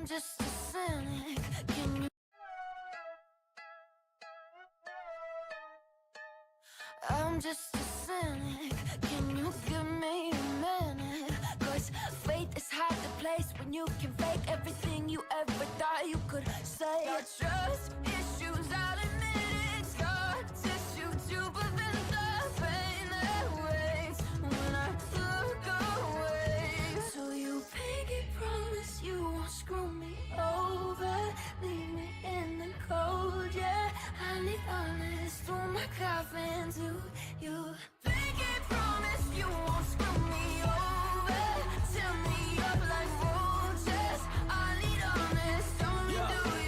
just a cynic. Can you? I'm just a cynic. Can you give me a minute? 'Cause faith is hard to place when you can fake everything you ever thought you could say. Your trust issues, I'll admit it. Scar tissue to prevent the pain that waits when I look away. So you pinky promise you won't screw me over, leave me in the cold, yeah. I need honest through my coffin to you. Pinky promise you won't screw me over, tell me up like roaches. I need honest, don't do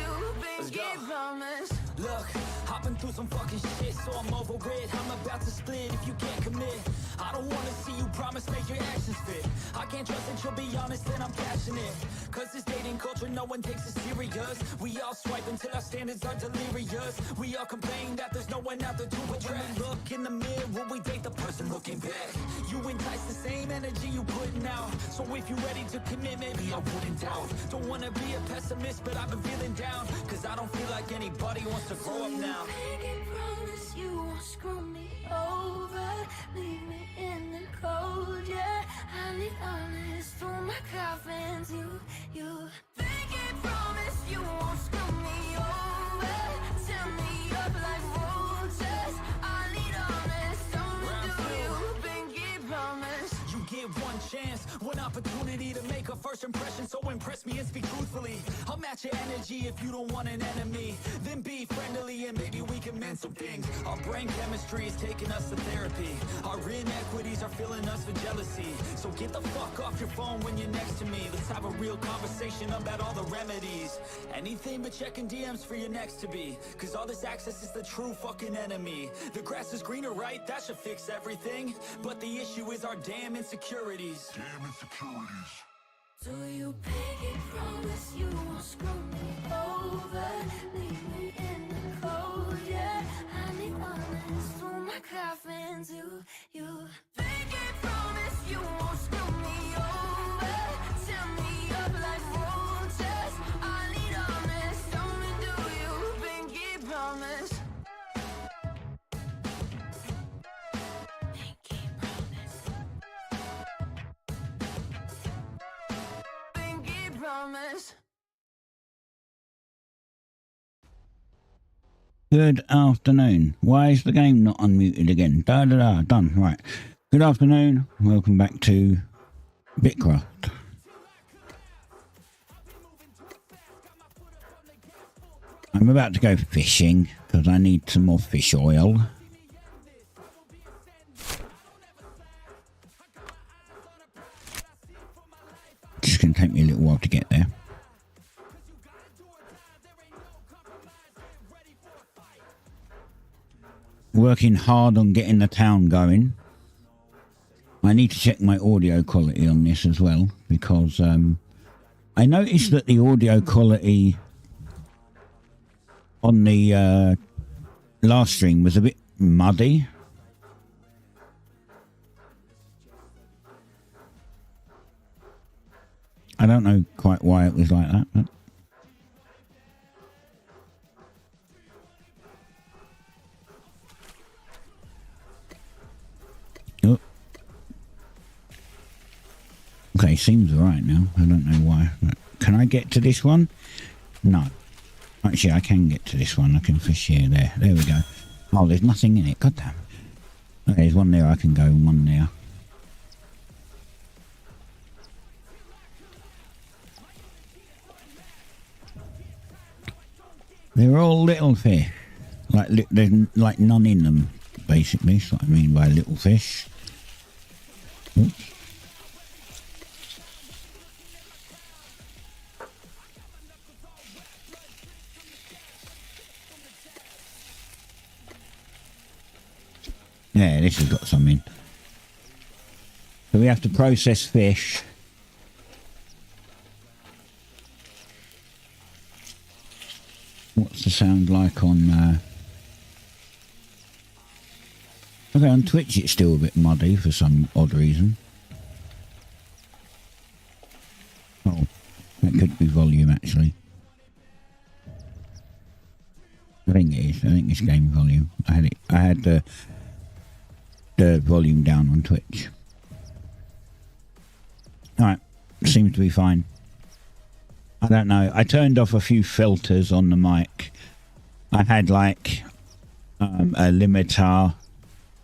you. Pinky promise. Look, I've been through some fucking shit, so I'm over it. I'm about to split if you can't commit. I don't wanna see you promise, make your actions fit. I can't trust that you'll be honest and I'm passionate. 'Cause this dating culture, no one takes it serious. We all swipe until our standards are delirious. We all complain that there's no one out there to address. When we look in the mirror, we date the person looking back. You entice the same energy you putting out. So if you're ready to commit, maybe I wouldn't doubt. Don't wanna be a pessimist, but I've been feeling down. 'Cause I don't feel like anybody wants to grow up now. Pinky promise you won't screw me over, leave me in the cold, yeah. I need honest through my coffin to you. Pinky promise you won't screw me over, tell me up like roaches. I need honest, don't do you. Pinky promise. You get one chance, one opportunity to make a first impression. So impress me and speak truthfully. I'll match your energy if you don't want an enemy. Then be friendly and maybe we can mend some things. Our brain chemistry is taking us to therapy. Our inequities are filling us with jealousy. So get the fuck off your phone when you're next to me. Let's have a real conversation about all the remedies. Anything but checking DMs for your next to be. 'Cause all this access is the true fucking enemy. The grass is greener, right? That should fix everything. But the issue is our damn insecurities. Do you pinky promise you won't screw me over, leave me in the cold, yeah. I need honest through my coffin to you. Pinky promise you won't screw me over, tell me up like roaches. I need honest, don't do you. Pinky promise. Pinky promise. Pinky promise. Good afternoon. Why is the game not unmuted again? Done. Right. Good afternoon. Welcome back to Bitcraft. I'm about to go fishing because I need some more fish oil. Just going to take me a little while to get there. Working hard on getting the town going. I need to check my audio quality on this as well, because I noticed that the audio quality on the last stream was a bit muddy. I don't know quite why it was like that, but oh. Okay, seems alright now. I don't know why. But can I get to this one? No. Actually, I can get to this one. I can fish here. There we go. Oh, there's nothing in it. God damn. Okay, there's one there I can go and one there. They're all little fish. There's like none in them, basically. That's what I mean by little fish. Oops. Yeah, this has got some in. So we have to process fish. What's the sound like on... Okay, on Twitch it's still a bit muddy for some odd reason. Oh, that could be volume, actually. I think it is. I think it's game volume. I had the volume down on Twitch. Alright, seems to be fine. I don't know. I turned off a few filters on the mic. I had like a limiter.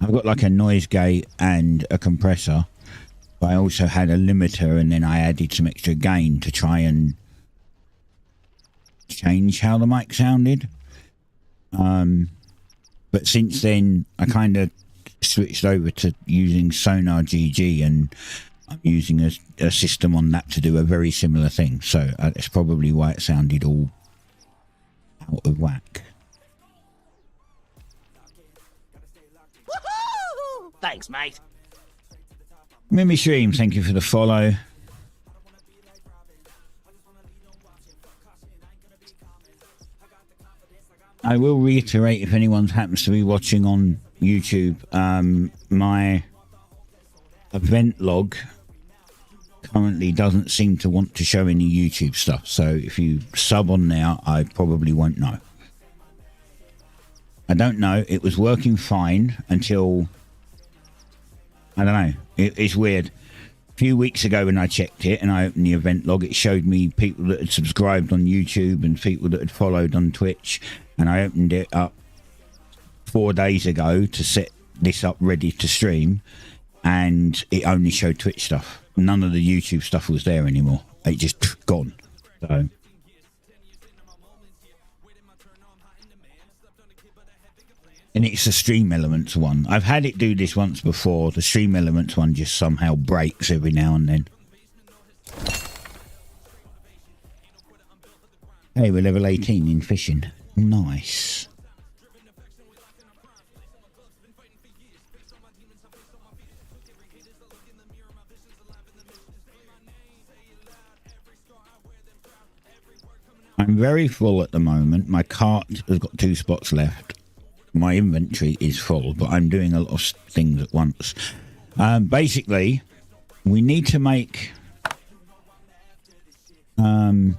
I've got like a noise gate and a compressor. But I also had a limiter, and then I added some extra gain to try and change how the mic sounded. But since then, I kind of switched over to using Sonar GG, and I'm using a system on that to do a very similar thing. So that's probably why it sounded all out of whack. Woohoo! Thanks, mate. Mimi Stream, thank you for the follow. I will reiterate, if anyone happens to be watching on YouTube, my event log currently doesn't seem to want to show any YouTube stuff. So if you sub on there, I probably won't know. I don't know. It was working fine until, I don't know. It's weird. A few weeks ago when I checked it and I opened the event log, it showed me people that had subscribed on YouTube and people that had followed on Twitch. And I opened it up 4 days ago to set this up ready to stream, and it only showed Twitch stuff. None of the YouTube stuff was there anymore. It just gone. So and it's the Stream Elements one. I've had it do this once before. The Stream Elements one just somehow breaks every now and then. Hey, we're level 18 in fishing. Nice. I'm very full at the moment. My cart has got 2 spots left. My inventory is full, but I'm doing a lot of things at once. Basically, we need to make... got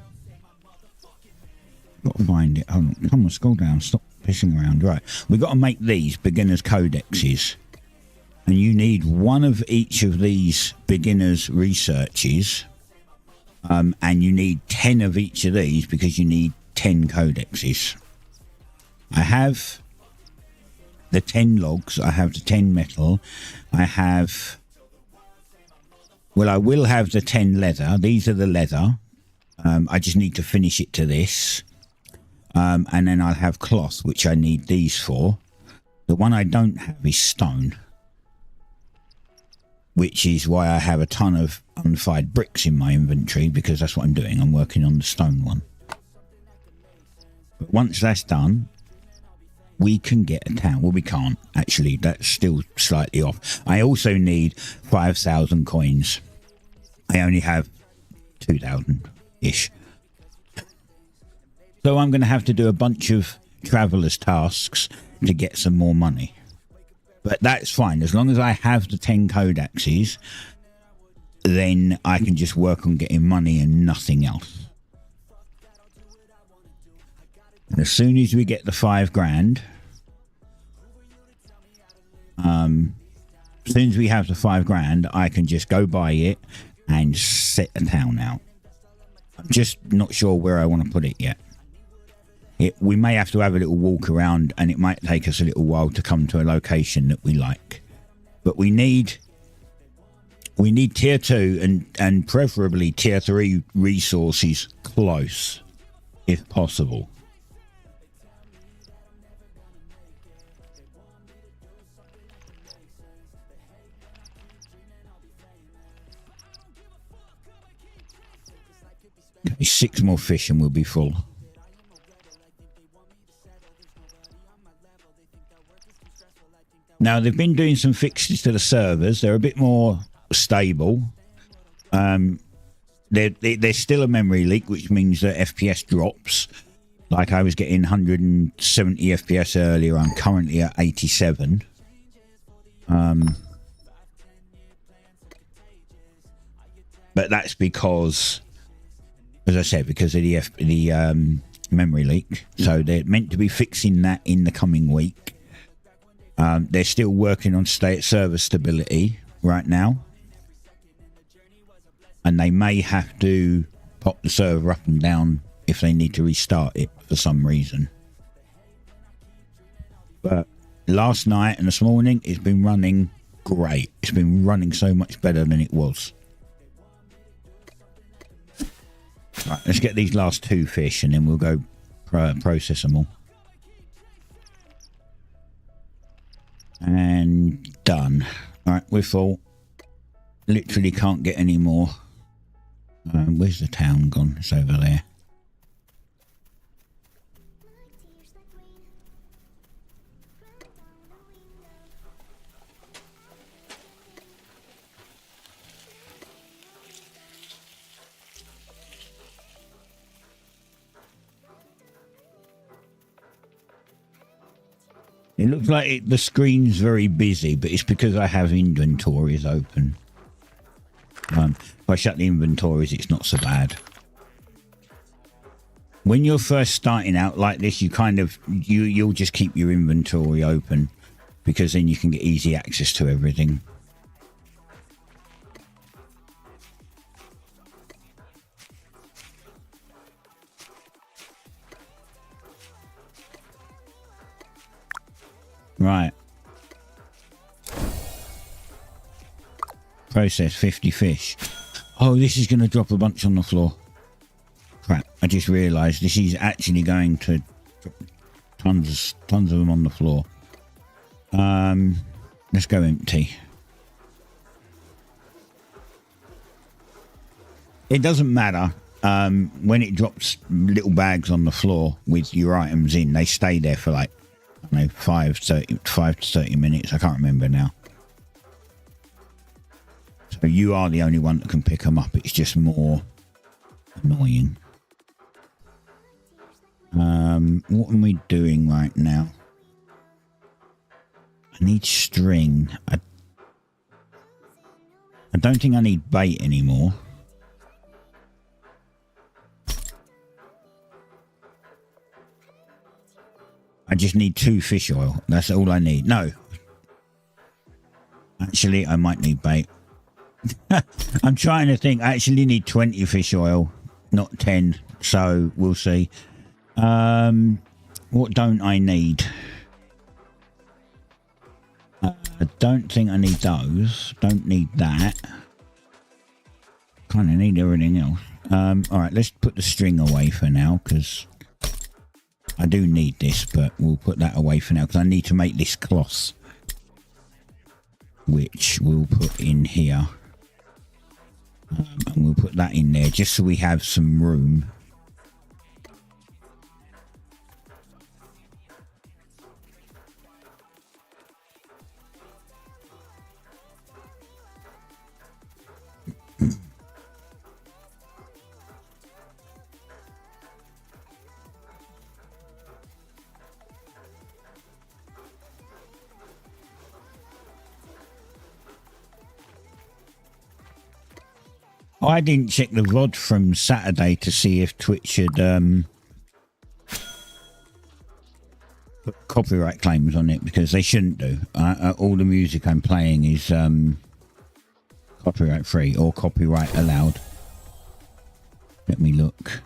to find it. Hold on. Come on, scroll down. Stop pissing around. Right. We've got to make these beginners codexes. And you need one of each of these beginners researches. And you need 10 of each of these because you need 10 codexes. I have the 10 logs. I have the 10 metal. I have... Well, I will have the 10 leather. These are the leather. I just need to finish it to this. And then I'll have cloth, which I need these for. The one I don't have is stone, which is why I have a ton of unfired bricks in my inventory, because that's what I'm doing. I'm working on the stone one. But once that's done, we can get a town. Well, we can't, actually. That's still slightly off. I also need 5,000 coins. I only have 2,000-ish. So I'm going to have to do a bunch of traveller's tasks to get some more money. But that's fine. As long as I have the 10 codexes, then I can just work on getting money and nothing else. And as soon as we get the 5 grand, as soon as we have the 5 grand, I can just go buy it and set a town out. I'm just not sure where I want to put it yet. We may have to have a little walk around, and it might take us a little while to come to a location that we like. But we need tier 2 and preferably tier 3 resources close, if possible. Okay, 6 more fish and we'll be full. Now, they've been doing some fixes to the servers. They're a bit more stable. There's still a memory leak, which means that FPS drops. Like, I was getting 170 FPS earlier. I'm currently at 87. But that's because as I said, because of the memory leak. So they're meant to be fixing that in the coming week. They're still working on server stability right now, and they may have to pop the server up and down if they need to restart it for some reason. But last night and this morning, it's been running great. It's been running so much better than it was. Right, let's get these last 2 fish and then we'll go process them all. And done. Alright, we're full. Literally can't get any more. Where's the town gone? It's over there. It looks like the screen's very busy, but it's because I have inventories open. If I shut the inventories, it's not so bad. When you're first starting out like this, you kind of you'll just keep your inventory open because then you can get easy access to everything. Right. Process 50 fish. Oh, this is going to drop a bunch on the floor. Crap, I just realised this is actually going to drop tons of them on the floor. Let's go empty. It doesn't matter. When it drops little bags on the floor with your items in, they stay there for like, I don't know, 5 to 30 minutes. I can't remember now. So you are the only one that can pick them up. It's just more annoying. What am we doing right now? I need string. I don't think I need bait anymore. I just need 2 fish oil. That's all I need. No. Actually, I might need bait. I'm trying to think. I actually need 20 fish oil, not 10. So we'll see. What don't I need? I don't think I need those. Don't need that. Kind of need everything else. All right, let's put the string away for now because I do need this, but we'll put that away for now because I need to make this cloth, which we'll put in here. And we'll put that in there just so we have some room. I didn't check the VOD from Saturday to see if Twitch had put copyright claims on it because they shouldn't do. All the music I'm playing is copyright free or copyright allowed. Let me look.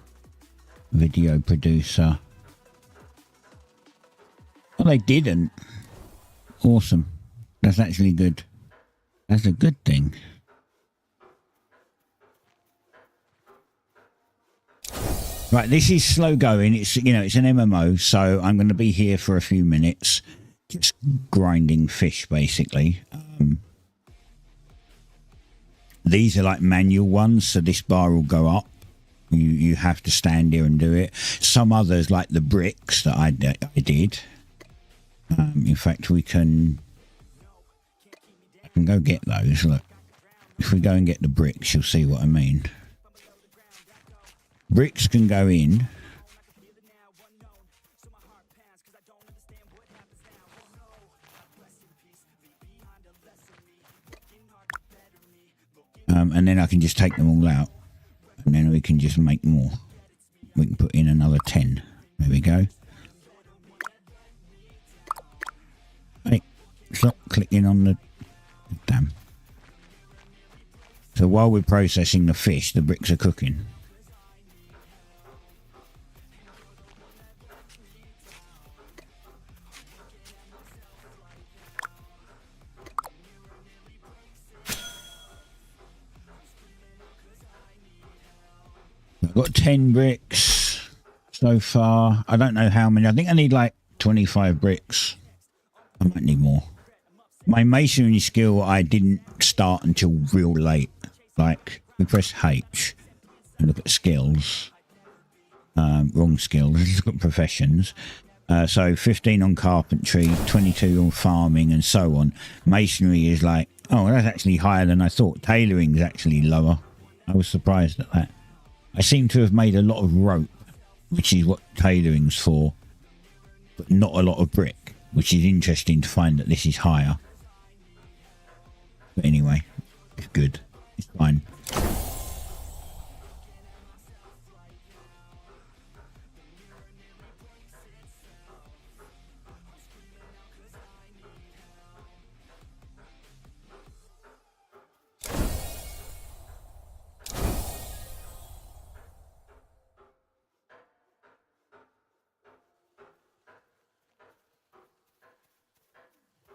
Video producer. Oh, they didn't. Awesome. That's actually good. That's a good thing. Right, this is slow going. It's, you know, it's an MMO, so I'm going to be here for a few minutes, just grinding fish, basically. These are like manual ones, so this bar will go up. You have to stand here and do it. Some others, like the bricks that I did. In fact, I can go get those. Look, if we go and get the bricks, you'll see what I mean. Bricks can go in. And then I can just take them all out. And then we can just make more. We can put in another 10. There we go. Hey, stop clicking on the... Damn. So while we're processing the fish, the bricks are cooking. I've got 10 bricks so far. I don't know how many. I think I need like 25 bricks. I might need more. My masonry skill I didn't start until real late. Like, we press H and look at skills. Wrong skills. Look at professions. So 15 on carpentry, 22 on farming, and so on. Masonry is like, oh, that's actually higher than I thought. Tailoring is actually lower. I was surprised at that. I seem to have made a lot of rope, which is what tailoring's for, but not a lot of brick, which is interesting to find that this is higher. But anyway, it's good. It's fine.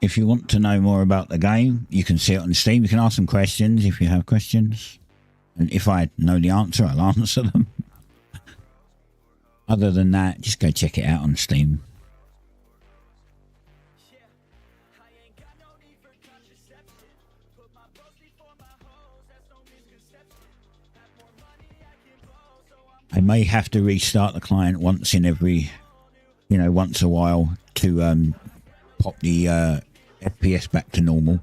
If you want to know more about the game, you can see it on Steam. You can ask some questions if you have questions. And if I know the answer, I'll answer them. Other than that, just go check it out on Steam. I may have to restart the client once in every, once a while to pop the FPS back to normal.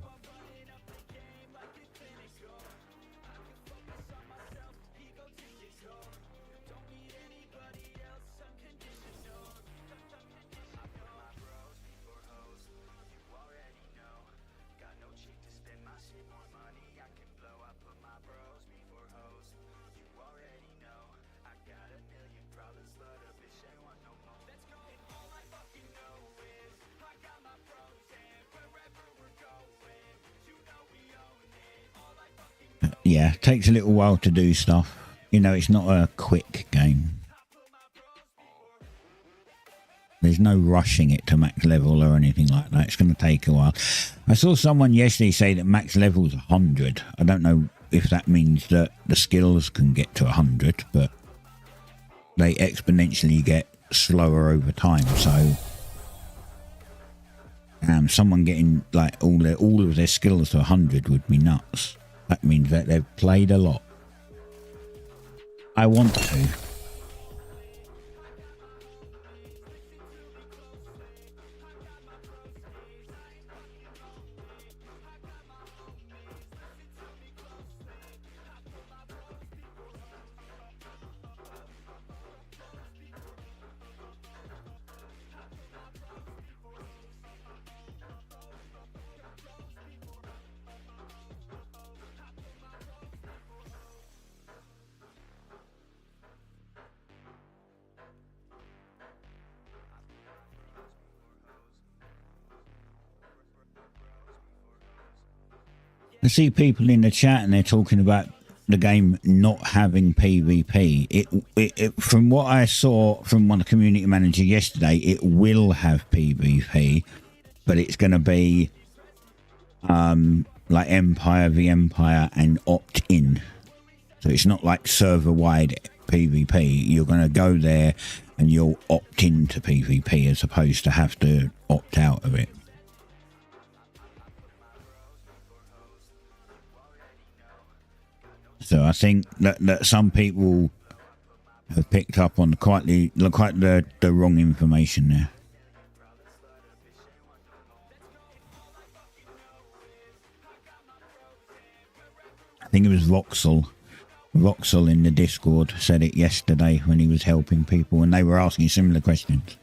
Yeah, takes a little while to do stuff. It's not a quick game. There's no rushing it to max level or anything like that. It's going to take a while. I saw someone yesterday say that max level is 100. I don't know if that means that the skills can get to 100, but they exponentially get slower over time. So someone getting like all of their skills to 100 would be nuts. That means that they've played a lot. I want to. I see people in the chat and they're talking about the game not having PvP. It from what I saw from one community manager yesterday, it will have PvP, but it's going to be like Empire v Empire and opt-in. So it's not like server-wide PvP. You're going to go there and you'll opt in to PvP as opposed to have to opt out of it. So I think that some people have picked up on quite the wrong information there. I think it was Voxel. Voxel in the Discord said it yesterday when he was helping people and they were asking similar questions.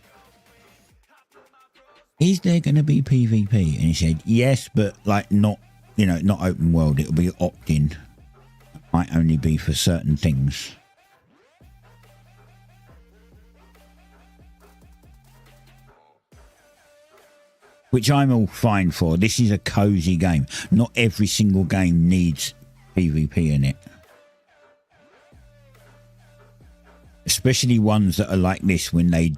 Is there going to be PvP? And he said, yes, but like not open world. It'll be opt-in. Might only be for certain things. which I'm all fine for. This is a cozy game. Not every single game needs PvP in it. Especially ones that are like this, when they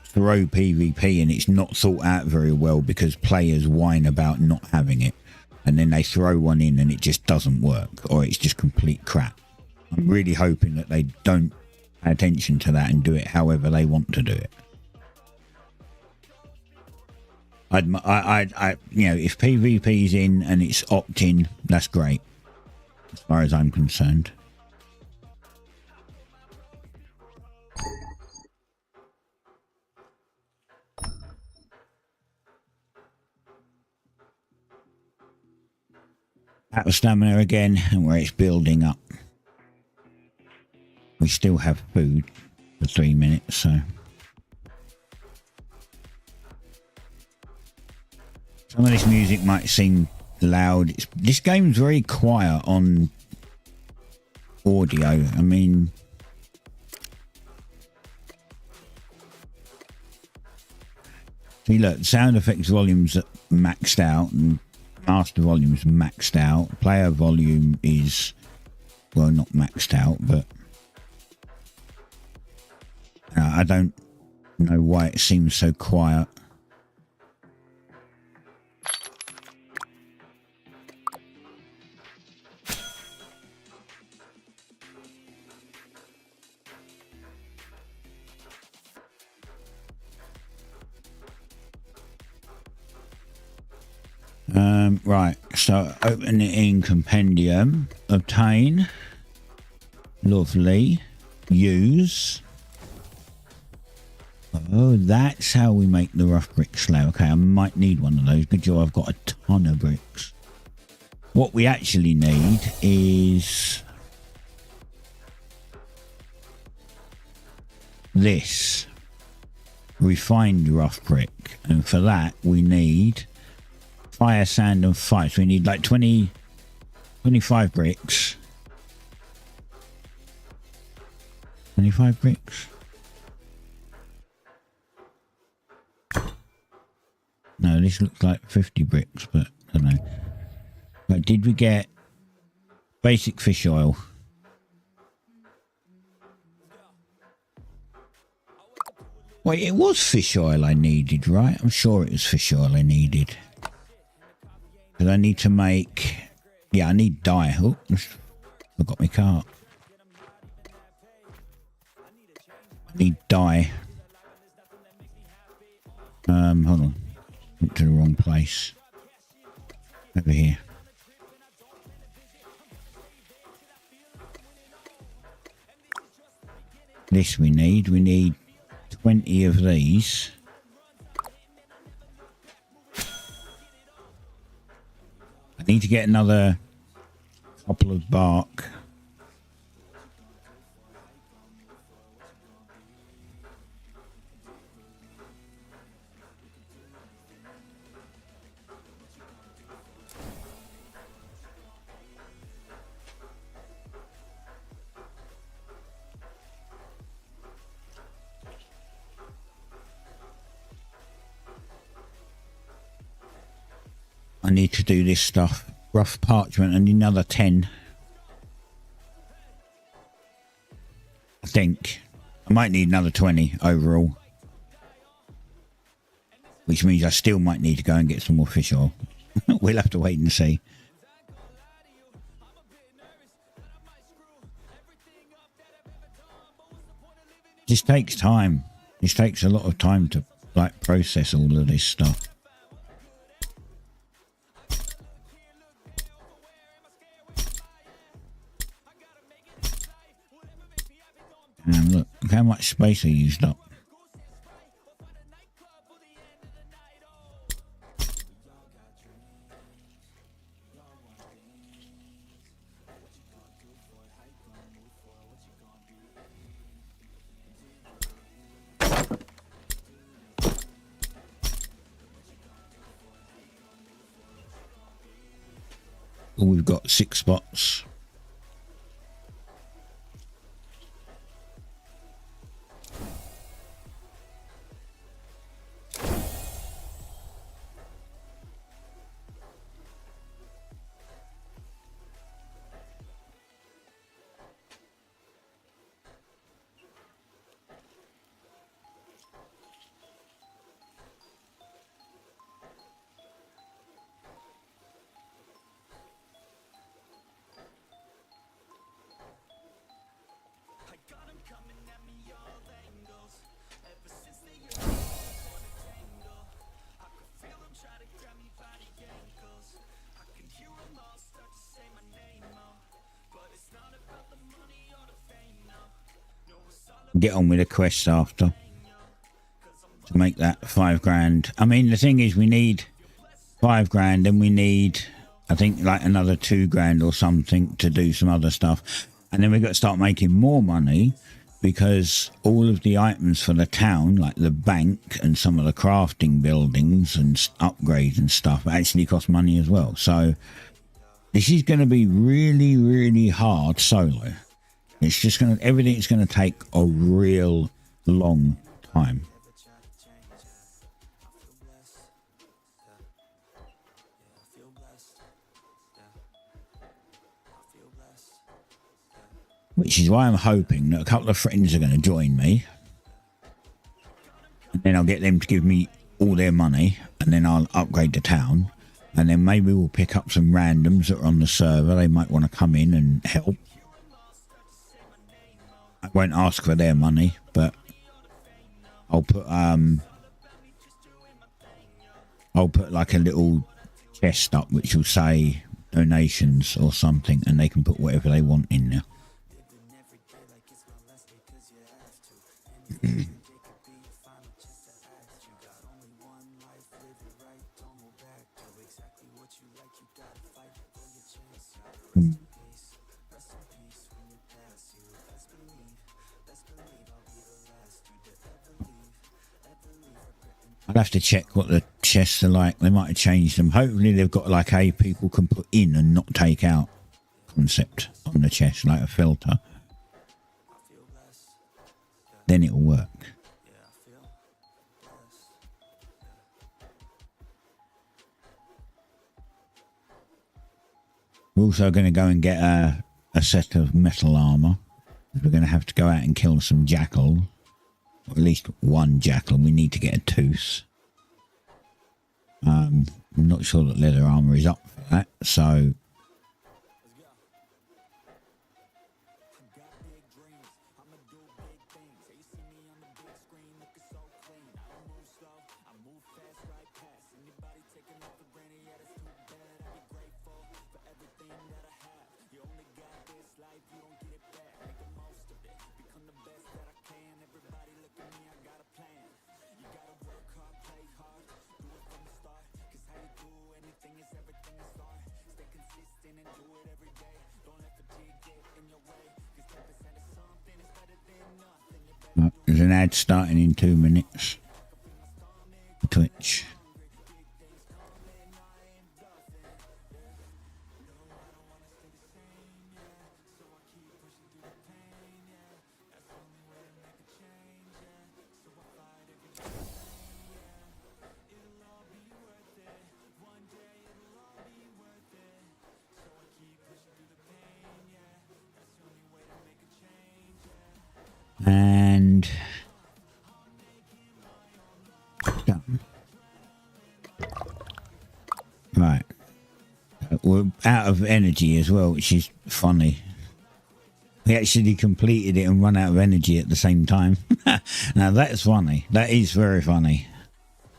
throw PvP and it's not thought out very well because players whine about not having it. And then they throw one in and it just doesn't work, or it's just complete crap. I'm really hoping that they don't pay attention to that and do it however they want to do it. You know, if PvP's in and it's opt-in, that's great, as far as I'm concerned. Out of stamina again, and where it's building up. We still have food for 3 minutes, so. Some of this music might seem loud. This game's very quiet on audio. I mean, see, look, sound effects volume's maxed out and master volume's maxed out. Player volume is, well, not maxed out, but I don't know why it seems so quiet. Right, so open it in compendium, obtain, lovely, use. Oh, that's how we make the rough brick slab. Okay, I might need one of those. Good job, I've got a ton of bricks. What we actually need is this refined rough brick, and for that we need fire, sand and fire. So we need like 25 bricks. 25 bricks? No, this looks like 50 bricks, but I don't know. But did we get basic fish oil? Wait, it was fish oil I needed, right? I'm sure it was fish oil I needed. Because I need to make... Yeah, I need dye. Oh, forgot my cart. I need dye. Hold on. Went to the wrong place. Over here. This we need. We need 20 of these. I need to get another couple of bark. I need to do this stuff. Rough parchment and another 10. I think. I might need another 20 overall. Which means I still might need to go and get some more fish oil. We'll have to wait and see. This takes time. This takes a lot of time to like process all of this stuff. And look how much space I used up. Well, we've got 6 spots. Get on with the quest after. To make that 5 grand. I mean, the thing is, we need 5 grand, and we need, I think, like another 2 grand or something to do some other stuff. And then we've got to start making more money, because all of the items for the town, like the bank and some of the crafting buildings and upgrades and stuff, actually cost money as well. So this is going to be really, really hard solo. It's just going to, everything's going to take a real long time. Which is why I'm hoping that a couple of friends are going to join me. And then I'll get them to give me all their money. And then I'll upgrade the town. And then maybe we'll pick up some randoms that are on the server. They might want to come in and help. I won't ask for their money, but I'll put like a little chest up which will say donations or something, and they can put whatever they want in there. I'll have to check what the chests are like. They might have changed them. Hopefully they've got like a people can put in and not take out concept on the chest, like a filter. Then it'll work. We're also going to go and get a set of metal armor. We're going to have to go out and kill some jackal. Or at least one jackal. We need to get a tooth. I'm not sure that leather armor is up for that, so... There's an ad starting in 2 minutes. Twitch. And done. Right. We're out of energy as well, which is funny. We actually completed it and run out of energy at the same time. Now that's funny. That is very funny.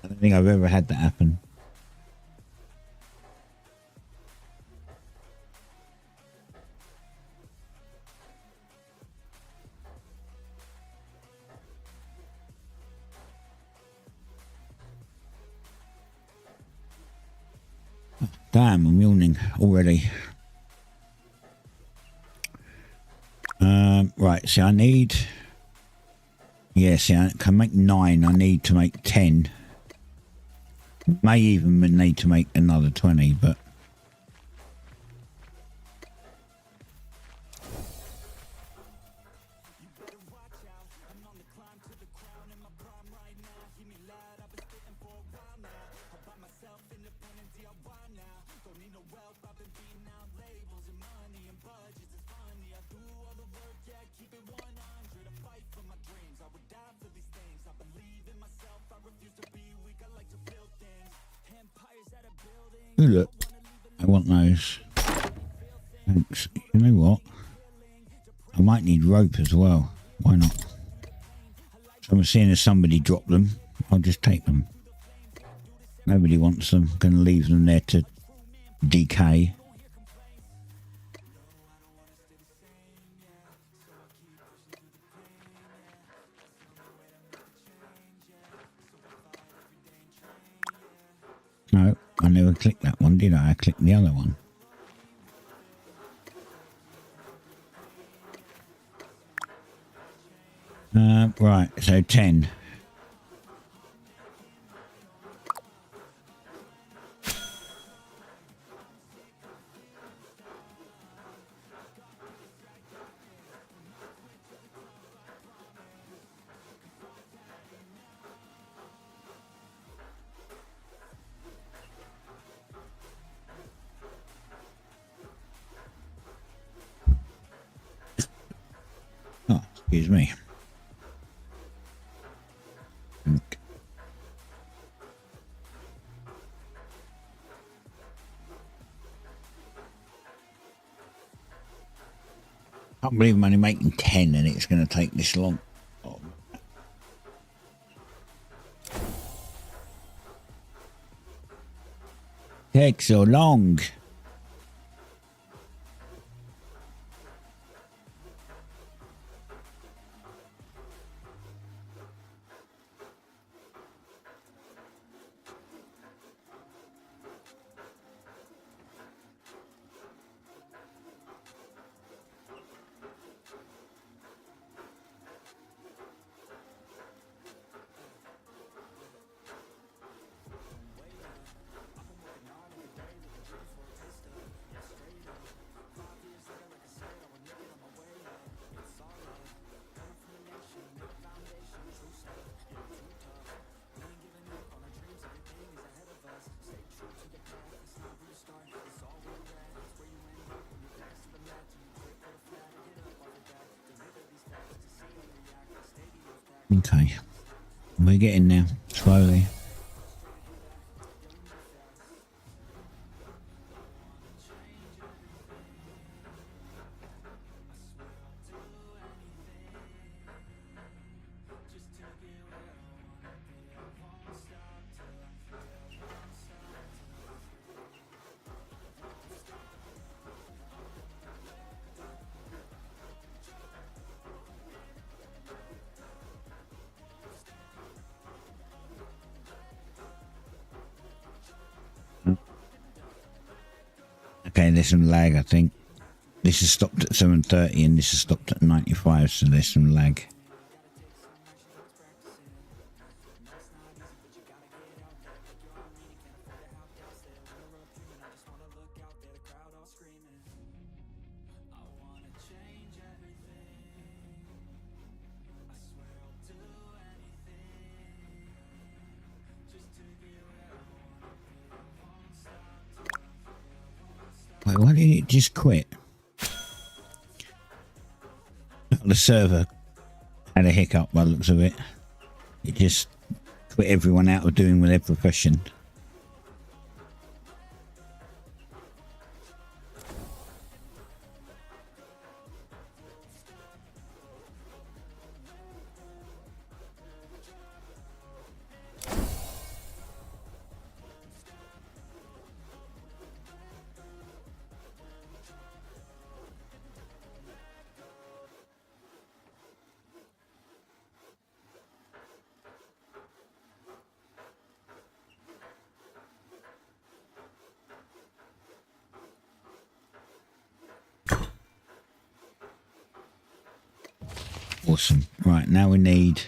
I don't think I've ever had that happen. Damn, I'm yawning already. Right, see, I need... Yeah, see, I can make 9. I need to make 10. May even need to make another 20, but... Ooh, look, I want those. Thanks. You know what? I might need rope as well. Why not? So I'm seeing as somebody drop them. I'll just take them. Nobody wants them. I'm going to leave them there to decay. never clicked that one, did I? I clicked the other one. Right, so 10. Oh, excuse me. I can't believe I'm only making 10 and it's going to take this long. Oh. Takes so long. Okay, we're getting there slowly. Okay, there's some lag, I think. This is stopped at 7:30 and this is stopped at 95, so there's some lag. Wait, why did it just quit? The server had a hiccup by the looks of it. It just quit everyone out of doing with their profession. Awesome. Right, now we need...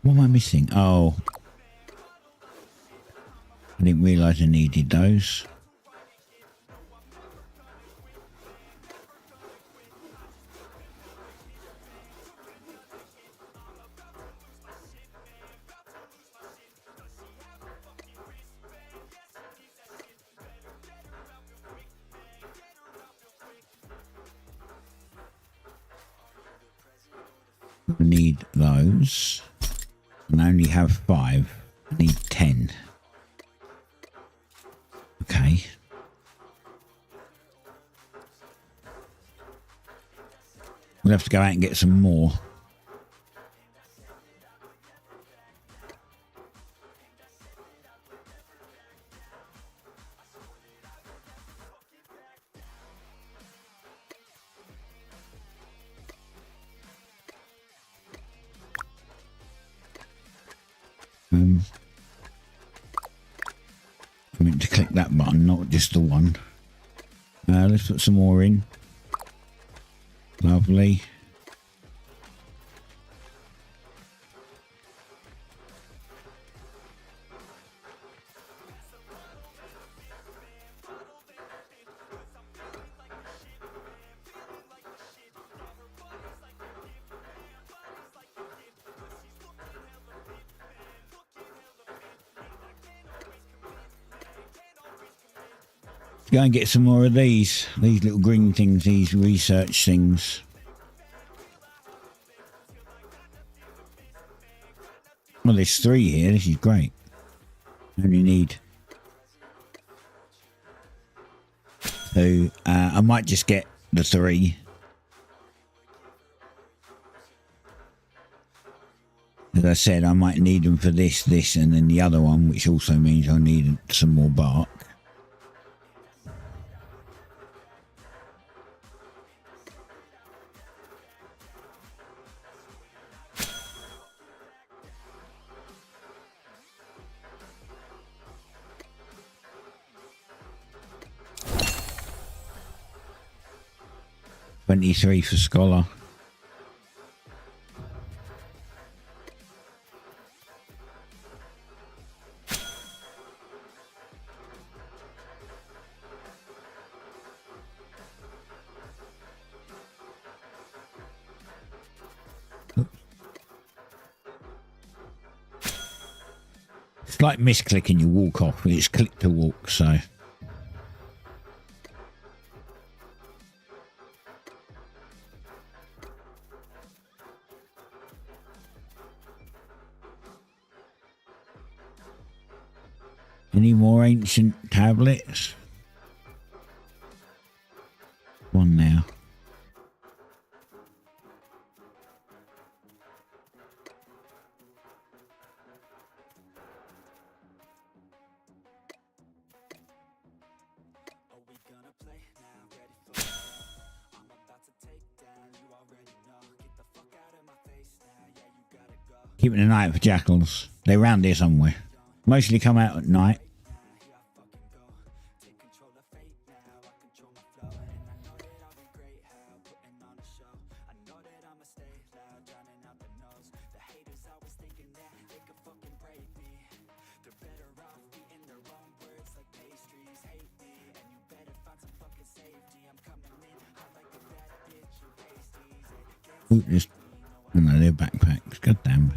What am I missing? Oh. I didn't realise I needed those. I need those. And I only have 5. I need 10. Okay. We'll have to go out and get some more. meant to click that button, not just the one. Let's put some more in. Lovely. Go and get some more of these little green things, these research things. Well, there's 3 here. This is great. Only need 2. I might just get the 3. As I said, I might need them for this, and then the other one, which also means I'll need some more bark. $23 for Scholar. It's like misclicking, you walk off. It's click to walk, so. Any more ancient tablets? One now. Keeping an eye out for jackals. They're around here somewhere. Mostly come out at night. Ooh, there's... Oh no, they're backpacks. God damn.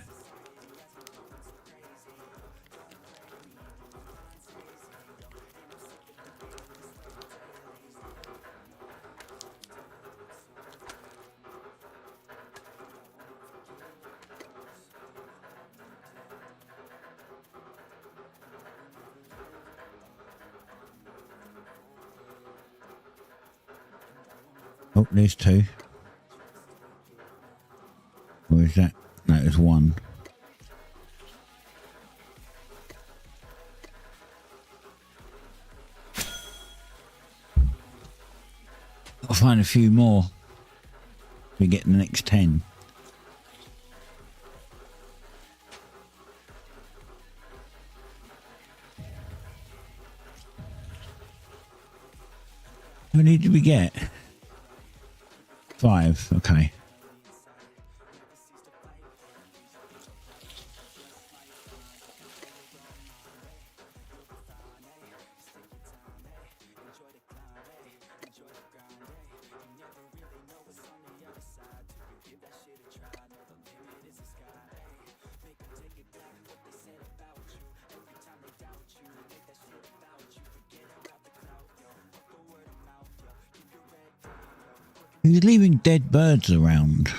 Oh, there's 2. Or is that? No, there's 1. I'll find a few more. We get the next 10. How many did we get? 5, okay. He's leaving dead birds around.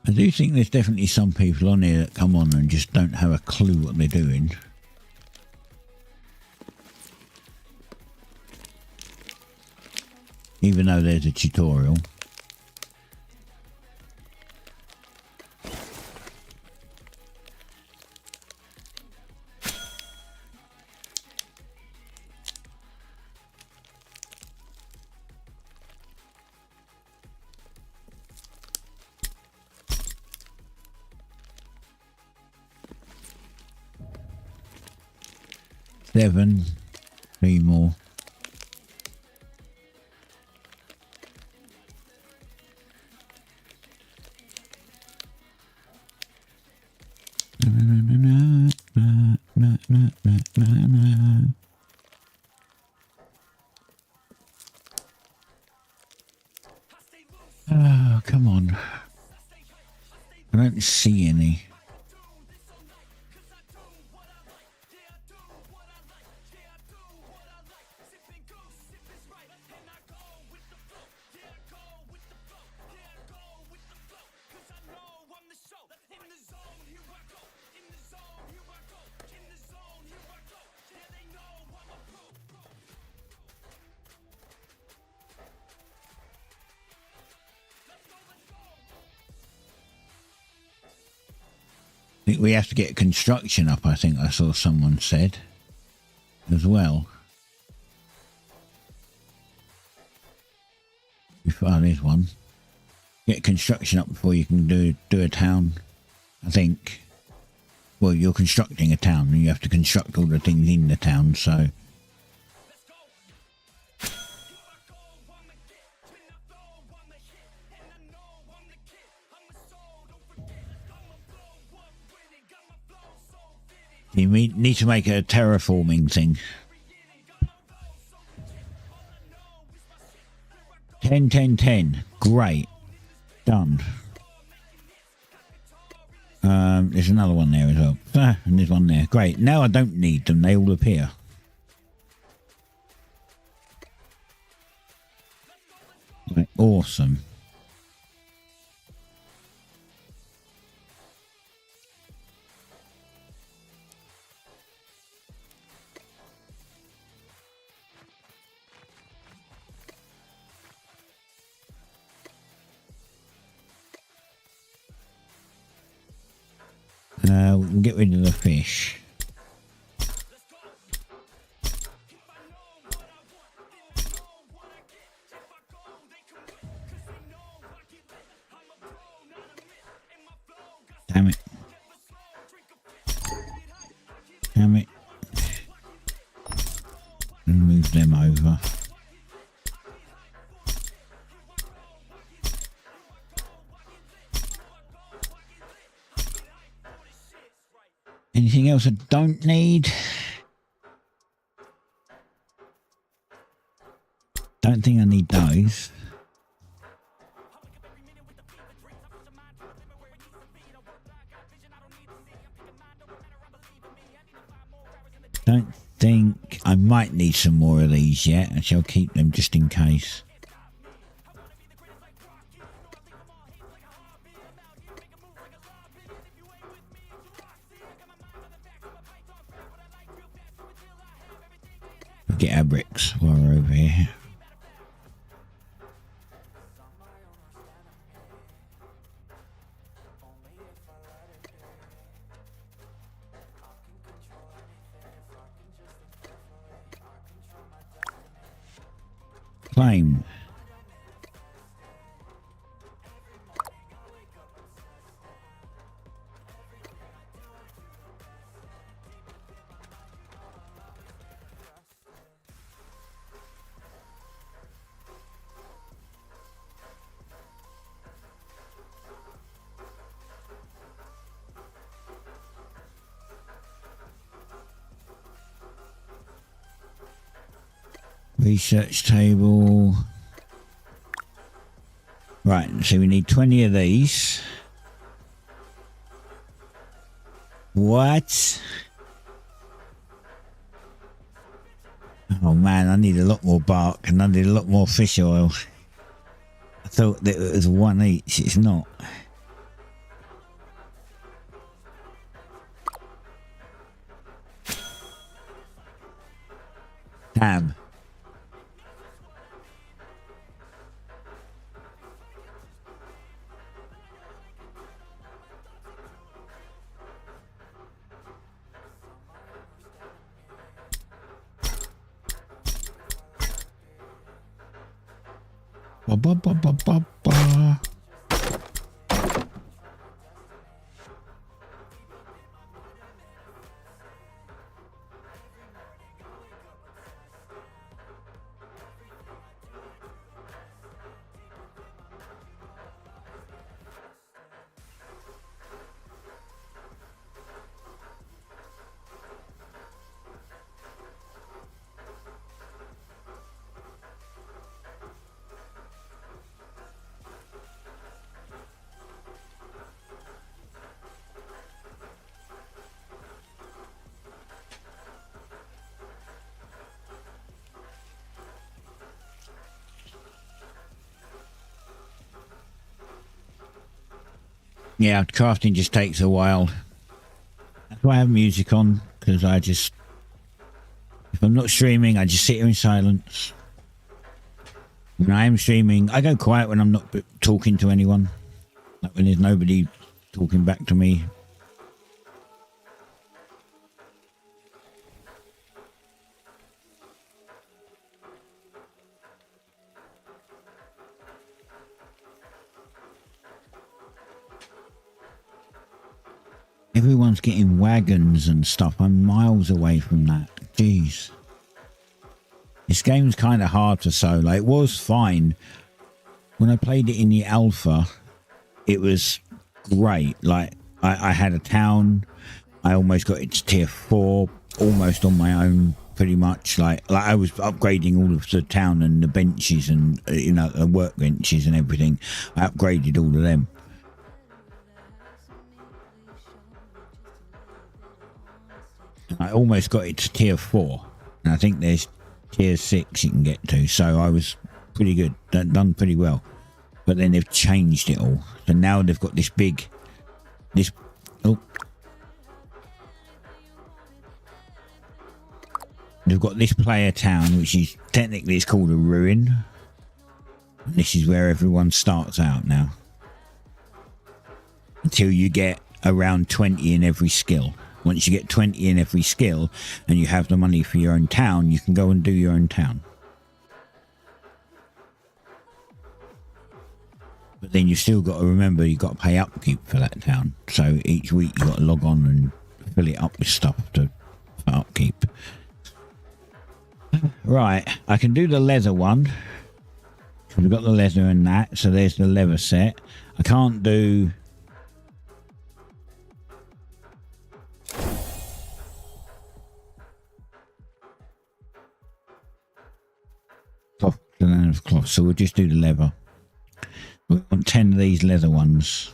I do think there's definitely some people on here that come on and just don't have a clue what they're doing. even though there's a tutorial. Seven, 3 more. Oh, come on. I don't see any. I think we have to get construction up, I think I saw someone said as well. Oh, there's one. Get construction up before you can do a town, I think. Well, you're constructing a town and you have to construct all the things in the town, so... You need to make a terraforming thing. 10, 10, 10. Great. Done. There's another one there as well. And there's one there. Great. Now I don't need them. They all appear. Right, awesome. We can get rid of the fish. Damn it. Damn it. And move them over. Anything else I don't need? Don't think I need those. Don't think I might need some more of these yet. I shall keep them just in case. Get our bricks while we're over here. Claim. Research table. Right, so we need 20 of these. What? Oh man, I need a lot more bark and I need a lot more fish oil. I thought that it was one each, it's not. Damn. Ba, ba, ba, ba, ba, ba. Yeah, crafting just takes a while. That's why I have music on, because if I'm not streaming, I just sit here in silence. When I am streaming, I go quiet when I'm not talking to anyone. Like when there's nobody talking back to me. Everyone's getting wagons and stuff. I'm miles away from that. Jeez. This game's kind of hard to solo. It was fine. When I played it in the alpha, it was great. Like, I had a town. I almost got it to tier 4, almost on my own, pretty much. Like I was upgrading all of the town and the benches and, you know, the workbenches and everything. I upgraded all of them. I almost got it to tier 4, and I think there's tier 6 you can get to, so I was pretty good, done pretty well. But then they've changed it all, so now they've got they've got this player town, which is technically it's called a ruin, and this is where everyone starts out now, until you get around 20 in every skill. Once you get 20 in every skill and you have the money for your own town, you can go and do your own town. But then you still got to remember you got to pay upkeep for that town. So each week you got to log on and fill it up with stuff for upkeep. Right, I can do the leather one. We've got the leather and that, so there's the leather set. I can't do... cloth, so we'll just do the leather. We want 10 of these leather ones.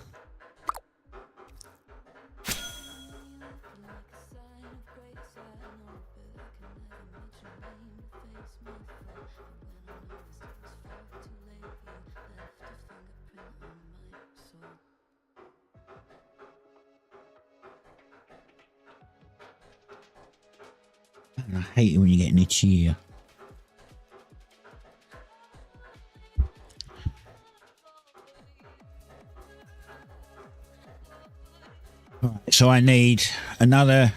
I hate it when you get an itchy ear. Right, so I need another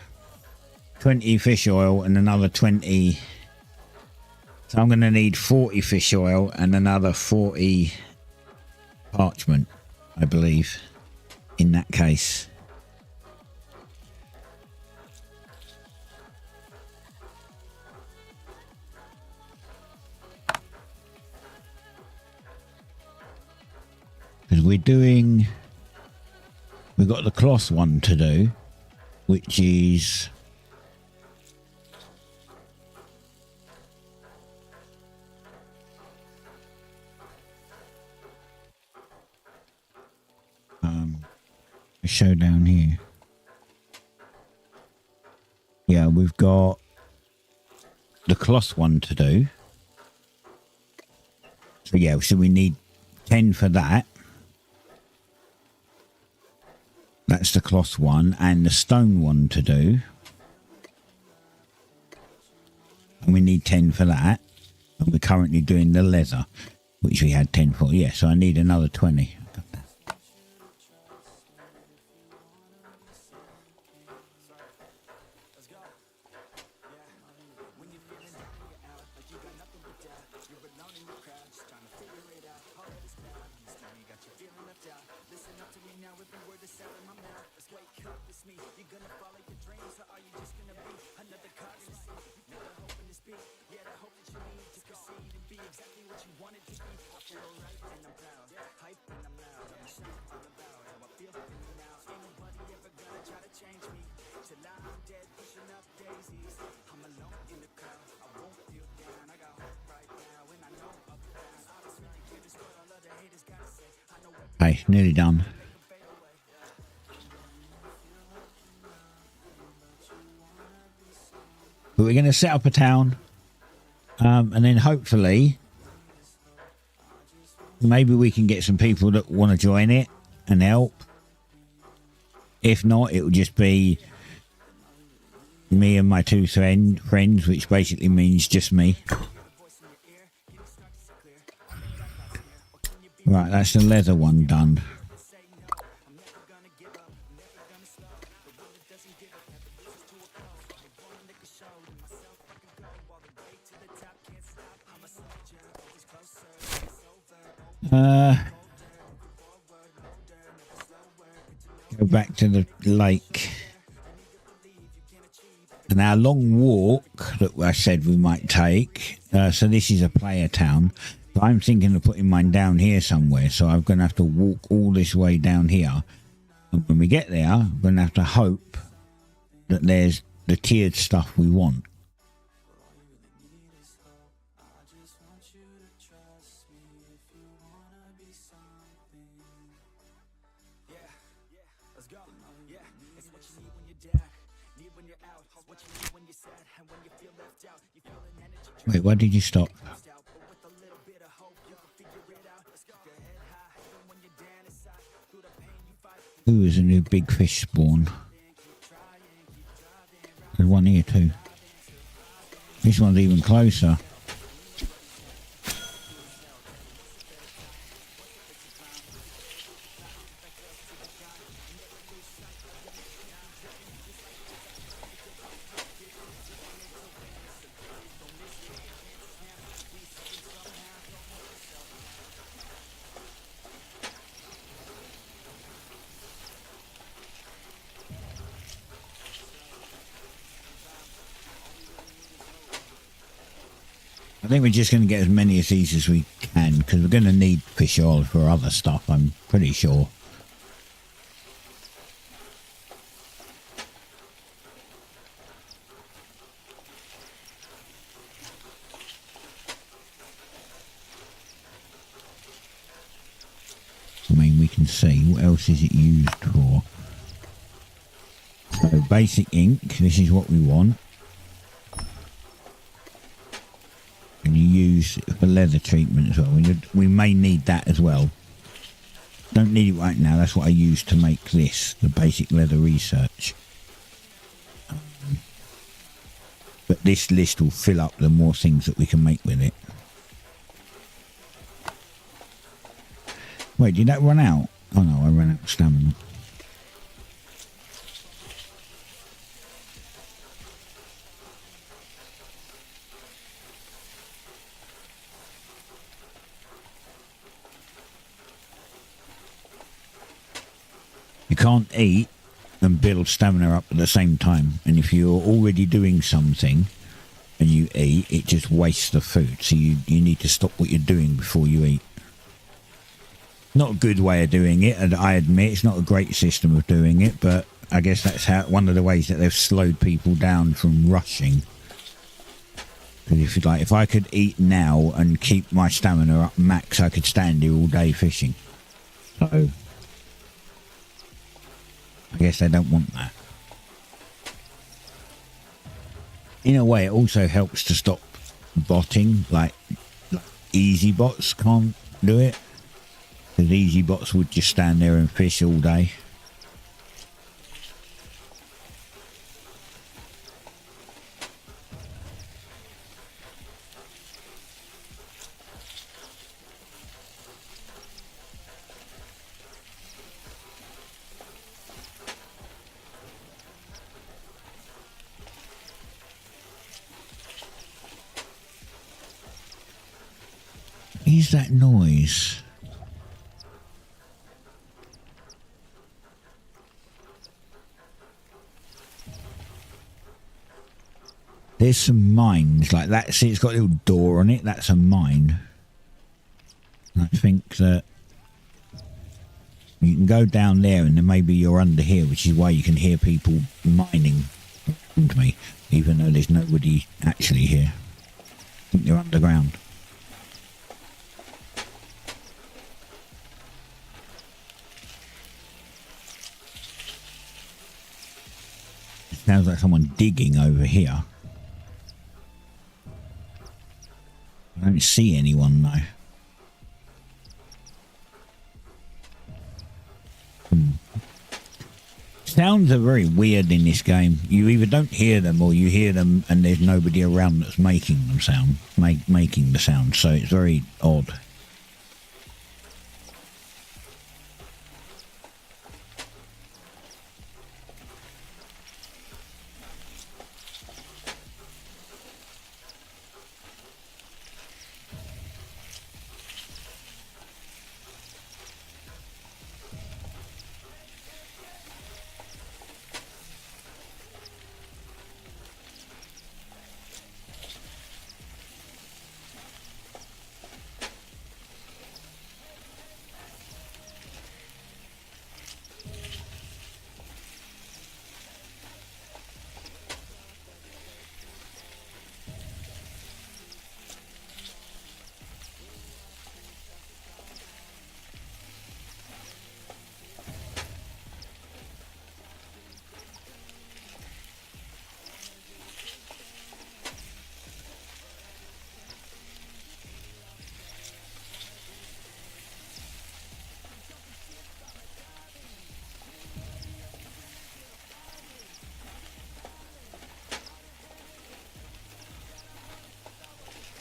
20 fish oil and another 20. So I'm going to need 40 fish oil and another 40 parchment, I believe, in that case. Because we've got the cloth one to do, which is show down here. Yeah, we've got the cloth one to do. So yeah, so we need 10 for that. That's the cloth one, and the stone one to do. And we need 10 for that. And we're currently doing the leather, which we had 10 for. Yeah, so I need another 20. Okay, nearly done. But we're going to set up a town, and then hopefully maybe we can get some people that want to join it and help. If not, it will just be me and my two friends, which basically means just me. Right, that's the leather one done. Go back to the lake. And our long walk that I said we might take, so this is a player town. So I'm thinking of putting mine down here somewhere, so I'm going to have to walk all this way down here. And when we get there, I'm going to have to hope that there's the tiered stuff we want. Wait, why did you stop? Ooh, there's a new big fish spawn. There's one here too. This one's even closer. I think we're just going to get as many of these as we can, because we're going to need fish oil for other stuff, I'm pretty sure. I mean, we can see. What else is it used for? So, basic ink, this is what we want. And you use it for leather treatment as well. We may need that as well. Don't need it right now. That's what I use to make this, the basic leather research. But this list will fill up the more things that we can make with it. Wait, did that run out? Oh no, I ran out of stamina. You can't eat and build stamina up at the same time. And if you're already doing something and you eat, it just wastes the food. So you need to stop what you're doing before you eat. Not a good way of doing it, and I admit it's not a great system of doing it, but I guess that's one of the ways that they've slowed people down from rushing. Because if I could eat now and keep my stamina up max, I could stand here all day fishing. So I guess they don't want that. In a way, it also helps to stop botting, like easy bots can't do it. Because easy bots would just stand there and fish all day. What is that noise? There's some mines like that. See, it's got a little door on it. That's a mine. I think that you can go down there and then maybe you're under here, which is why you can hear people mining around me, even though there's nobody actually here. I think they're underground. Sounds like someone digging over here. I don't see anyone though. Sounds are very weird in this game. You either don't hear them or you hear them and there's nobody around that's making them sound, making the sound. So it's very odd.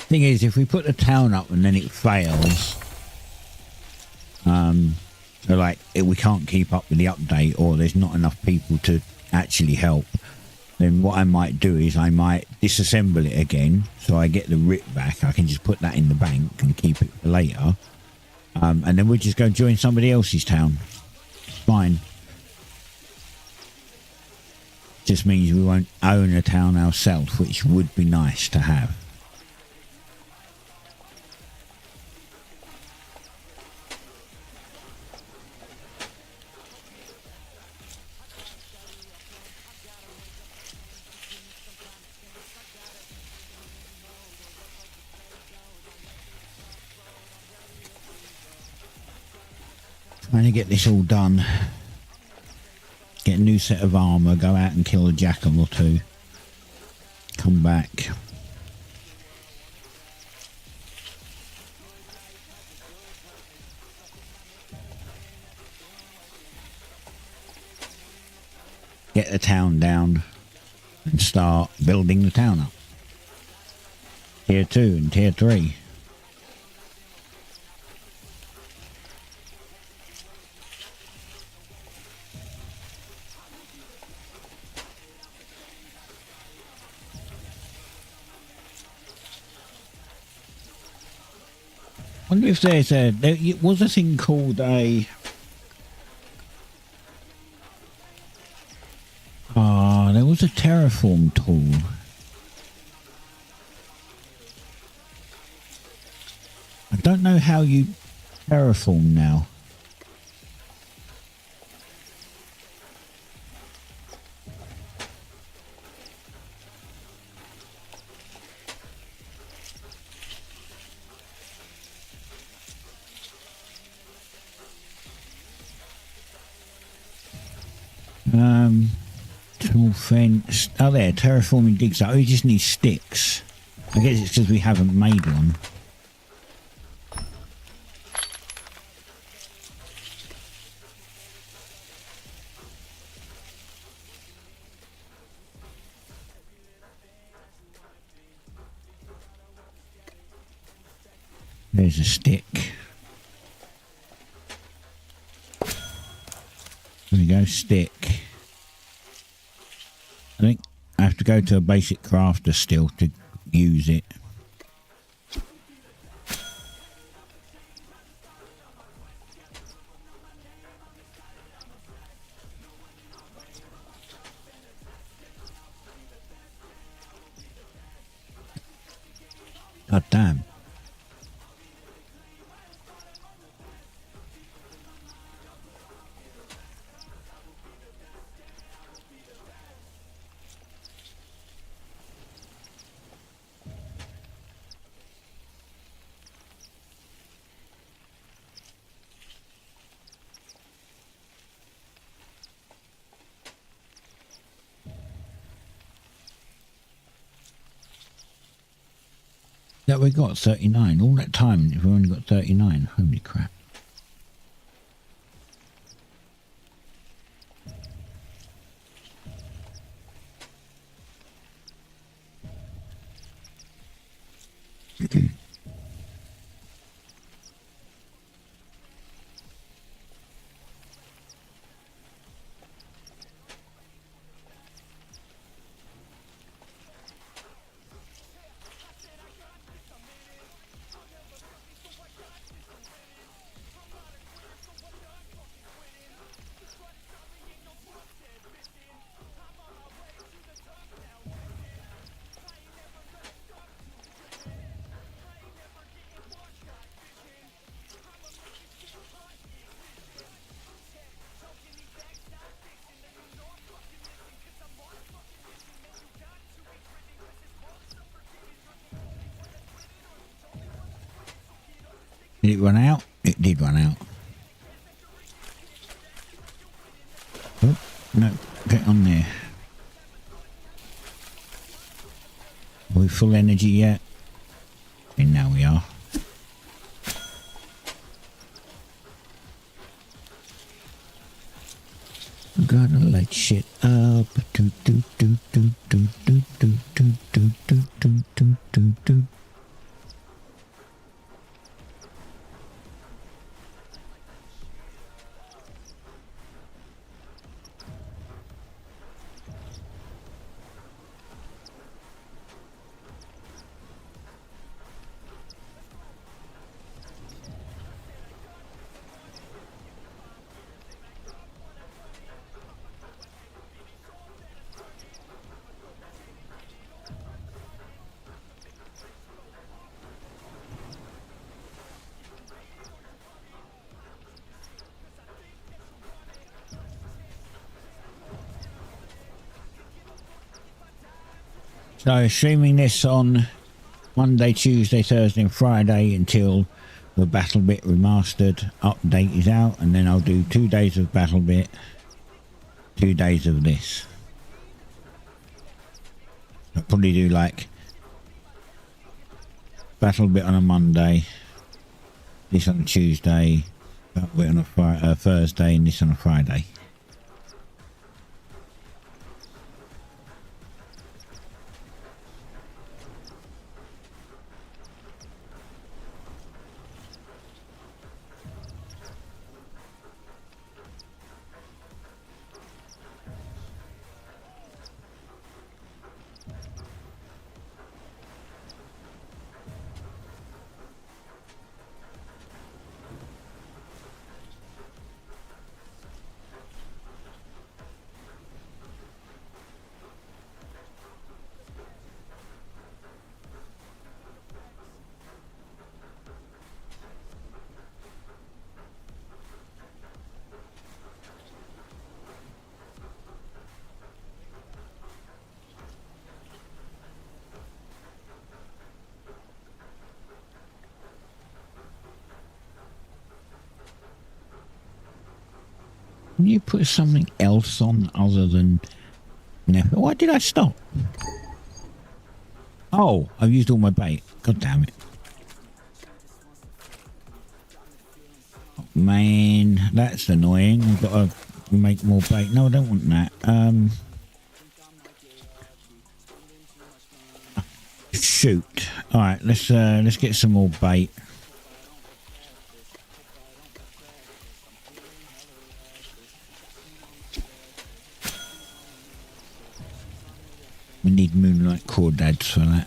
Thing is, if we put the town up and then it fails, so like we can't keep up with the update or there's not enough people to actually help, then what I might do is I might disassemble it again so I get the RIP back. I can just put that in the bank and keep it for later, and then we'll just go join somebody else's town. Fine. Just means we won't own a town ourselves, which would be nice to have. Trying to get this all done. Get a new set of armour, go out and kill a jackal or two. Come back. Get the town down and start building the town up. Tier 2 and Tier 3. I wonder if there was a thing called a... there was a terraform tool. I don't know how you terraform now. Tool fence. Oh, there, terraforming dig site. Oh, you just need sticks. I guess it's because we haven't made one. There's a stick. There we go, stick. I think I have to go to a basic crafter still to use it. God damn. That we got 39. All that time we've only got 39. Holy crap. Did it run out? It did run out. Oh, no, get on there. Are we full energy yet? And now we are. Gotta light shit up. Do do do do do do do do do do do do do do. So streaming this on Monday, Tuesday, Thursday and Friday until the Battle Bit Remastered update is out, and then I'll do 2 days of Battle Bit, 2 days of this. I'll probably do like Battle Bit on a Monday, this on a Tuesday, Battle Bit on a Thursday, and this on a Friday. Can you put something else on other than... No. Why did I stop? Oh, I've used all my bait. God damn it. Oh, man, that's annoying. I've got to make more bait. No, I don't want that. Shoot. Alright, let's get some more bait. We need moonlight crawdads for that.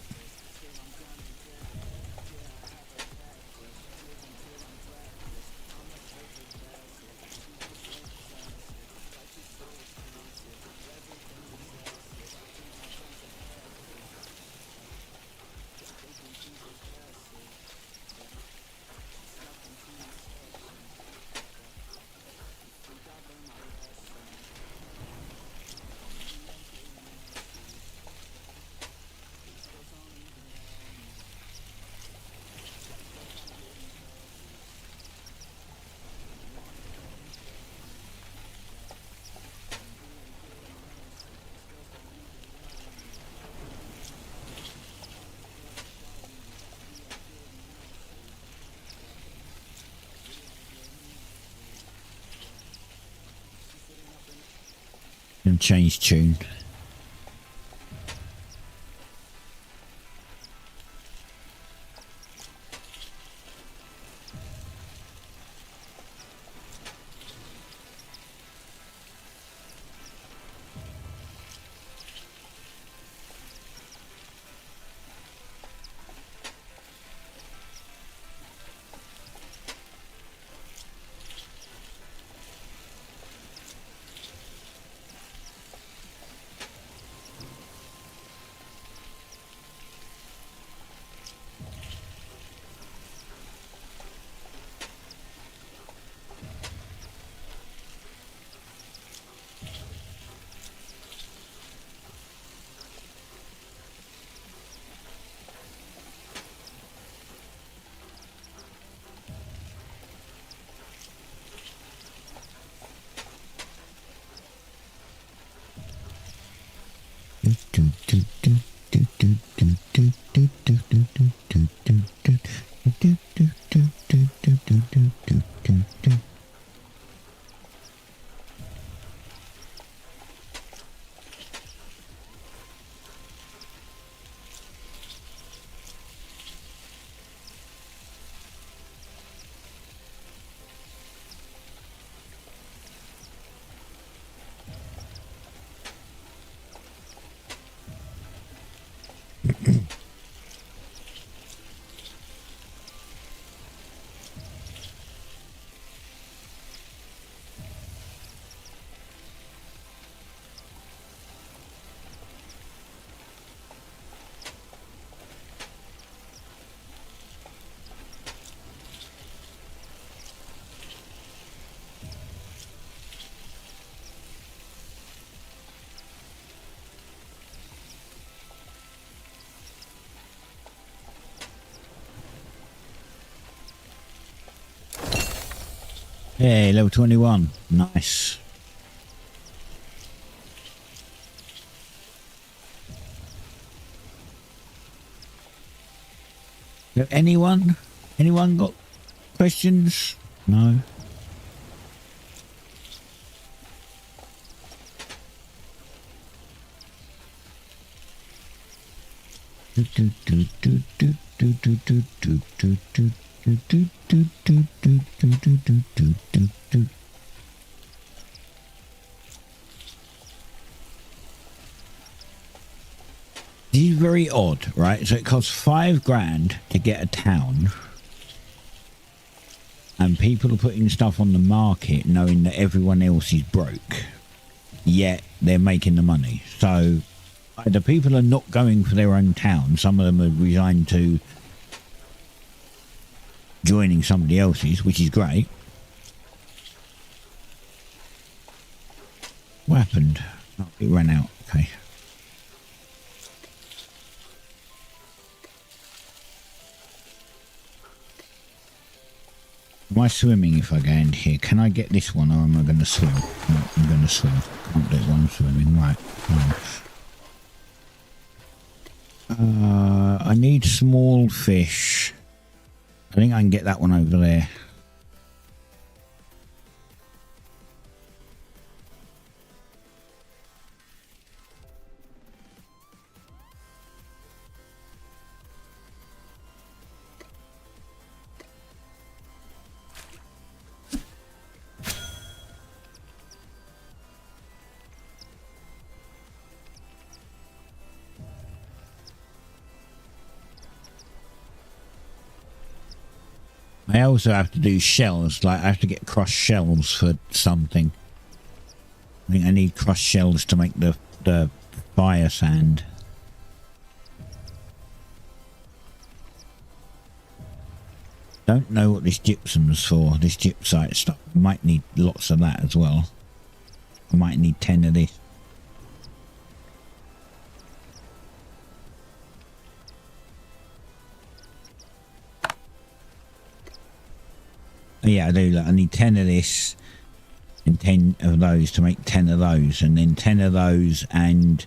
And change tune. Hey, level 21. Nice. Anyone? Anyone got questions? No. This is very odd, right? So it costs £5 to get a town, and people are putting stuff on the market knowing that everyone else is broke, yet they're making the money. So either people are not going for their own town, some of them are resigned to joining somebody else's, which is great. What happened? Oh, it ran out. Okay. Am I swimming if I go in here? Can I get this one, or am I going to swim? No, I'm going to swim. Can't do it while I'm swimming. Right. I need small fish. I think I can get that one over there. I also have to do shells, like I have to get crushed shells for something. I think I need crushed shells to make the fire sand. Don't know what this gypsum's for, this gypsite stuff. I might need lots of that as well. I might need 10 of this. Yeah, I do. I need 10 of this and 10 of those to make 10 of those, and then 10 of those and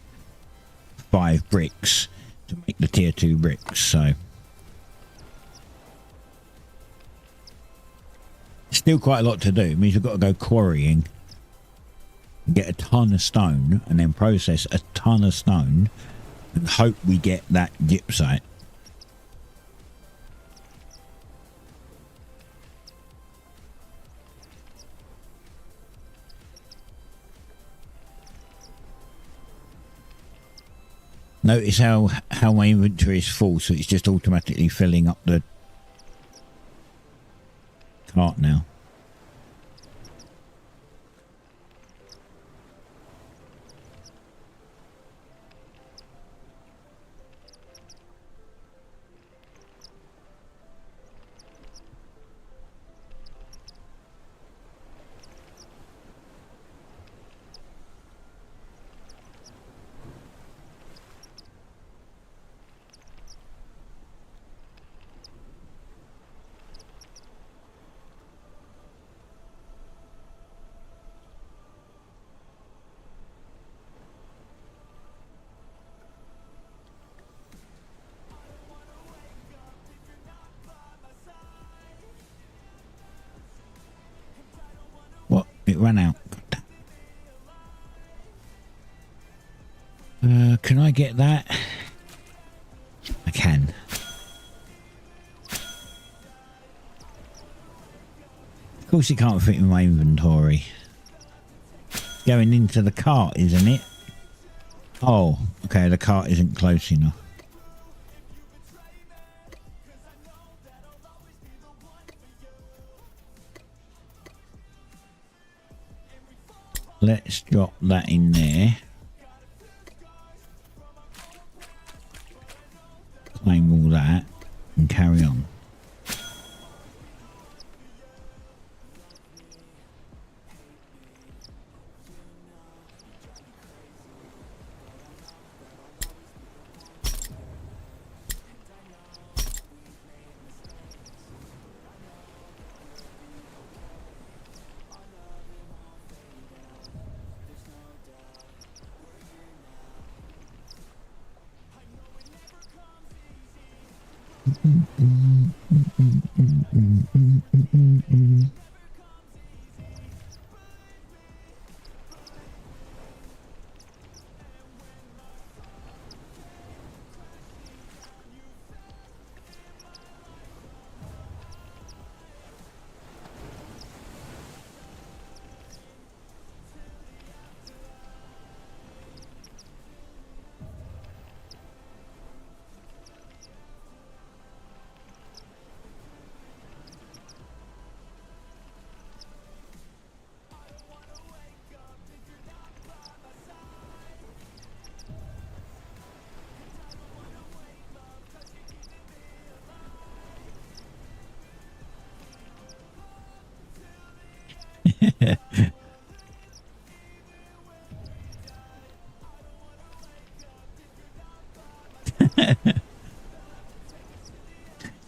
5 bricks to make the tier 2 bricks. So still quite a lot to do. It means we've got to go quarrying. get a ton of stone, and then process a ton of stone, and hope we get that gypsite. Notice how my inventory is full, so it's just automatically filling up the cart now. What? It ran out. Can I get that? I can. Of course it can't fit in my inventory. Going into the cart, isn't it? Oh, okay, the cart isn't close enough. Let's drop that in there. Claim all that and carry on.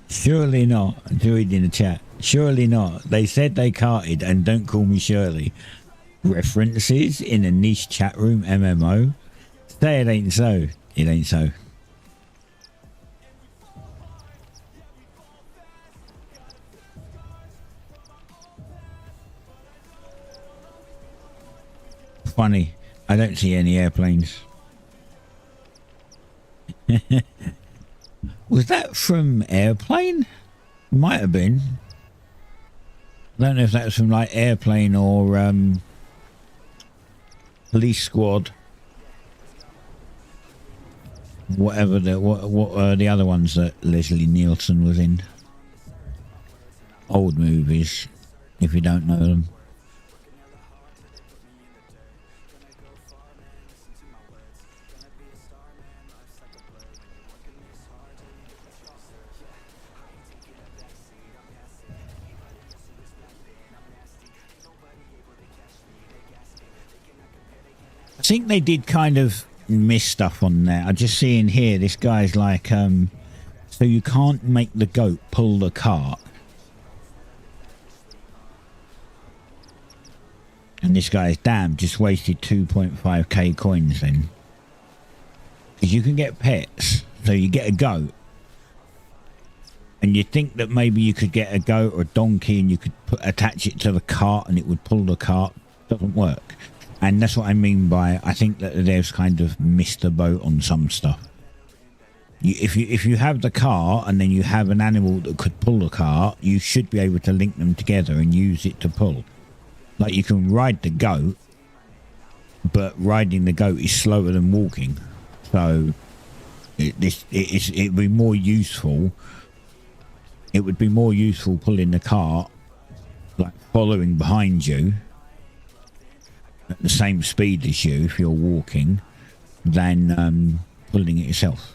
Surely not. Joined in the chat. Surely not. They said they carted and don't call me Shirley. References in a niche chat room MMO. Say it ain't so. It ain't so. Funny. I don't see any airplanes. Was that from Airplane? Might have been. I don't know if that was from like Airplane or Police Squad. Whatever the what the other ones that Leslie Nielsen was in. Old movies, if you don't know them. I think they did kind of miss stuff on there. I just see in here this guy's like so you can't make the goat pull the cart, and this guy's damn just wasted 2.5k coins then, because you can get pets. So you get a goat and you think that maybe you could get a goat or a donkey and you could attach it to the cart and it would pull the cart. Doesn't work. And that's what I mean by, I think that they've kind of missed the boat on some stuff. If you have the car and then you have an animal that could pull the car, you should be able to link them together and use it to pull. Like you can ride the goat, but riding the goat is slower than walking. So it'd be more useful. It would be more useful pulling the cart, like following behind you at the same speed as you if you're walking, than pulling it yourself.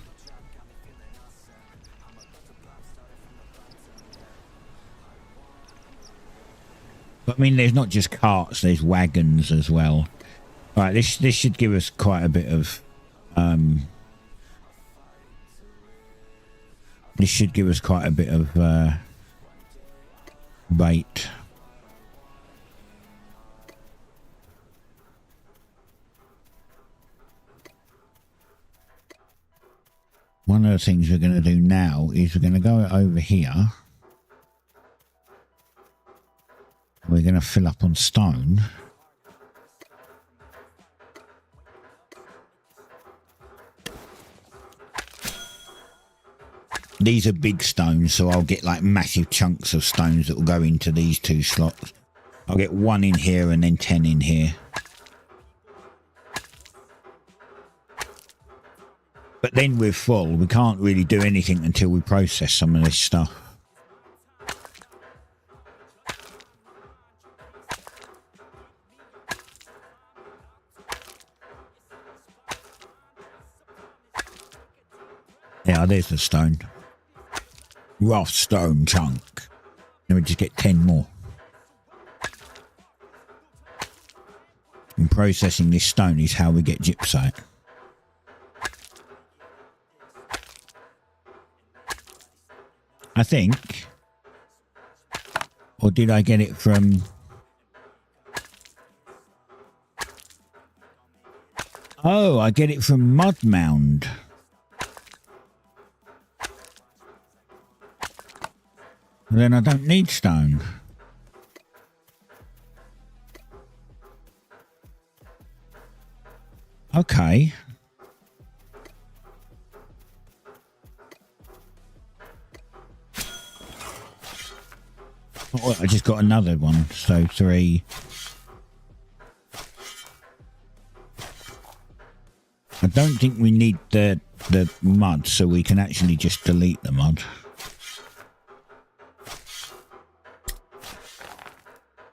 But I mean, there's not just carts, there's wagons as well. Right, this should give us quite a bit of this should give us quite a bit of bait. One of the things we're going to do now is we're going to go over here. We're going to fill up on stone. These are big stones, so I'll get like massive chunks of stones that will go into these two slots. I'll get 1 in here and then 10 in here. But then we're full. We can't really do anything until we process some of this stuff. Yeah, there's the stone. Rough stone chunk. Then we just get 10 more. And processing this stone is how we get gypsite. I think. Or did I get it from... Oh, I get it from Mud Mound. Then I don't need stone. Okay. Oh, I just got another one, so 3. I don't think we need the mud, so we can actually just delete the mud.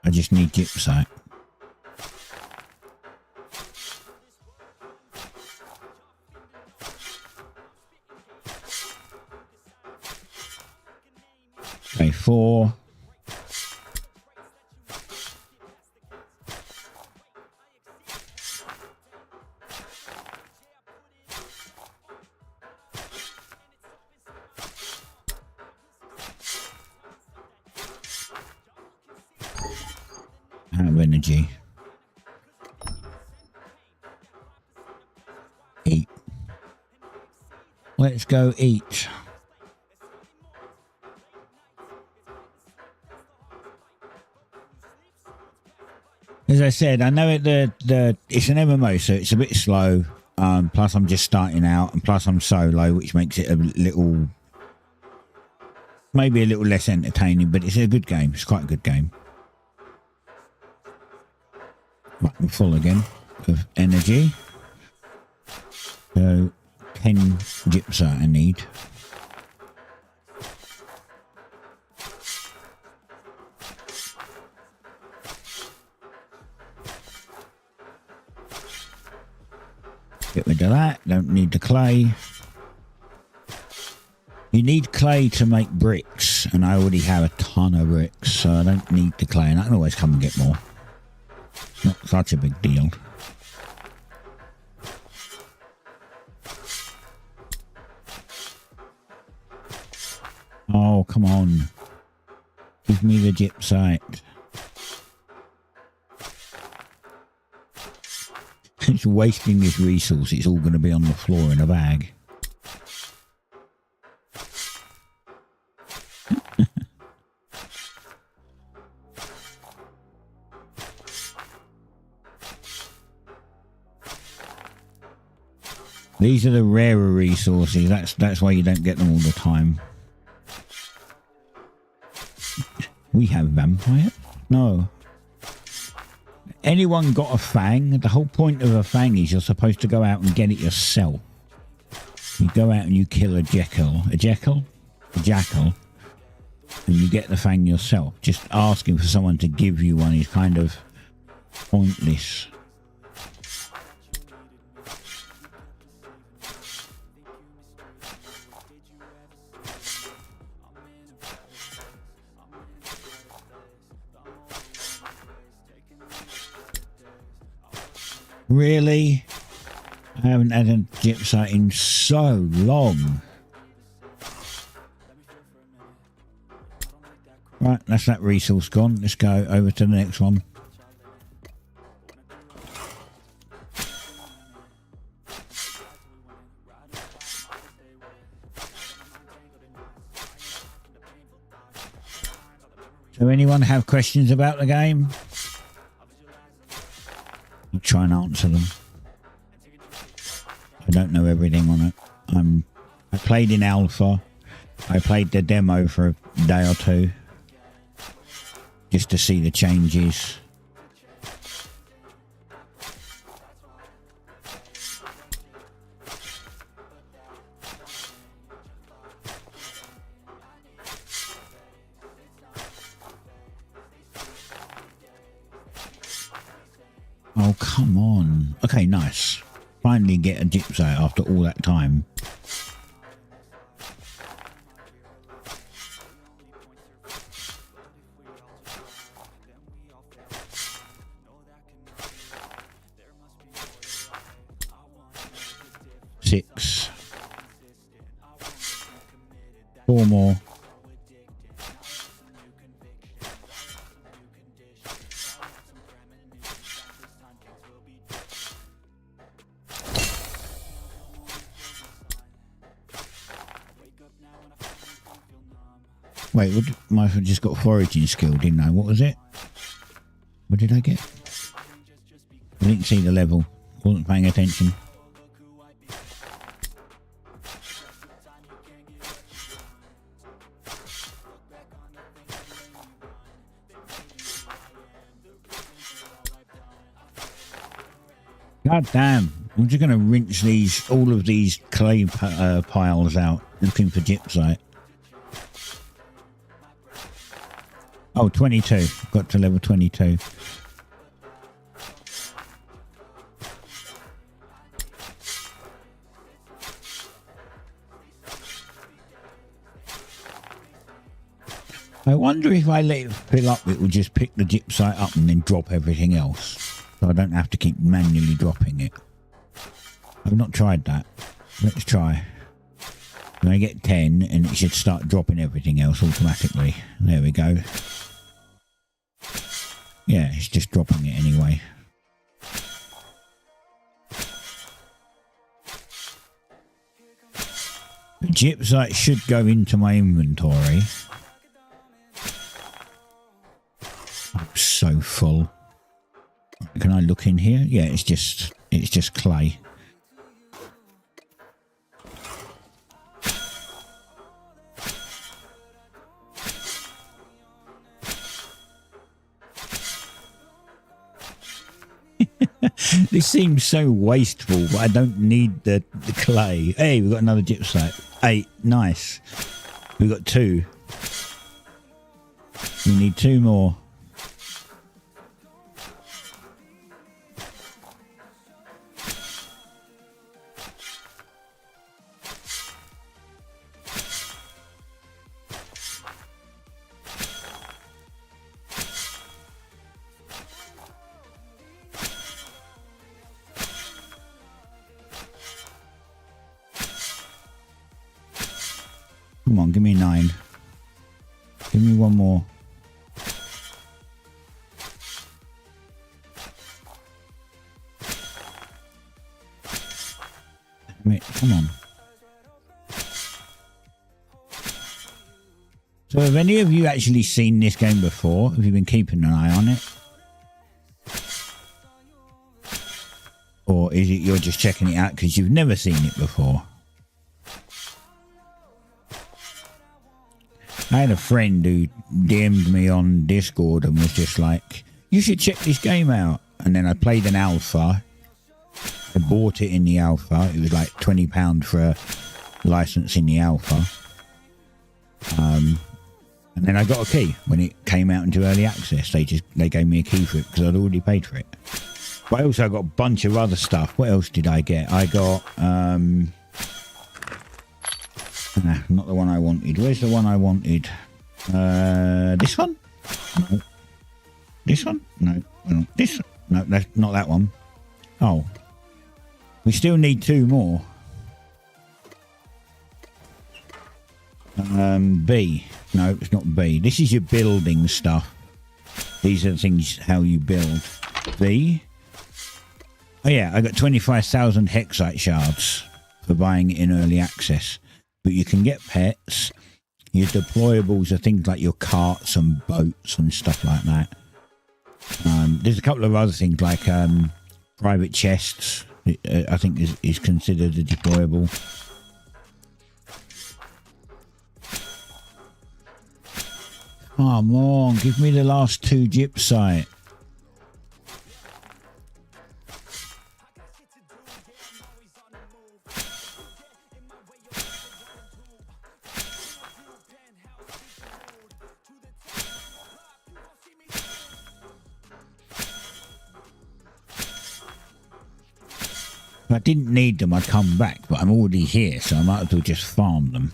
I just need gypsite. Okay, 4. Out of energy. 8. Let's go eat. As I said, I know it's an MMO, so it's a bit slow. Plus, I'm just starting out, and plus, I'm solo, which makes it a little, maybe a little less entertaining. But it's a good game. It's quite a good game. Right, I'm full again of energy. So 10 gypsite I need. Get rid of that. Don't need the clay. You need clay to make bricks, and I already have a ton of bricks, so I don't need the clay, and I can always come and get more. Not such a big deal. Oh, come on. Give me the gypsite. It's wasting this resource. It's all going to be on the floor in a bag. These are the rarer resources. That's why you don't get them all the time. We have vampire? No. Anyone got a fang? The whole point of a fang is you're supposed to go out and get it yourself. You go out and you kill a jackal, and you get the fang yourself. Just asking for someone to give you one is kind of pointless. Really? I haven't had a gypsite in so long. Right, that's that resource gone. Let's go over to the next one. So anyone have questions about the game? I'll try and answer them. I don't know everything on it. I played in alpha. I played the demo for a day or two just to see the changes. Oh, come on. Okay, nice. Finally get a gypsite after all that time. Six. 4 more. Wait, I just got foraging skill, didn't I? What was it? What did I get? I didn't see the level. Wasn't paying attention. God damn. I'm just going to rinse all of these clay piles out looking for gypsite. Oh, 22. Got to level 22. I wonder if I let it fill up, it will just pick the gypsite up and then drop everything else. So I don't have to keep manually dropping it. I've not tried that. Let's try. When I get 10 and it should start dropping everything else automatically. There we go. Yeah, it's just dropping it anyway. The gypsite should go into my inventory. I'm so full. Can I look in here? Yeah, it's just clay. This seems so wasteful, but I don't need the clay. Hey, we've got another gypsite. 8, nice. We've got 2. We need 2 more. Come on, give me 9. Give me 1 more. Wait, come on. So have any of you actually seen this game before? Have you been keeping an eye on it? Or is it you're just checking it out because you've never seen it before? I had a friend who DM'd me on Discord and was just like, you should check this game out. And then I played an alpha. I bought it in the alpha. It was like £20 for a license in the alpha. And then I got a key when it came out into early access. They gave me a key for it because I'd already paid for it. But I also got a bunch of other stuff. What else did I get? I got not the one I wanted. Where's the one I wanted? This one? No. This one? No. This? No, that's not that one. Oh. We still need 2 more. B. No, it's not B. This is your building stuff. These are the things how you build. B. Oh yeah, I got 25,000 Hexite shards for buying it in early access. But you can get pets. Your deployables are things like your carts and boats and stuff like that. There's a couple of other things like private chests. I think is considered a deployable. Come on, give me the last 2 gypsite. If I didn't need them, I'd come back, but I'm already here, so I might as well just farm them.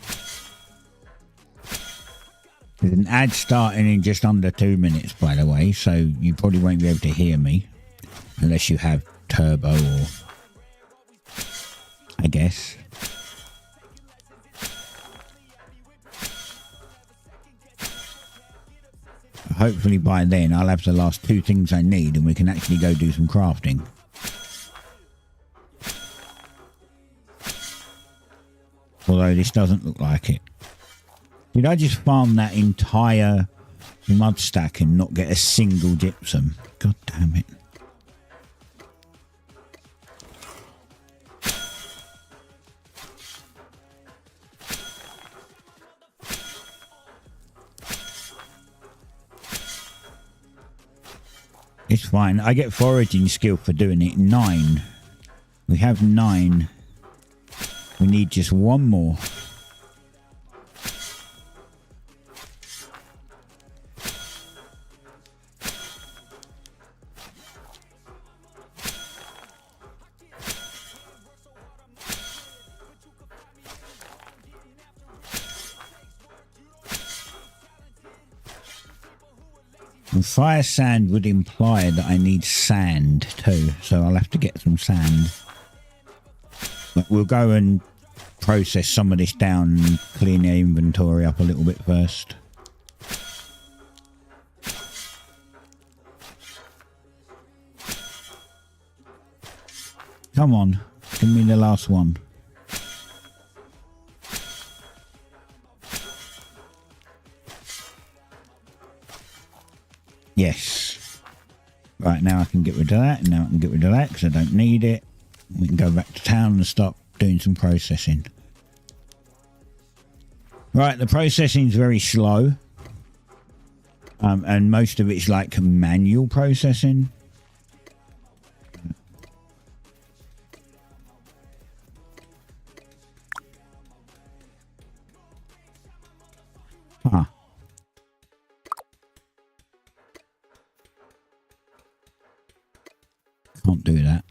There's an ad starting in just under 2 minutes, by the way, so you probably won't be able to hear me unless you have turbo or I guess. Hopefully by then I'll have the last 2 things I need and we can actually go do some crafting. Although this doesn't look like it. Did I just farm that entire mud stack and not get a single gypsum? God damn it. It's fine. I get foraging skill for doing it. 9. We have 9. We need just 1 more. And fire sand would imply that I need sand too, so I'll have to get some sand. But we'll go and process some of this down and clean the inventory up a little bit first. Come on, give me the last one. Yes. Right, now I can get rid of that, and now I can get rid of that because I don't need it. We can go back to town and start doing some processing. Right, the processing's very slow. And most of it's like manual processing. Huh. Can't do that.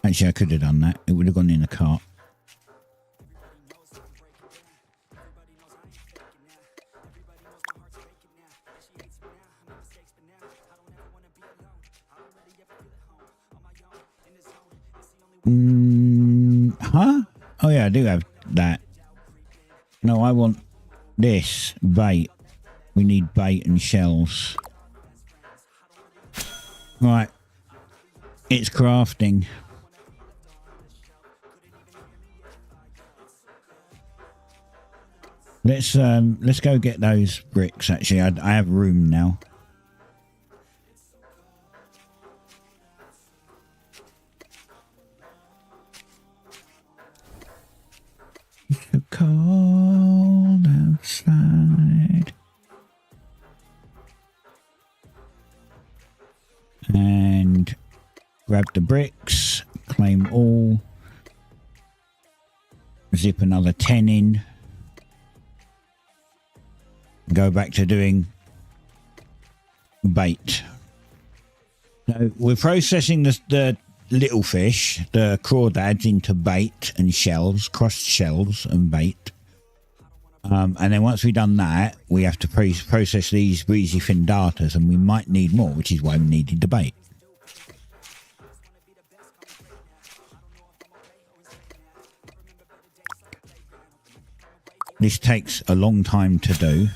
Actually, I could have done that. It would have gone in the cart. Huh? Oh yeah, I do have that. No, I want this bait. We need bait and shells. Right. It's crafting. Let's go get those bricks. Actually, I have room now. It's so cold outside. And grab the bricks, claim all, zip another 10 in, go back to doing bait. So we're processing the little fish, the crawdads, into bait and shells, crushed shells and bait. And then once we've done that, we have to process these breezy fin darters, and we might need more, which is why we needed the bait. This takes a long time to do.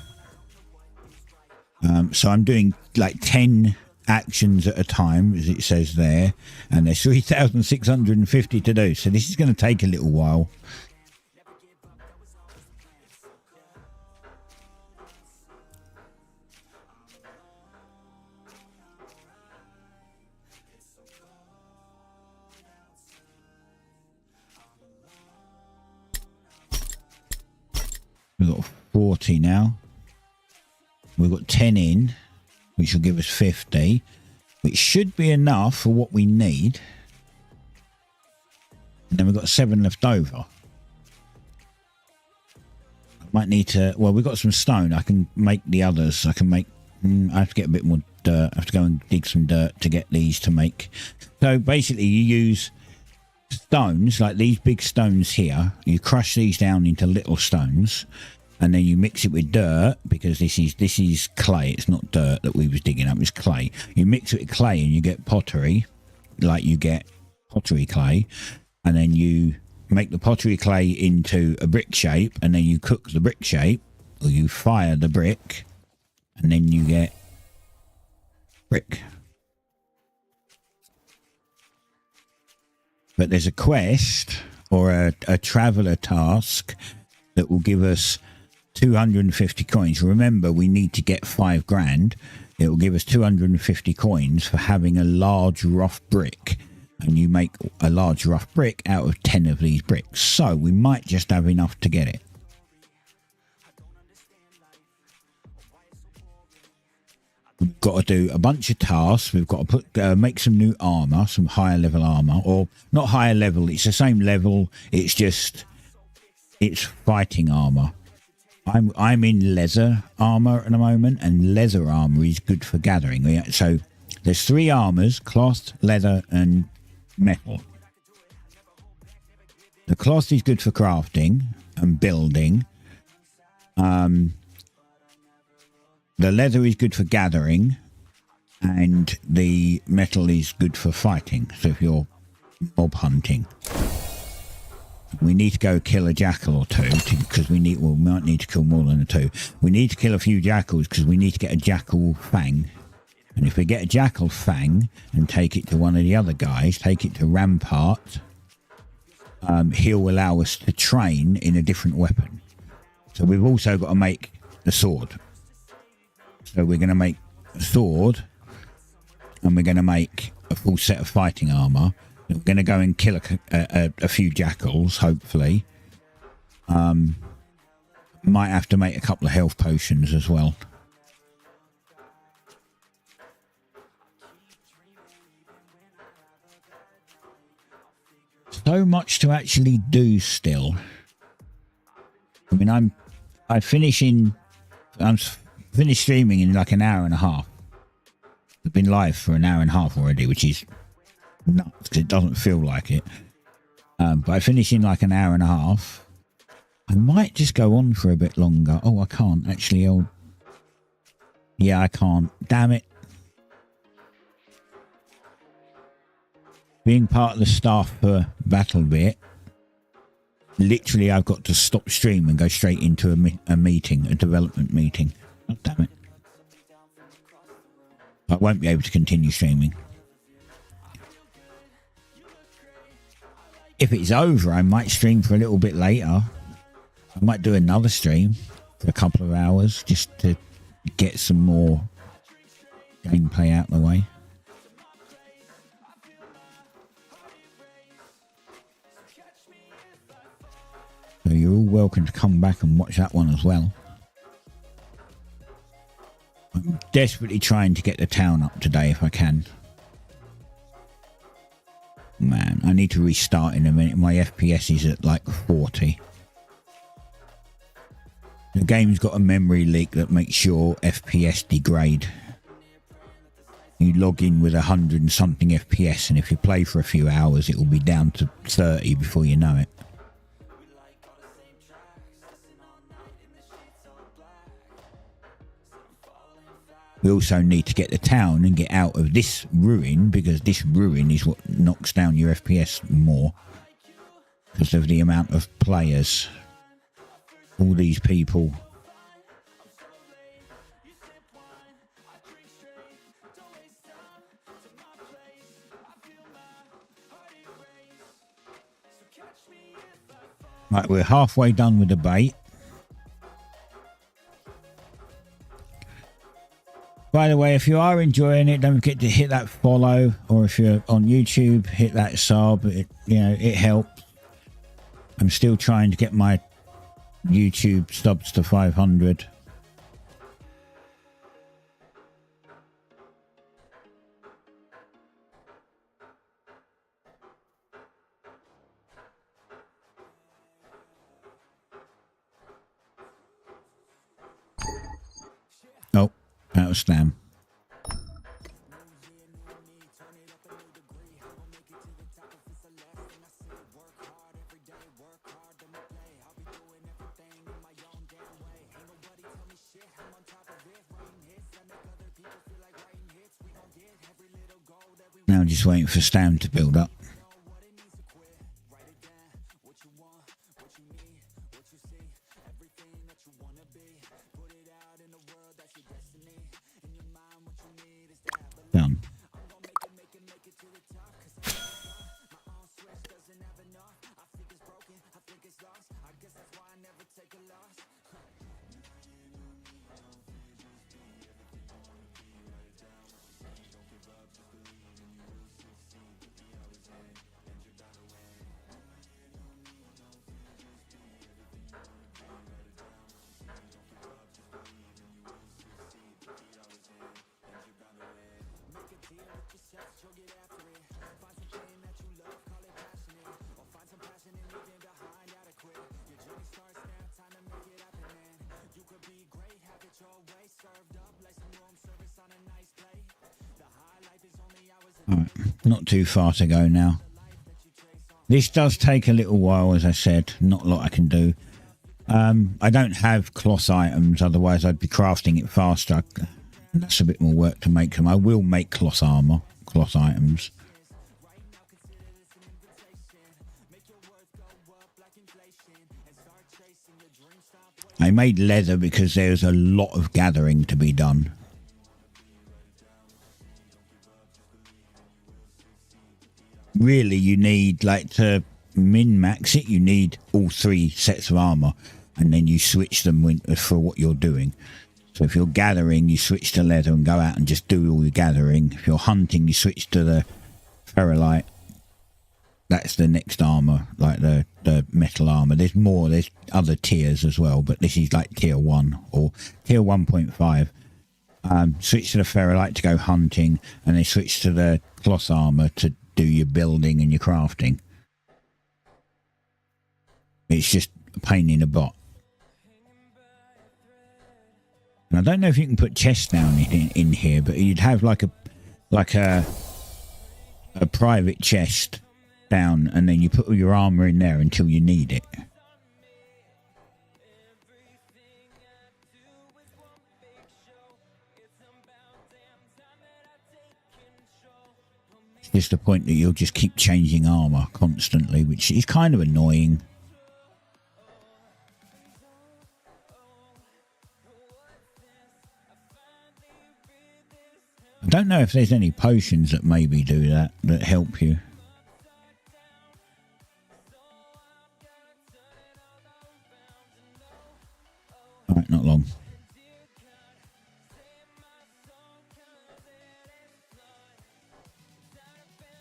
So I'm doing like 10 actions at a time, as it says there, and there's 3,650 to do. So this is going to take a little while. We've got 40 now. We've got 10 in, which will give us 50, which should be enough for what we need. And then we've got 7 left over. I might need to, well, we've got some stone. I can make the others. I can make, I have to get a bit more dirt. I have to go and dig some dirt to get these to make. So basically you use stones, like these big stones here. You crush these down into little stones. And then you mix it with dirt, because this is clay. It's not dirt that we was digging up. It's clay. You mix it with clay and you get pottery, like you get pottery clay. And then you make the pottery clay into a brick shape, and then you cook the brick shape, or you fire the brick, and then you get brick. But there's a quest or a traveler task that will give us 250 coins. Remember, we need to get 5 grand. It will give us 250 coins for having a large rough brick, and you make a large rough brick out of 10 of these bricks. So we might just have enough to get it. We've got to do a bunch of tasks. We've got to make some new armor, some higher level armor, or not higher level. It's the same level. It's just, it's fighting armor. I'm in leather armor at the moment, and leather armor is good for gathering. So there's 3 armors: cloth, leather, and metal. The cloth is good for crafting and building. The leather is good for gathering, and the metal is good for fighting. So if you're mob hunting, we need to go kill a jackal or 2, because we might need to kill more than 2. We need to kill a few jackals because we need to get a jackal fang. And if we get a jackal fang and take it to one of the other guys, take it to Rampart, he'll allow us to train in a different weapon. So we've also got to make a sword. So we're going to make a sword, and we're going to make a full set of fighting armor. We're going to go and kill a few jackals, hopefully. Might have to make a couple of health potions as well. So much to actually do still. I mean, I'm finished streaming in like an hour and a half. I've been live for an hour and a half already, which is nuts, 'cause it doesn't feel like it. But I finish in like an hour and a half. I might just go on for a bit longer. Oh, I can't actually. Yeah, I can't. Damn it. Being part of the staff for Battle Bit, literally I've got to stop stream and go straight into a meeting, a development meeting. Oh, damn it. I won't be able to continue streaming. if it's over, I might stream for a little bit later. I might do another stream for a couple of hours just to get some more gameplay out of the way. So you're all welcome to come back and watch that one as well. I'm desperately trying to get the town up today if I can. Man, I need to restart in a minute. My FPS is at like 40. The game's got a memory leak that makes your FPS degrade. You log in with 100 and something FPS, and if you play for a few hours, it will be down to 30 before you know it. We also need to get the town and get out of this ruin, because this ruin is what knocks down your FPS more because of the amount of players. All these people. Right, we're halfway done with the bait. By the way, if you are enjoying it, don't forget to hit that follow, or if you're on YouTube, hit that sub. It helps. I'm still trying to get my YouTube subs to 500. Oh, that was Slam. Now I'm just waiting for Stam to build up. Done. Alright, not too far to go now. This does take a little while, as I said. Not a lot I can do. I don't have cloth items, otherwise I'd be crafting it faster. That's a bit more work to make them. I will make cloth armor, cloth items. I made leather because there's a lot of gathering to be done. Really, you need, like, to min-max it, you need all 3 sets of armor, and then you switch them for what you're doing. So if you're gathering, you switch to leather and go out and just do all your gathering. If you're hunting, you switch to the ferrolite. That's the next armor, like the metal armor. There's more, there's other tiers as well, but this is like tier 1 or tier 1.5. Switch to the ferrolite to go hunting, and then switch to the cloth armor to do your building and your crafting. It's just a pain in the butt. And I don't know if you can put chests down in here, but you'd have like a private chest down, and then you put all your armor in there until you need it. It's just the point that you'll just keep changing armor constantly, which is kind of annoying. I don't know if there's any potions that maybe do that help you.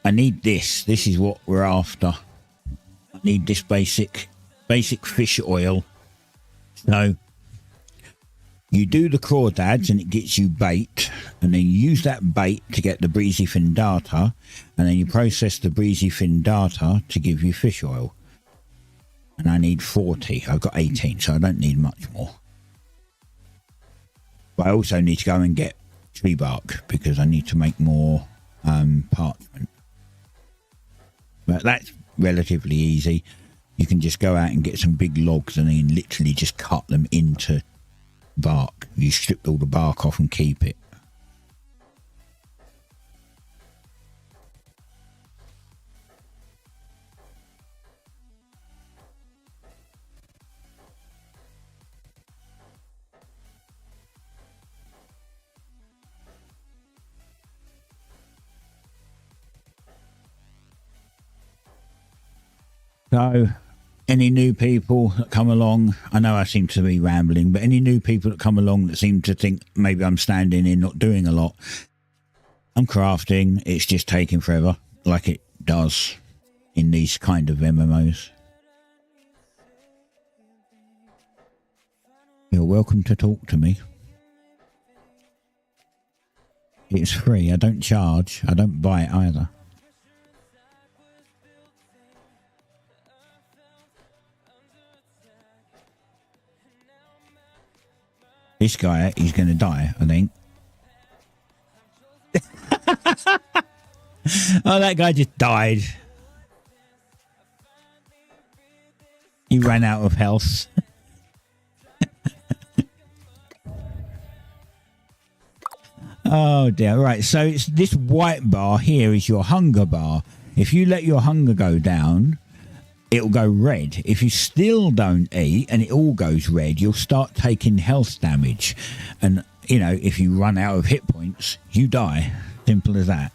I need this. This is what we're after. I need this basic fish oil. So you do the crawdads and it gets you bait, and then you use that bait to get the breezy fin data, and then you process the breezy fin data to give you fish oil. And I need 40. I've got 18, so I don't need much more. But I also need to go and get tree bark because I need to make more parchment. But that's relatively easy. You can just go out and get some big logs and then literally just cut them into bark. You strip all the bark off and keep it. So, any new people that come along, I know I seem to be rambling, but any new people that come along that seem to think maybe I'm standing in, not doing a lot, I'm crafting. It's just taking forever, like it does in these kind of MMOs. You're welcome to talk to me. It's free. I don't charge. I don't buy it either. This guy, he's going to die, I think. Oh, that guy just died. He ran out of health. Oh dear. Right, so it's this white bar here is your hunger bar. If you let your hunger go down, it'll go red. If you still don't eat and it all goes red, you'll start taking health damage. And, you know, if you run out of hit points, you die. Simple as that.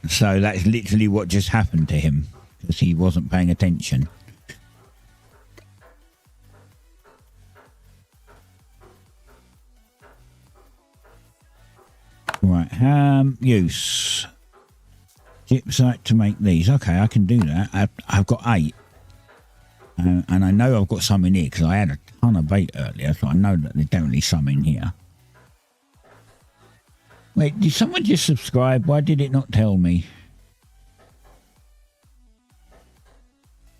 So that's literally what just happened to him, because he wasn't paying attention. Right, use gypsite to make these. Okay, I can do that. I've got 8. And I know I've got some in here because I had a ton of bait earlier, so I know that there's definitely some in here. Wait, did someone just subscribe? Why did it not tell me?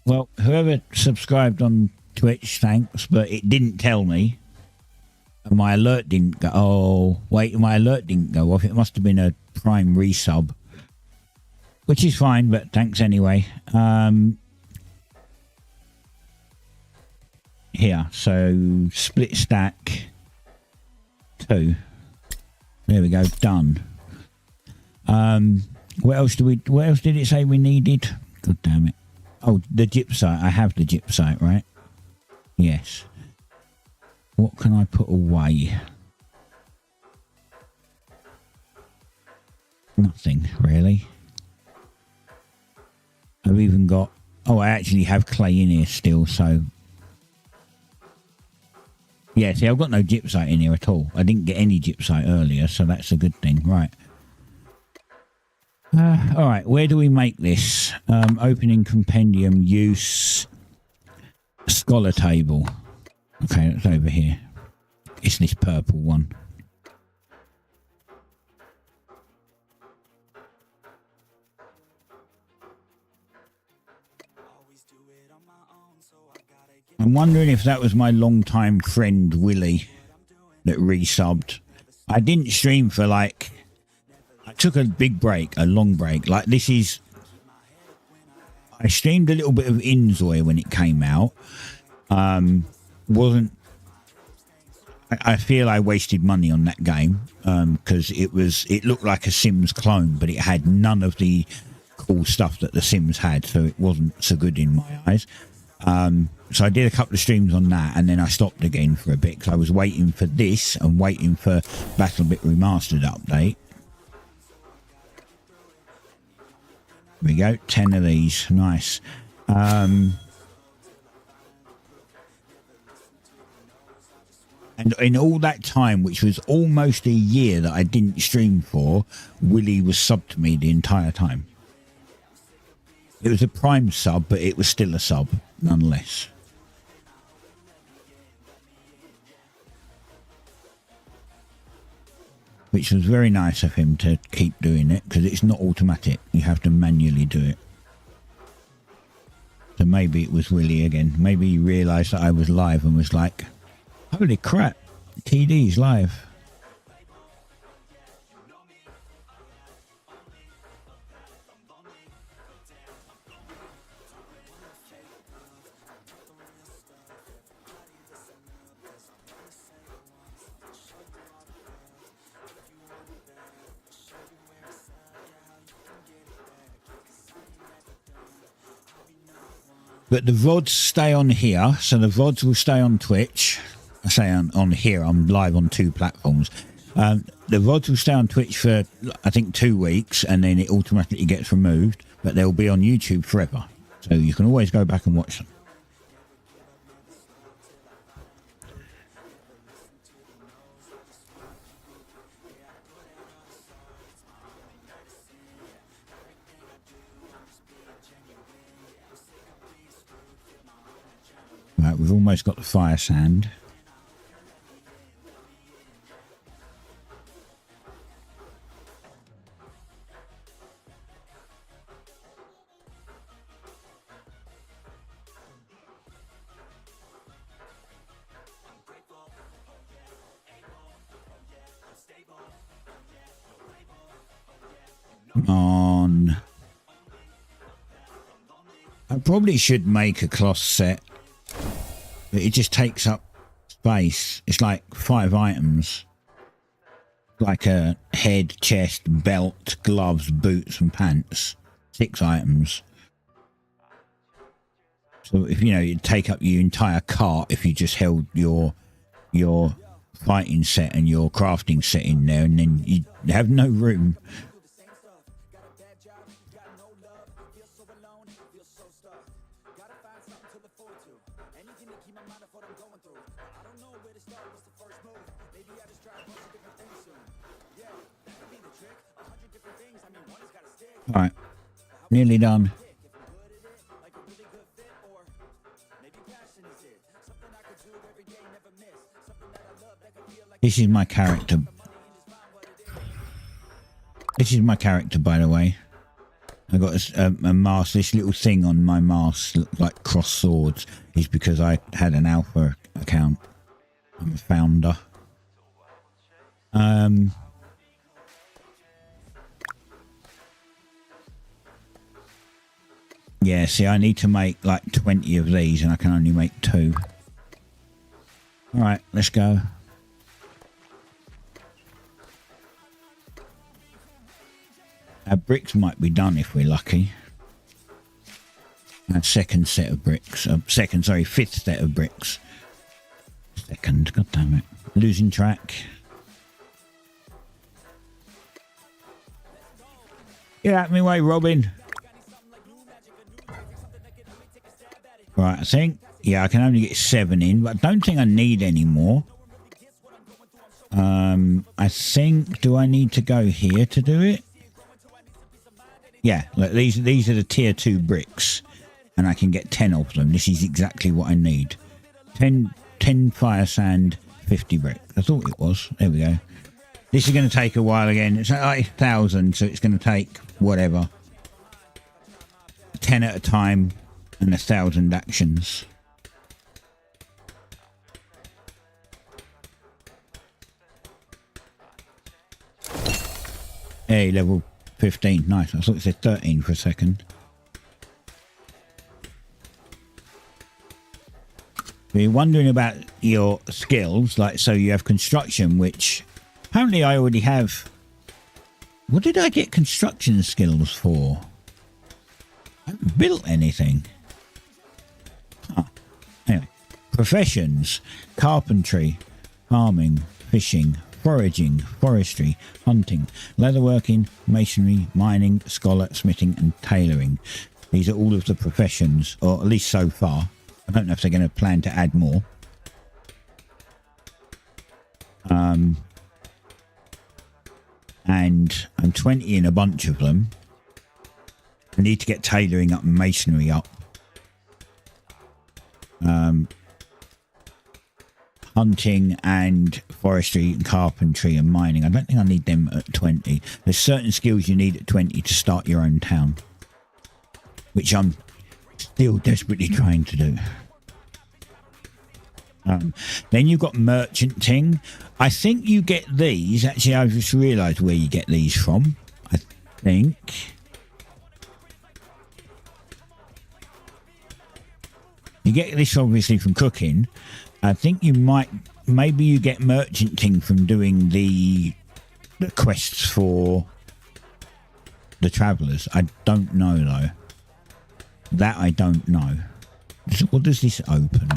Well, whoever subscribed on Twitch, thanks, but it didn't tell me. And my alert didn't go. Oh, wait, my alert didn't go off. It must have been a Prime resub. Which is fine, but thanks anyway. Here, so split stack 2. There we go, done. What else did it say we needed? God damn it. Oh, the gypsite. I have the gypsite, right? Yes. What can I put away? Nothing, really. I've even got... Oh, I actually have clay in here still, so... Yeah, see, I've got no gypsite in here at all. I didn't get any gypsite earlier, so that's a good thing. Right. Alright, where do we make this? Opening compendium, use... Scholar table. Okay, that's over here. It's this purple one. I'm wondering if that was my long-time friend Willie that resubbed. I didn't stream for like... I took a big break, a long break. Like this is... I streamed a little bit of Inzoi when it came out. Wasn't... I feel I wasted money on that game because it looked like a Sims clone, but it had none of the cool stuff that the Sims had, so it wasn't so good in my eyes. So I did a couple of streams on that, and then I stopped again for a bit because I was waiting for this and waiting for BattleBit Remastered update. There we go, 10 of these, nice. And in all that time, which was almost a year that I didn't stream for, Willie was subbed to me the entire time. It was a Prime sub, but it was still a sub, nonetheless. Which was very nice of him to keep doing it, because it's not automatic. You have to manually do it. So maybe it was Willie again. Maybe he realised that I was live and was like, holy crap, TD's live. But the VODs stay on here, so the VODs will stay on Twitch. I say on here, I'm live on 2 platforms. The VODs will stay on Twitch for, I think, 2 weeks, and then it automatically gets removed. But they'll be on YouTube forever. So you can always go back and watch them. Right, we've almost got the fire sand. Come on. I probably should make a cloth set. But it just takes up space. It's like 5 items. Like a head, chest, belt, gloves, boots and pants. 6 items. So if you know, you'd take up your entire cart if you just held your fighting set and your crafting set in there, and then you'd have no room. Alright, nearly done. This is my character. This is my character, by the way. I got a mask. This little thing on my mask, like cross swords, is because I had an alpha account. I'm a founder. Yeah, see, I need to make like 20 of these and I can only make 2. Alright, let's go. Our bricks might be done if we're lucky. Our second set of bricks. Fifth set of bricks. Second, god damn it. Losing track. Get out of my way, Robin. Right, I think, yeah, I can only get 7 in, but I don't think I need any more. I think, do I need to go here to do it? Yeah, look, these are the tier 2 bricks, and I can get 10 of them. This is exactly what I need. 10 fire sand, 50 brick. I thought it was. There we go. This is going to take a while again. It's like 1,000, so it's going to take whatever. 10 at a time. And 1,000 actions. Hey, level 15. Nice. I thought it said 13 for a second. So you're wondering about your skills, like, so you have construction, which apparently I already have. What did I get construction skills for? I haven't built anything. Anyway, professions: carpentry, farming, fishing, foraging, forestry, hunting, leatherworking, masonry, mining, scholar, smithing and tailoring. These are all of the professions, or at least so far. I don't know if they're going to plan to add more. And I'm 20 in a bunch of them. I need to get tailoring up and masonry up. Hunting and forestry and carpentry and mining. I don't think I need them at 20. There's certain skills you need at 20 to start your own town, which I'm still desperately trying to do. Then you've got merchanting. I think you get these. Actually, I've just realised where you get these from. I think. You get this obviously from cooking. I think you might, maybe you get merchanting from doing the quests for the travellers. I don't know though. That I don't know. What does this open?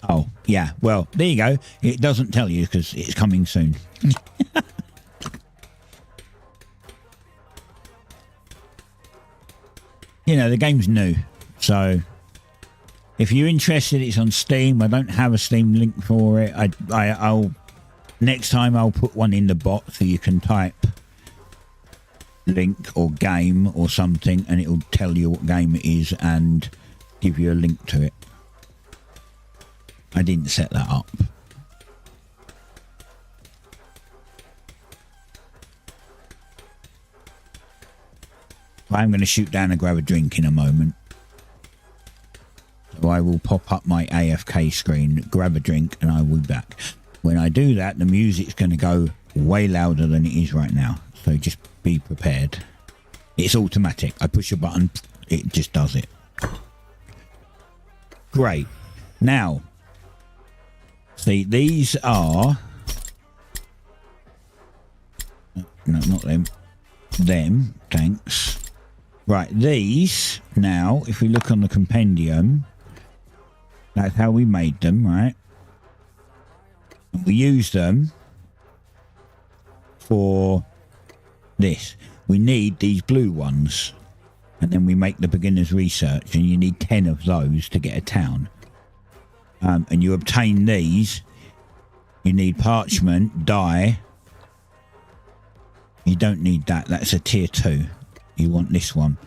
Oh, yeah. Well, there you go. It doesn't tell you because it's coming soon. You know, the game's new. So, if you're interested, it's on Steam. I don't have a Steam link for it. I'll next time I'll put one in the bot so you can type link or game or something and it'll tell you what game it is and give you a link to it. I didn't set that up. I'm going to shoot down and grab a drink in a moment. So I will pop up my AFK screen, grab a drink, and I will be back. When I do that, the music's going to go way louder than it is right now. So just be prepared. It's automatic. I push a button, it just does it. Great. Now, see, these are... No, not them. Them, thanks. Right, these, now, if we look on the compendium, that's how we made them, right? And we use them for this. We need these blue ones. And then we make the beginner's research, and you need 10 of those to get a town. And you obtain these. You need parchment, dye. You don't need that. That's a tier 2. You want this one.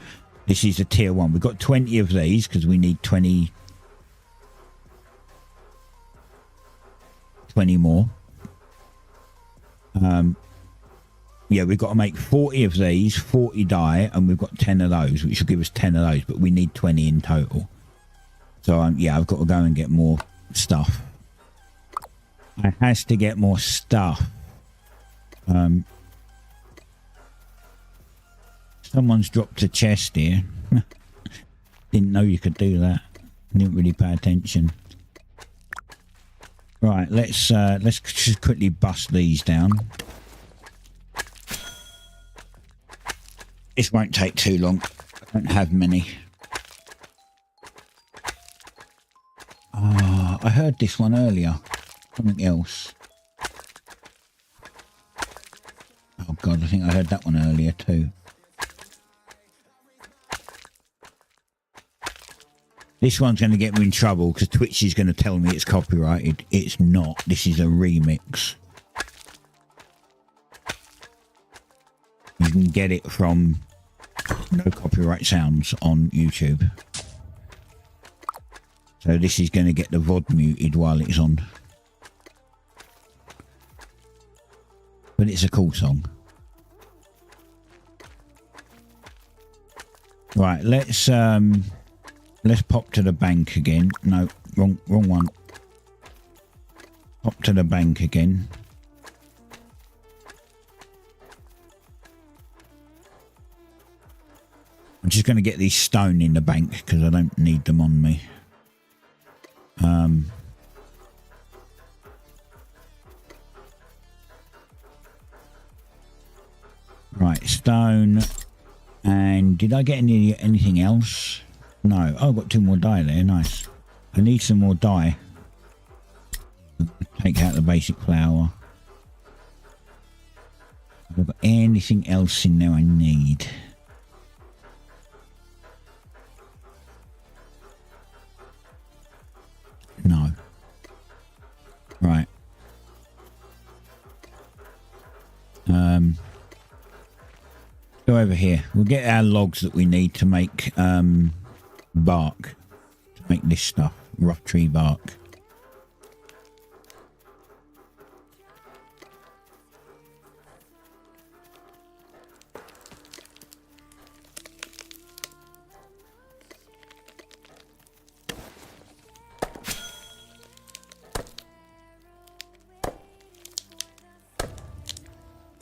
This is a tier 1. We've got 20 of these because we need 20 more. Yeah, we've got to make 40 of these, 40 dye, and we've got 10 of those, which will give us 10 of those, but we need 20 in total. So, yeah, I've got to go and get more stuff. I has to get more stuff. Someone's dropped a chest here. Didn't know you could do that. Didn't really pay attention. Right, let's just quickly bust these down. This won't take too long. I don't have many. I heard this one earlier. Something else. Oh God, I think I heard that one earlier too. This one's going to get me in trouble because Twitch is going to tell me it's copyrighted. It's not. This is a remix. You can get it from No Copyright Sounds on YouTube. So this is going to get the VOD muted while it's on. But it's a cool song. Right, let's pop to the bank again. No, wrong one. Pop to the bank again. I'm just going to get these stone in the bank because I don't need them on me. Right, stone. And did I get anything else? No. Oh, I've got 2 more dye there. Nice. I need some more dye. Take out the basic flour. Have I got anything else in there I need? No. Right. Go over here. We'll get our logs that we need to make bark. To make this stuff. Rough tree bark.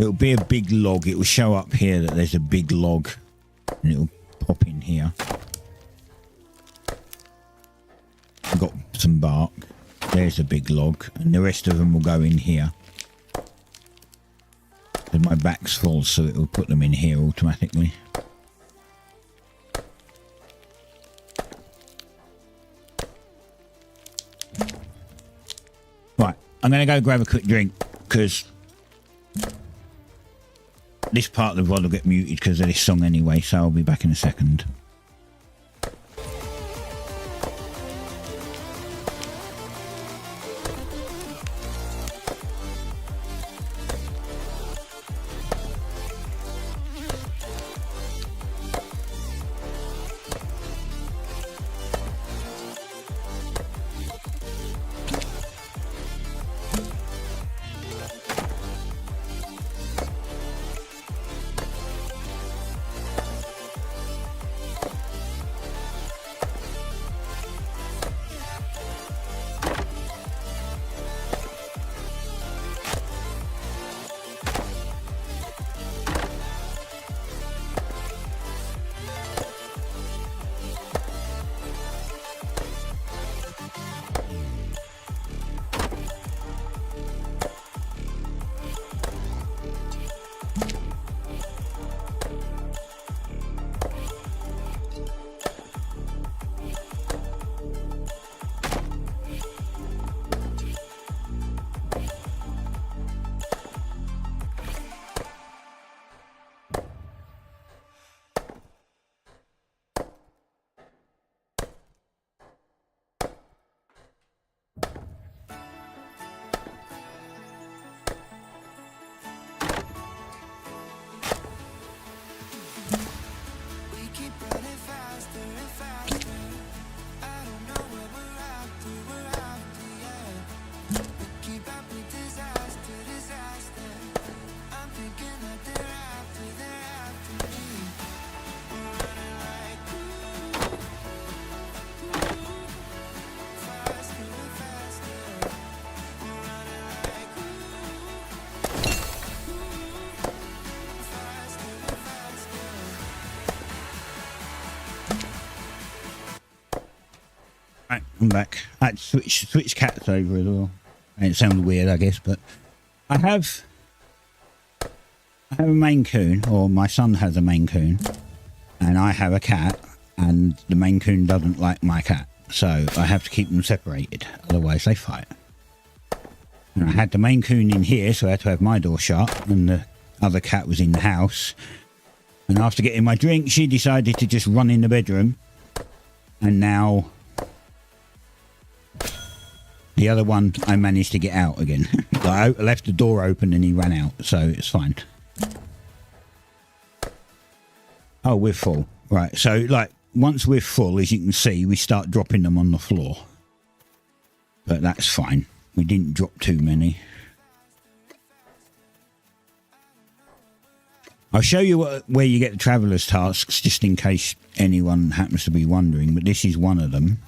It'll be a big log. It will show up here that there's a big log. And it'll pop in here. I've got some bark. There's a big log. And the rest of them will go in here. And my back's full, so it will put them in here automatically. Right. I'm going to go grab a quick drink. Because this part of the VOD will get muted because of this song anyway, so I'll be back in a second. Right, I'm back. I had to switch cats over as well. And it sounded weird, I guess, but I have a Maine Coon, or my son has a Maine Coon, and I have a cat, and the Maine Coon doesn't like my cat, so I have to keep them separated, otherwise they fight. And I had the Maine Coon in here, so I had to have my door shut, and the other cat was in the house. And after getting my drink, she decided to just run in the bedroom, and now the other one I managed to get out again. I left the door open and he ran out, so it's fine. Oh, we're full. Right, so like once we're full, as you can see, we start dropping them on the floor. But that's fine. We didn't drop too many. I'll show you where you get the traveller's tasks, just in case anyone happens to be wondering, but this is one of them.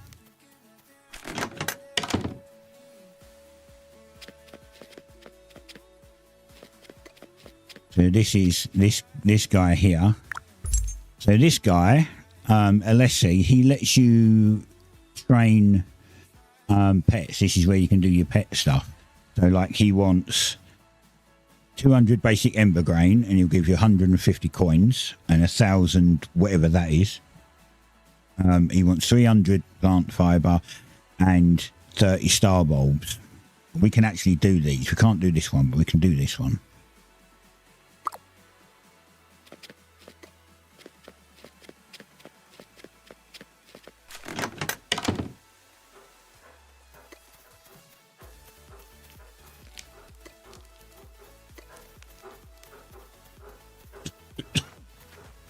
So this is this guy here. So this guy, Alessi, he lets you train pets. This is where you can do your pet stuff. So like he wants 200 basic ember grain, and he'll give you 150 coins and 1,000 whatever that is. He wants 300 plant fiber and 30 star bulbs. We can actually do these. We can't do this one, but we can do this one.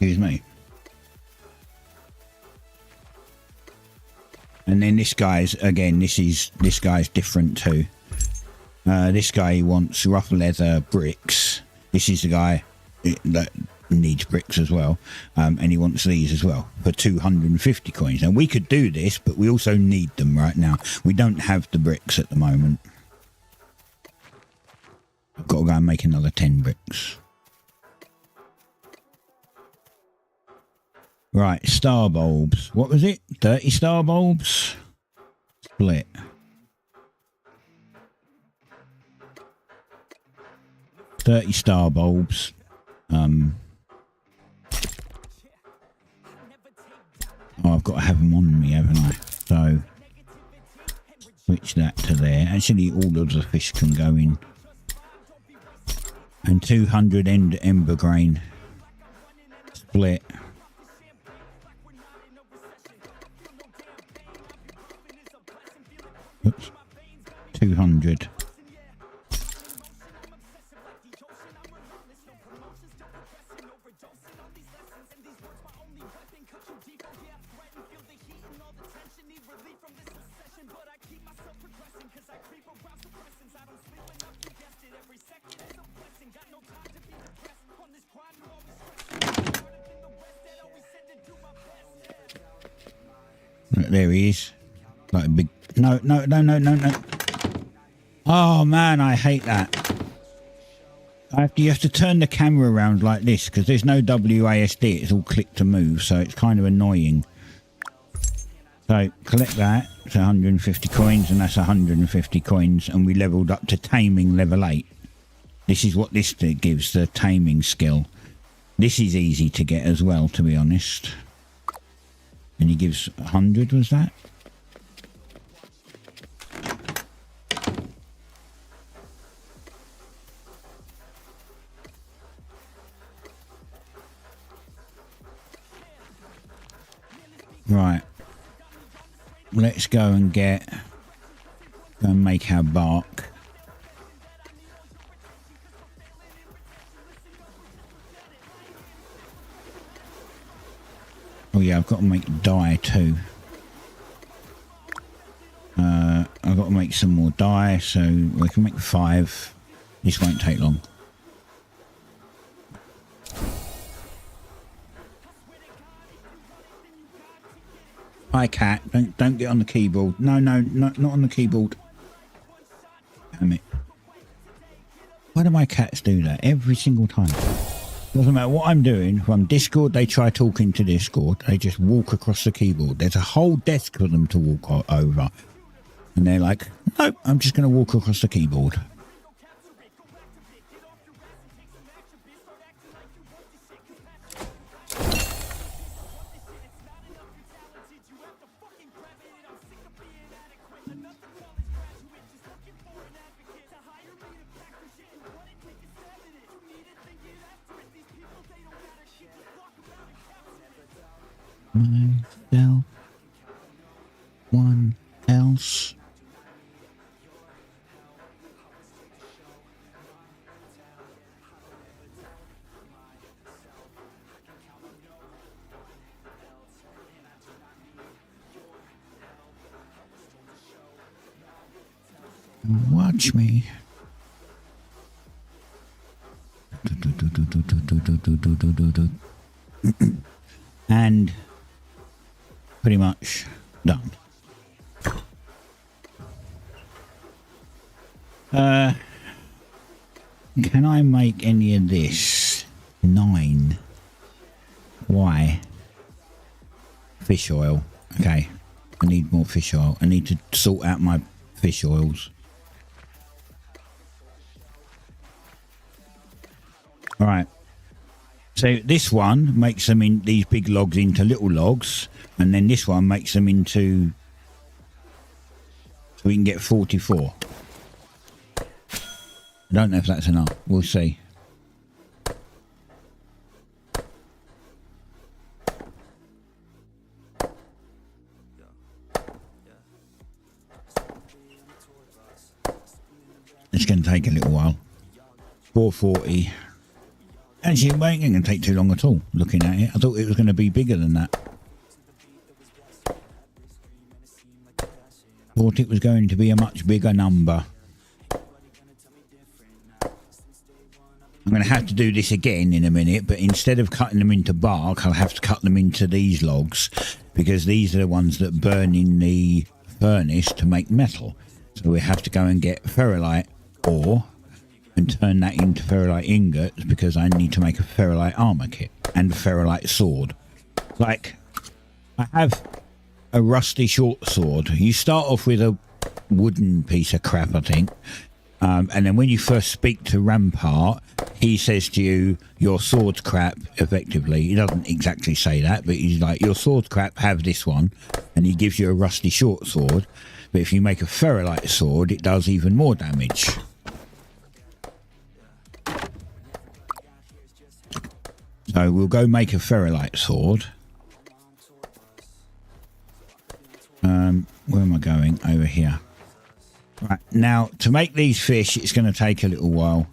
Excuse me. And then this guy's, again, this guy's different too. This guy wants rough leather bricks. This is the guy that needs bricks as well. And he wants these as well for 250 coins. Now we could do this, but we also need them right now. We don't have the bricks at the moment. I've got to go and make another 10 bricks. Right, star bulbs. What was it? 30 star bulbs? Split. Star bulbs. Oh, I've got to have them on me, haven't I? So, switch that to there. Actually, all of the fish can go in. And 200 ember grain. Split. Oops. 200. There he is. Like a big... No. Oh, man, I hate that. You have to turn the camera around like this because there's no WASD. It's all click to move, so it's kind of annoying. So, collect that. It's 150 coins, and that's 150 coins, and we leveled up to taming level 8. This is what this gives, the taming skill. This is easy to get as well, to be honest. And he gives 100, was that? Right. Let's go and make our bark. Oh yeah, I've got to make dye too. I've got to make some more dye, so we can make 5. This won't take long. Hi cat, don't get on the keyboard. No, not on the keyboard. Damn it. Why do my cats do that every single time? Doesn't matter what I'm doing. From Discord, they try talking to Discord. They just walk across the keyboard. There's a whole desk for them to walk over. And they're like, nope, I'm just going to walk across the keyboard. Myself, one else. Watch me. And pretty much done. Can I make any of this? 9. Why? Fish oil. Okay. I need more fish oil. I need to sort out my fish oils. Alright. So this one makes them in these big logs into little logs, and then this one makes them into, so we can get 44. I don't know if that's enough. We'll see. It's going to take a little while. 440. Actually, it ain't going to take too long at all, looking at it. I thought it was going to be bigger than that. Thought it was going to be a much bigger number. I'm going to have to do this again in a minute, but instead of cutting them into bark, I'll have to cut them into these logs, because these are the ones that burn in the furnace to make metal. So we have to go and get ferrite ore and turn that into ferrite ingots, because I need to make a ferrite armor kit and a ferrite sword. Like, I have a rusty short sword. You start off with a wooden piece of crap, I think. And then when you first speak to Rampart, he says to you, your sword's crap, effectively. He doesn't exactly say that, but he's like, your sword's crap, have this one. And he gives you a rusty short sword. But if you make a ferrite sword, it does even more damage. So we'll go make a ferrite sword. Where am I going? Over here. Right, now, to make these fish, it's going to take a little while.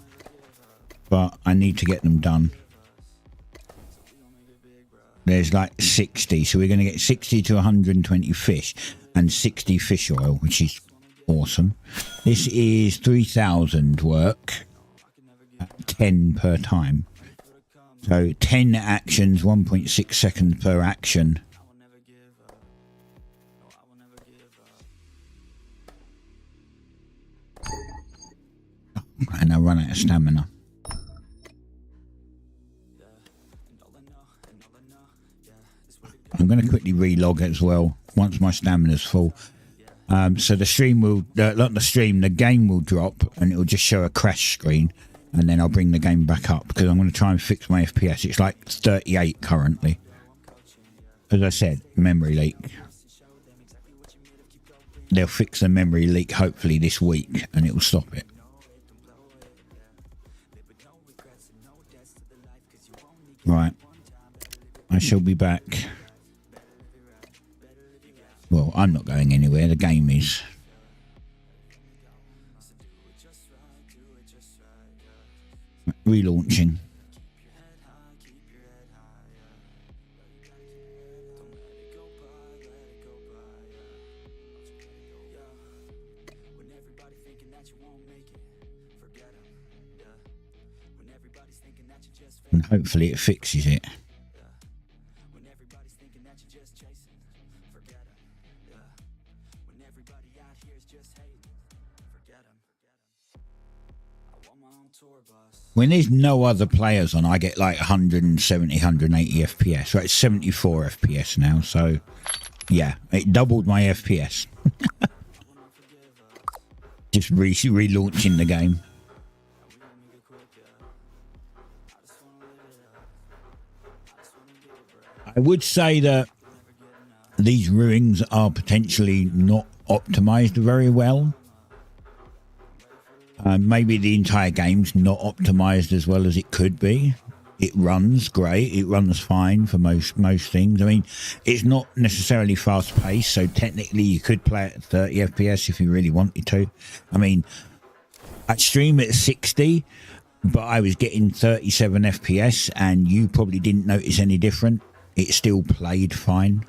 But I need to get them done. There's like 60, so we're going to get 60 to 120 fish and 60 fish oil, which is awesome. This is 3,000 work at 10 per time. So 10 actions, 1.6 seconds per action. And I run out of stamina. I'm going to quickly relog as well once my stamina's full. So the stream will, not the stream, the game will drop and it will just show a crash screen, and then I'll bring the game back up because I'm going to try and fix my FPS. It's like 38 currently. As I said, memory leak. They'll fix the memory leak hopefully this week and it will stop it. Right. I shall be back. Well, I'm not going anywhere. The game is. Relaunching. And hopefully it fixes it. When there's no other players on, I get like 170, 180 FPS. Right, it's 74 FPS now, so yeah, it doubled my FPS. Just relaunching the game. I would say that these ruins are potentially not optimized very well. Maybe the entire game's not optimized as well as it could be. It runs great. It runs fine for most things. I mean, it's not necessarily fast paced, so technically you could play it at 30 FPS if you really wanted to. I mean, I'd stream at 60, but I was getting 37 FPS, and you probably didn't notice any different. It still played fine.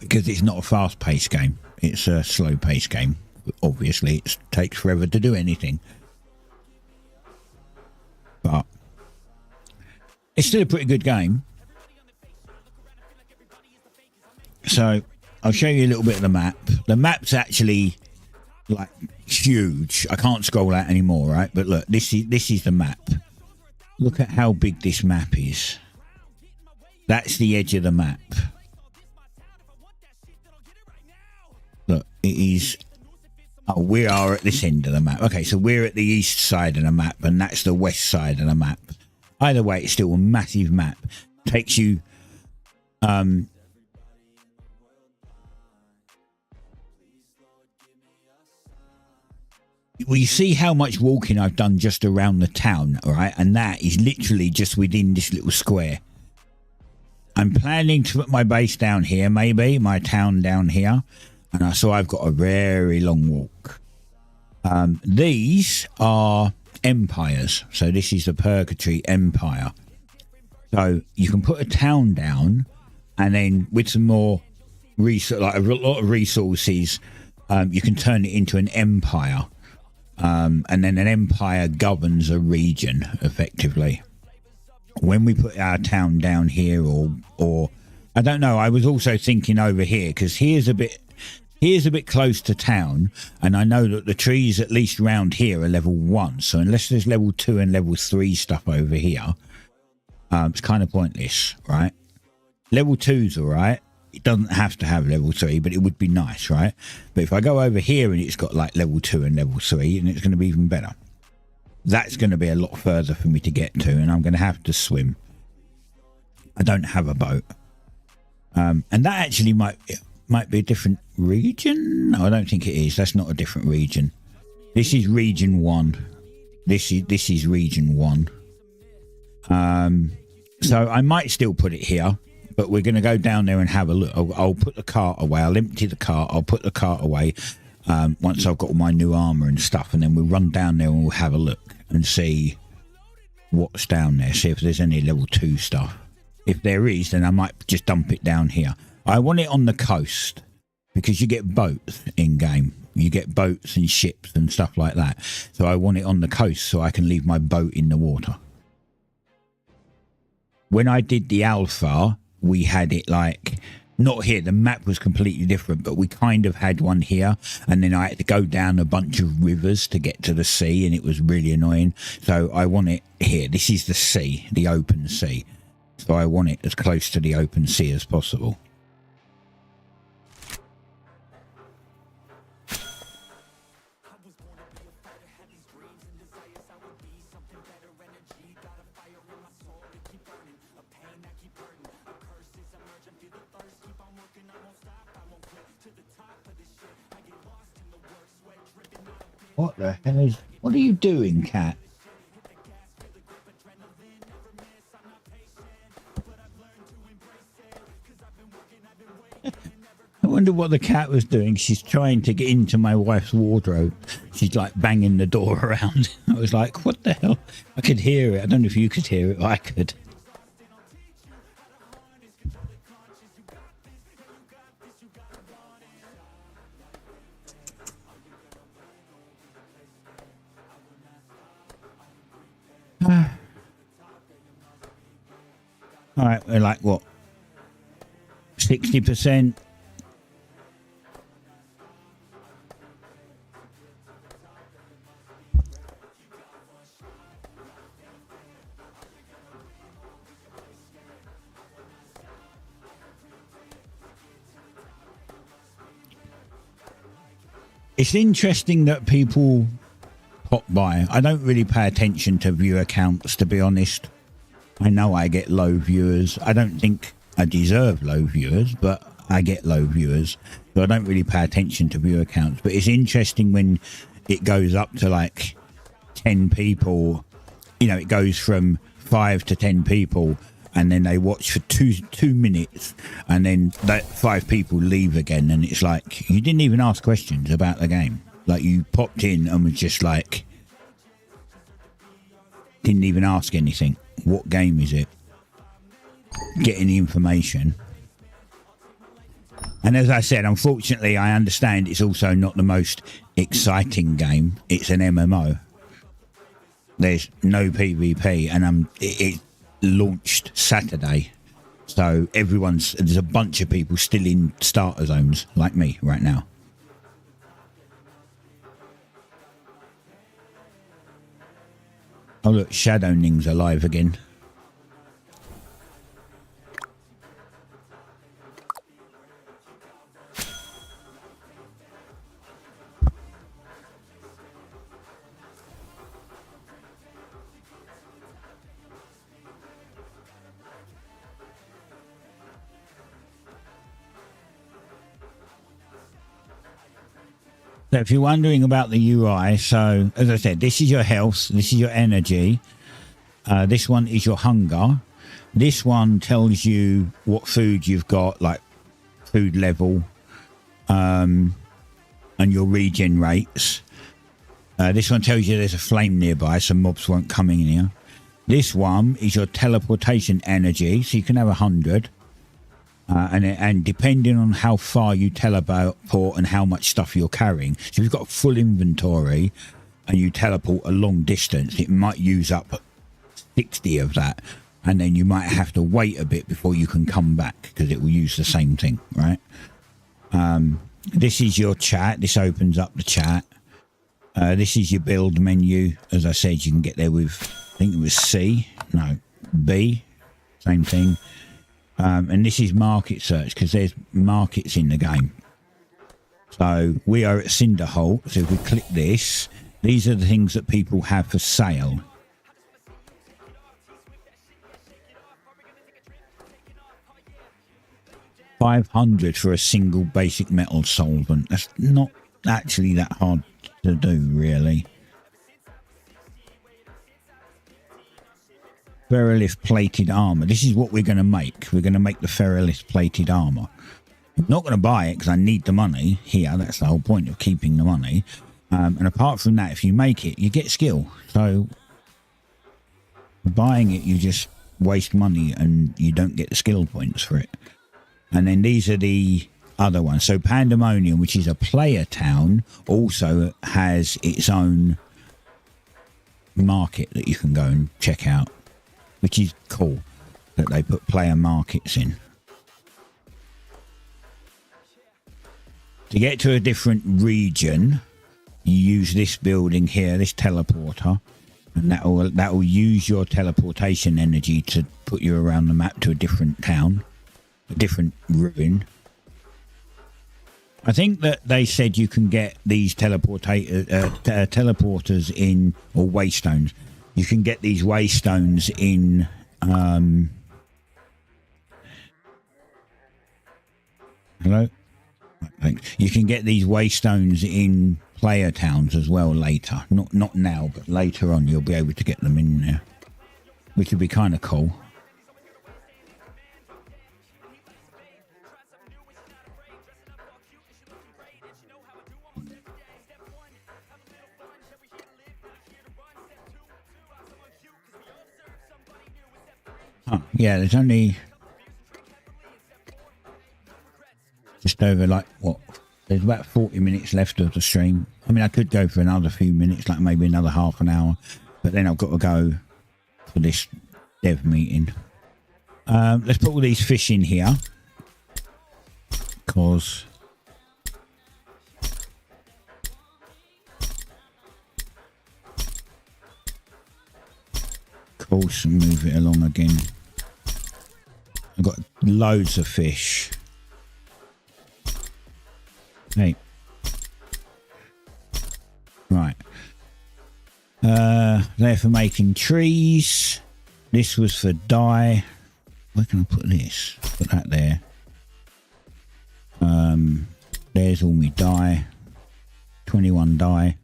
Because it's not a fast-paced game. It's a slow-paced game. Obviously, it takes forever to do anything. But it's still a pretty good game. So, I'll show you a little bit of the map. The map's actually, like, huge. I can't scroll out anymore, right? But look, this is the map. Look at how big this map is. That's the edge of the map. Look, it is. Oh, we are at this end of the map. Okay, so we're at the east side of the map, and that's the west side of the map. Either way, it's still a massive map. Takes you. Well, you see how much walking I've done just around the town, right? And that is literally just within this little square. I'm planning to put my base down here, maybe my town down here. And so I've got a very long walk. These are empires. So this is the Purgatory Empire. So you can put a town down, and then with some more like a lot of resources, you can turn it into an empire. And then an empire governs a region effectively. When we put our town down here, or I don't know, I was also thinking over here, because here's a bit close to town, and I know that the trees at least round here are level 1. So unless there's level 2 and level 3 stuff over here, it's kind of pointless, right? Level 2's all right. It doesn't have to have level 3, but it would be nice, right? But if I go over here and it's got like level 2 and level 3, and it's going to be even better. That's going to be a lot further for me to get to, and I'm going to have to swim. I don't have a boat. And that actually might be a different region. No, I don't think it is. That's not a different region. This is region 1. This is region 1. So I might still put it here, but we're going to go down there and have a look. I'll put the cart away. I'll empty the cart. I'll put the cart away once I've got all my new armor and stuff, and then we'll run down there and we'll have a look and see what's down there. See if there's any level 2 stuff. If there is, then I might just dump it down here. I want it on the coast because you get boats in game. You get boats and ships and stuff like that. So I want it on the coast so I can leave my boat in the water. When I did the alpha, we had it like, not here, the map was completely different, but we kind of had one here, and then I had to go down a bunch of rivers to get to the sea, and it was really annoying. So I want it here. This is the sea, the open sea. So I want it as close to the open sea as possible. What the hell is... What are you doing, cat? I wonder what the cat was doing. She's trying to get into my wife's wardrobe. She's like banging the door around. I was like, what the hell? I could hear it. I don't know if you could hear it, but I could. All right, we're like, what, 60%? It's interesting that people pop by. I don't really pay attention to viewer counts, to be honest. I know I get low viewers. I don't think I deserve low viewers, but I get low viewers. So I don't really pay attention to viewer counts. But it's interesting when it goes up to like 10 people. You know, it goes from 5 to 10 people, and then they watch for two minutes, and then that 5 people leave again. And it's like, you didn't even ask questions about the game. Like, you popped in and was just like, didn't even ask anything. What game is it? Get any information. And as I said, unfortunately, I understand it's also not the most exciting game. It's an MMO. There's no PvP, and it launched Saturday. So there's a bunch of people still in starter zones, like me right now. Oh look, Shadowning's alive again. So if you're wondering about the UI, so as I said, this is your health, this is your energy, this one is your hunger, this one tells you what food you've got, like food level, and your regen rates. This one tells you there's a flame nearby, so mobs won't come in here. This one is your teleportation energy, so you can have 100. And depending on how far you teleport and how much stuff you're carrying, so if you've got a full inventory and you teleport a long distance, it might use up 60 of that, and then you might have to wait a bit before you can come back because it will use the same thing, right? This is your chat. This opens up the chat. This is your build menu. As I said, you can get there with, I think it was C, no, B, same thing. And this is market search because there's markets in the game. So we are at Cinderholt. So if we click this, these are the things that people have for sale. $500 for a single basic metal solvent. That's not actually that hard to do, really. Ferrolith plated armor. This is what we're going to make. We're going to make the Ferrolith plated armor. I'm not going to buy it because I need the money here. That's the whole point of keeping the money. And apart from that, if you make it, you get skill. So buying it, you just waste money and you don't get the skill points for it. And then these are the other ones. So Pandemonium, which is a player town, also has its own market that you can go and check out, which is cool that they put player markets in. To get to a different region, you use this building here, this teleporter, and that will use your teleportation energy to put you around the map to a different town, a different ruin. I think that they said you can get these teleporters in, or waystones. You can get these waystones in hello? Thanks. You can get these waystones in player towns as well later. Not now, but later on you'll be able to get them in there, which would be kind of cool. Oh, yeah, there's only just over, like, what? There's about 40 minutes left of the stream. I mean, I could go for another few minutes, like maybe another half an hour, but then I've got to go for this dev meeting. Let's put all these fish in here, because course, and move it along again. I've got loads of fish. Hey. Right. There for making trees. This was for dye. Where can I put this? Put that there. There's all my dye. 21 dye.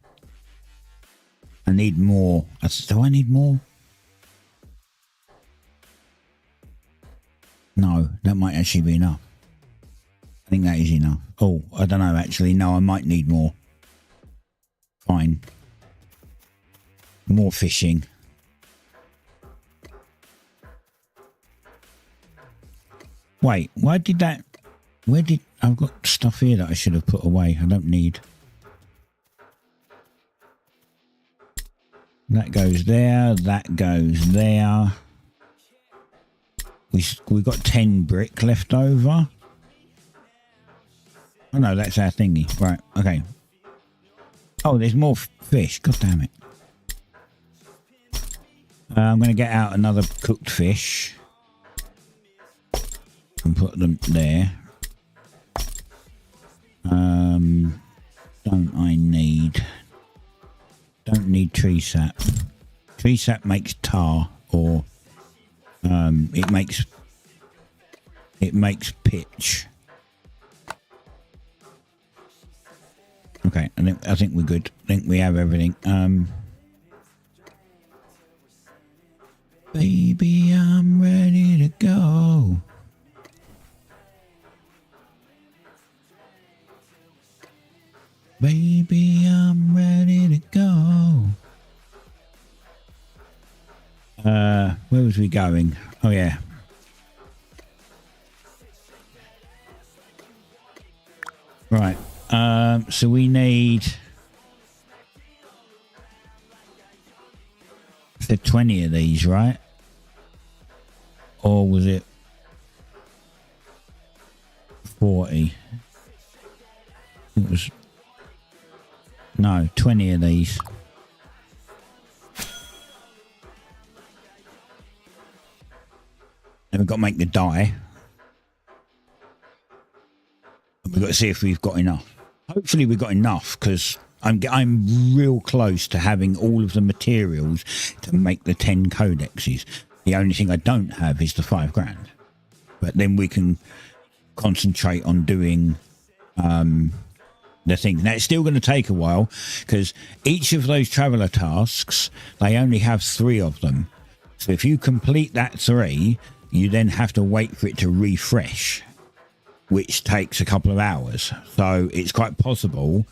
I need more. Do I need more? No, that might actually be enough. I think that is enough. Oh, I don't know actually. No, I might need more. Fine. More fishing. Wait, why did that... Where did... I've got stuff here that I should have put away. I don't need. That goes there. That goes there. We got 10 brick left over. Oh no, that's our thingy. Right, okay. Oh, there's more fish. God damn it. I'm going to get out another cooked fish. And put them there. Don't need tree sap. Tree sap makes tar, or it makes pitch. Okay, I think we're good. I think we have everything. Baby, I'm ready to go. Baby, I'm ready to go. Where was we going? Oh yeah. Right. So we need the 20 of these, right? Or was it 40? It was no 20 of these. Then we've got to make the dye. We've got to see if we've got enough. Hopefully we've got enough, because I'm real close to having all of the materials to make the 10 codexes. The only thing I don't have is the $5,000. But then we can concentrate on doing the things. Now it's still going to take a while, because each of those traveller tasks, they only have 3 of them. So if you complete that 3, you then have to wait for it to refresh, which takes a couple of hours. So it's quite possible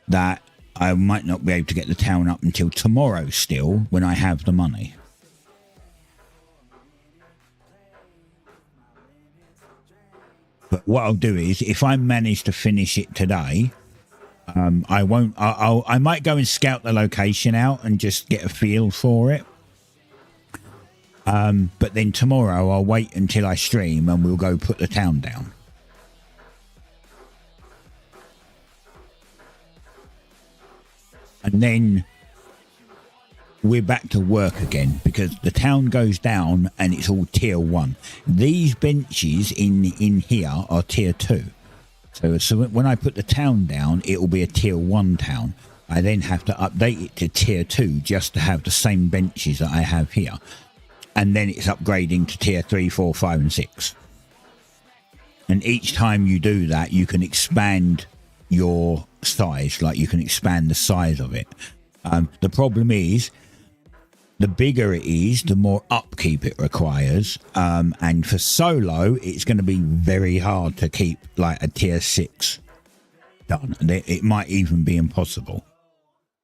that I might not be able to get the town up until tomorrow still, when I have the money. But what I'll do is, if I manage to finish it today, I might go and scout the location out and just get a feel for it. But then tomorrow I'll wait until I stream and we'll go put the town down. And then we're back to work again, because the town goes down and it's all tier 1. These benches in here are tier 2. So when I put the town down, it will be a tier 1 town. I then have to update it to tier 2 just to have the same benches that I have here. And then it's upgrading to tier 3, 4, 5 and 6. And each time you do that, you can expand your size, like you can expand the size of it. The problem is, the bigger it is, the more upkeep it requires. And for solo, it's going to be very hard to keep like a tier 6 done. It might even be impossible.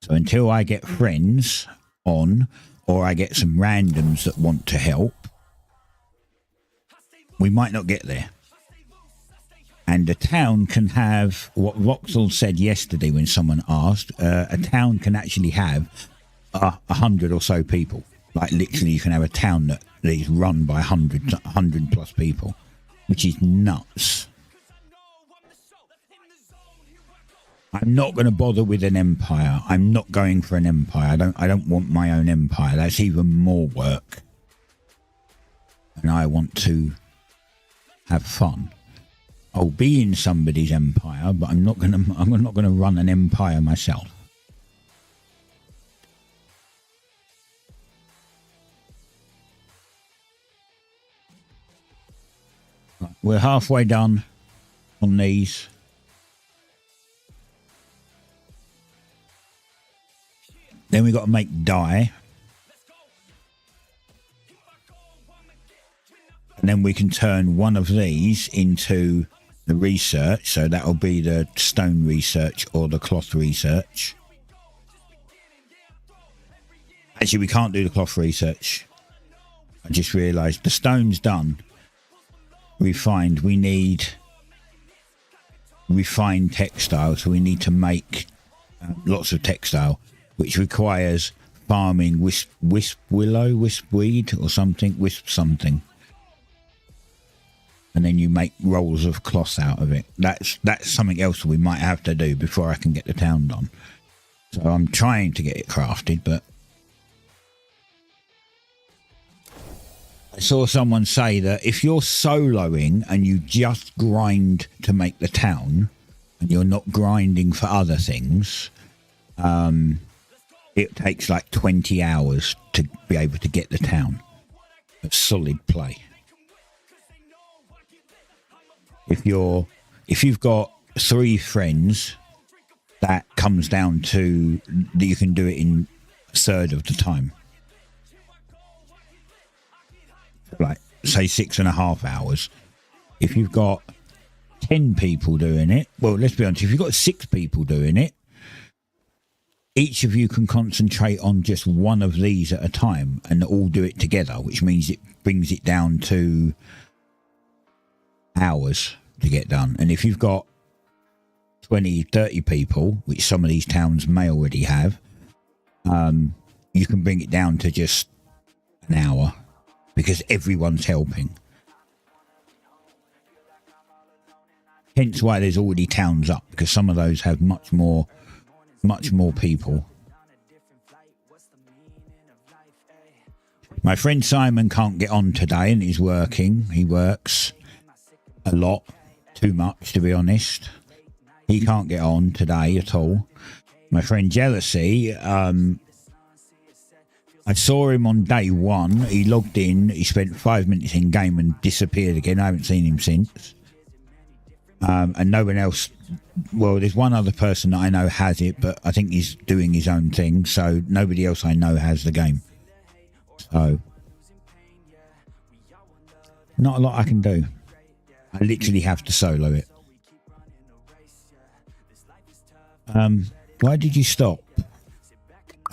So until I get friends on, or I get some randoms that want to help, we might not get there. And a town can have, what Voxel said yesterday when someone asked, a town can actually have 100 or so people. Like literally you can have a town that is run by 100 plus people, which is nuts. I'm not going to bother with an empire. I'm not going for an empire. I don't want my own empire. That's even more work. And I want to have fun. I'll be in somebody's empire, but I'm not going to run an empire myself. Right, we're halfway done on these. Then we got to make dye. And then we can turn one of these into the research. So that'll be the stone research or the cloth research. Actually, we can't do the cloth research. I just realised the stone's done. Refined. We need refined textile. So we need to make lots of textile, which requires farming wisp willow, wisp weed or something, wisp something. And then you make rolls of cloth out of it. That's something else we might have to do before I can get the town done. So I'm trying to get it crafted, but I saw someone say that if you're soloing and you just grind to make the town and you're not grinding for other things, it takes like 20 hours to be able to get the town of solid play. If you've got 3 friends, that comes down to that you can do it in a third of the time. Like say 6.5 hours. If you've got 10 people doing it, well, let's be honest, if you've got 6 people doing it, each of you can concentrate on just one of these at a time and all do it together, which means it brings it down to hours to get done. And if you've got 20, 30 people, which some of these towns may already have, you can bring it down to just an hour because everyone's helping. Hence why there's already towns up, because some of those have much more people. My friend Simon can't get on today and he's working. He works a lot, too much to be honest. He can't get on today at all. My friend Jealousy, I saw him on day one. He logged in, he spent 5 minutes in game and disappeared again. I haven't seen him since. And no one else, well, there's one other person that I know has it, but I think he's doing his own thing, so nobody else I know has the game. So, not a lot I can do. I literally have to solo it. Why did you stop?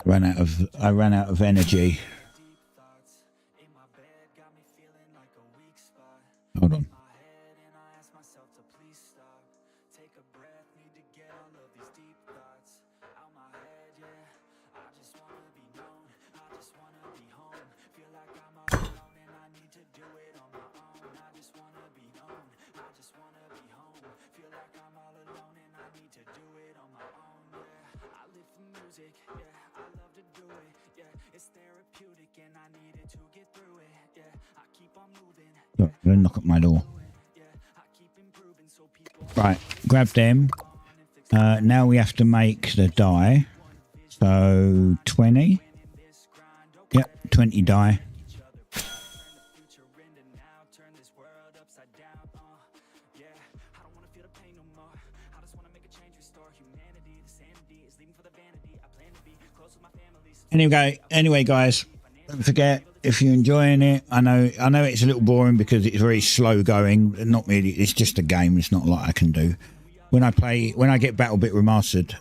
I ran out of energy. Hold on. Look, I'm gonna knock at my door. Right, grab them. Now we have to make the die. So 20. Yep, 20 die. Anyway, guys, don't forget, if you're enjoying it, I know it's a little boring because it's very slow going. Not really, it's just a game. It's not a lot I can do. When I get BattleBit Remastered,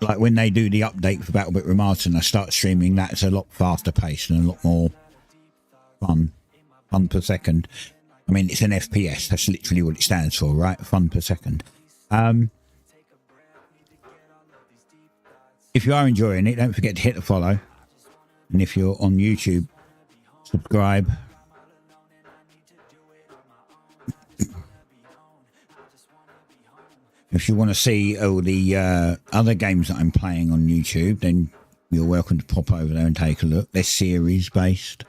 like when they do the update for BattleBit Remastered and I start streaming, that's a lot faster paced and a lot more fun per second. I mean, it's an FPS. That's literally what it stands for, right? Fun per second. If you are enjoying it, don't forget to hit the follow. And if you're on YouTube, subscribe. If you want to see all the other games that I'm playing on YouTube, then you're welcome to pop over there and take a look. They're series based.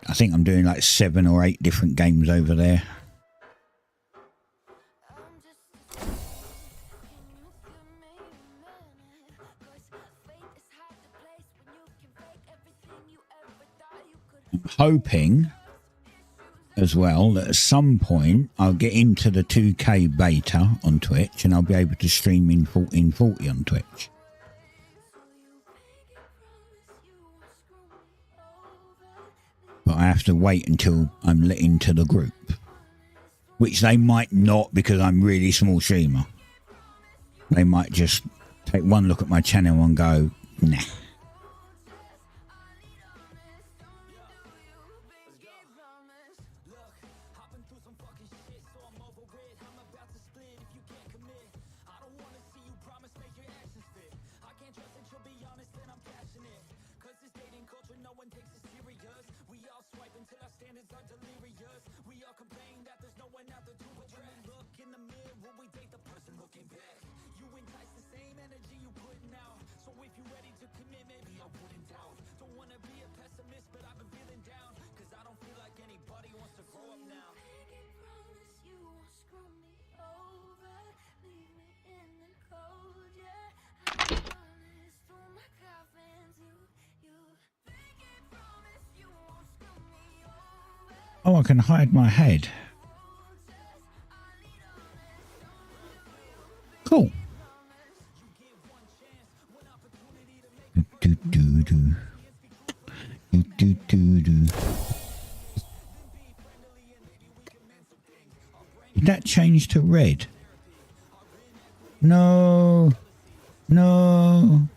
I think I'm doing like 7 or 8 different games over there. Hoping as well that at some point I'll get into the 2K beta on Twitch and I'll be able to stream in 1440 on Twitch. But I have to wait until I'm let into the group, which they might not, because I'm really small streamer. They might just take one look at my channel and go, nah. Oh, I can hide my head. Cool. Did that change to red? No. No.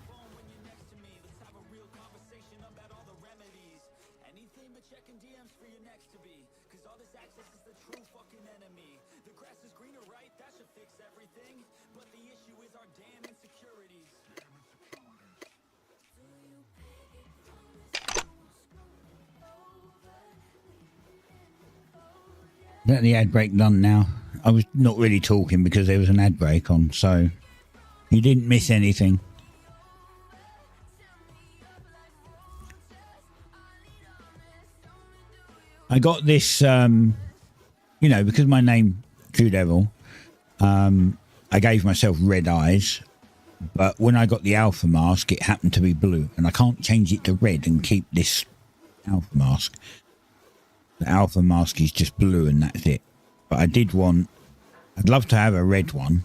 Get the ad break done now. I was not really talking because there was an ad break on, so you didn't miss anything. I got this, you know, because my name TrueDeviL, I gave myself red eyes, but when I got the alpha mask, it happened to be blue, and I can't change it to red and keep this alpha mask. The alpha mask is just blue and that's it. But I'd love to have a red one.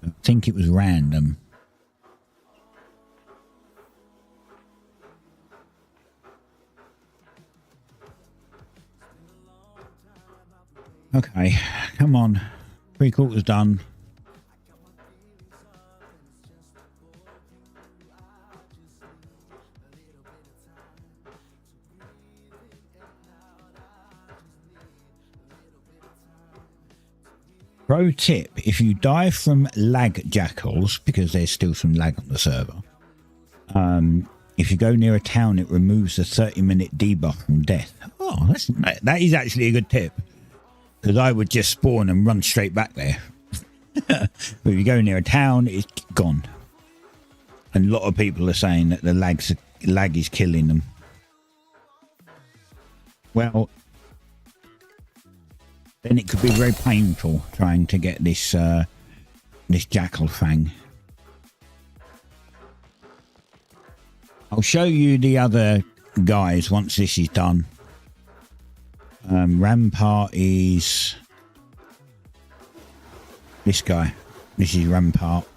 I think it was random. Okay, come on. 3/4 done. Pro tip, if you die from lag jackals, because there's still some lag on the server, if you go near a town, it removes the 30-minute debuff from death. Oh, that is actually a good tip. Because I would just spawn and run straight back there. But if you go near a town, it's gone. And a lot of people are saying that the lag is killing them. Well, then it could be very painful trying to get this this jackal fang. I'll show you the other guys once this is done. Rampart is this guy. This is Rampart.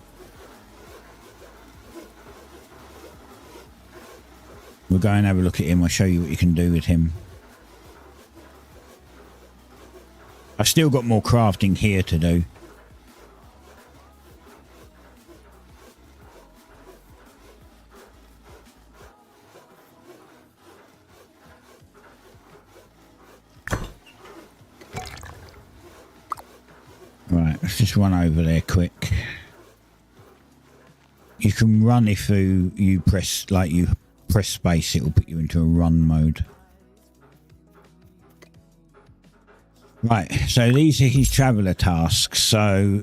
We'll go and have a look at him. I'll show you what you can do with him. I've still got more crafting here to do. Right, let's just run over there quick. You can run if you press space, it will put you into a run mode. Right, so these are his traveller tasks. So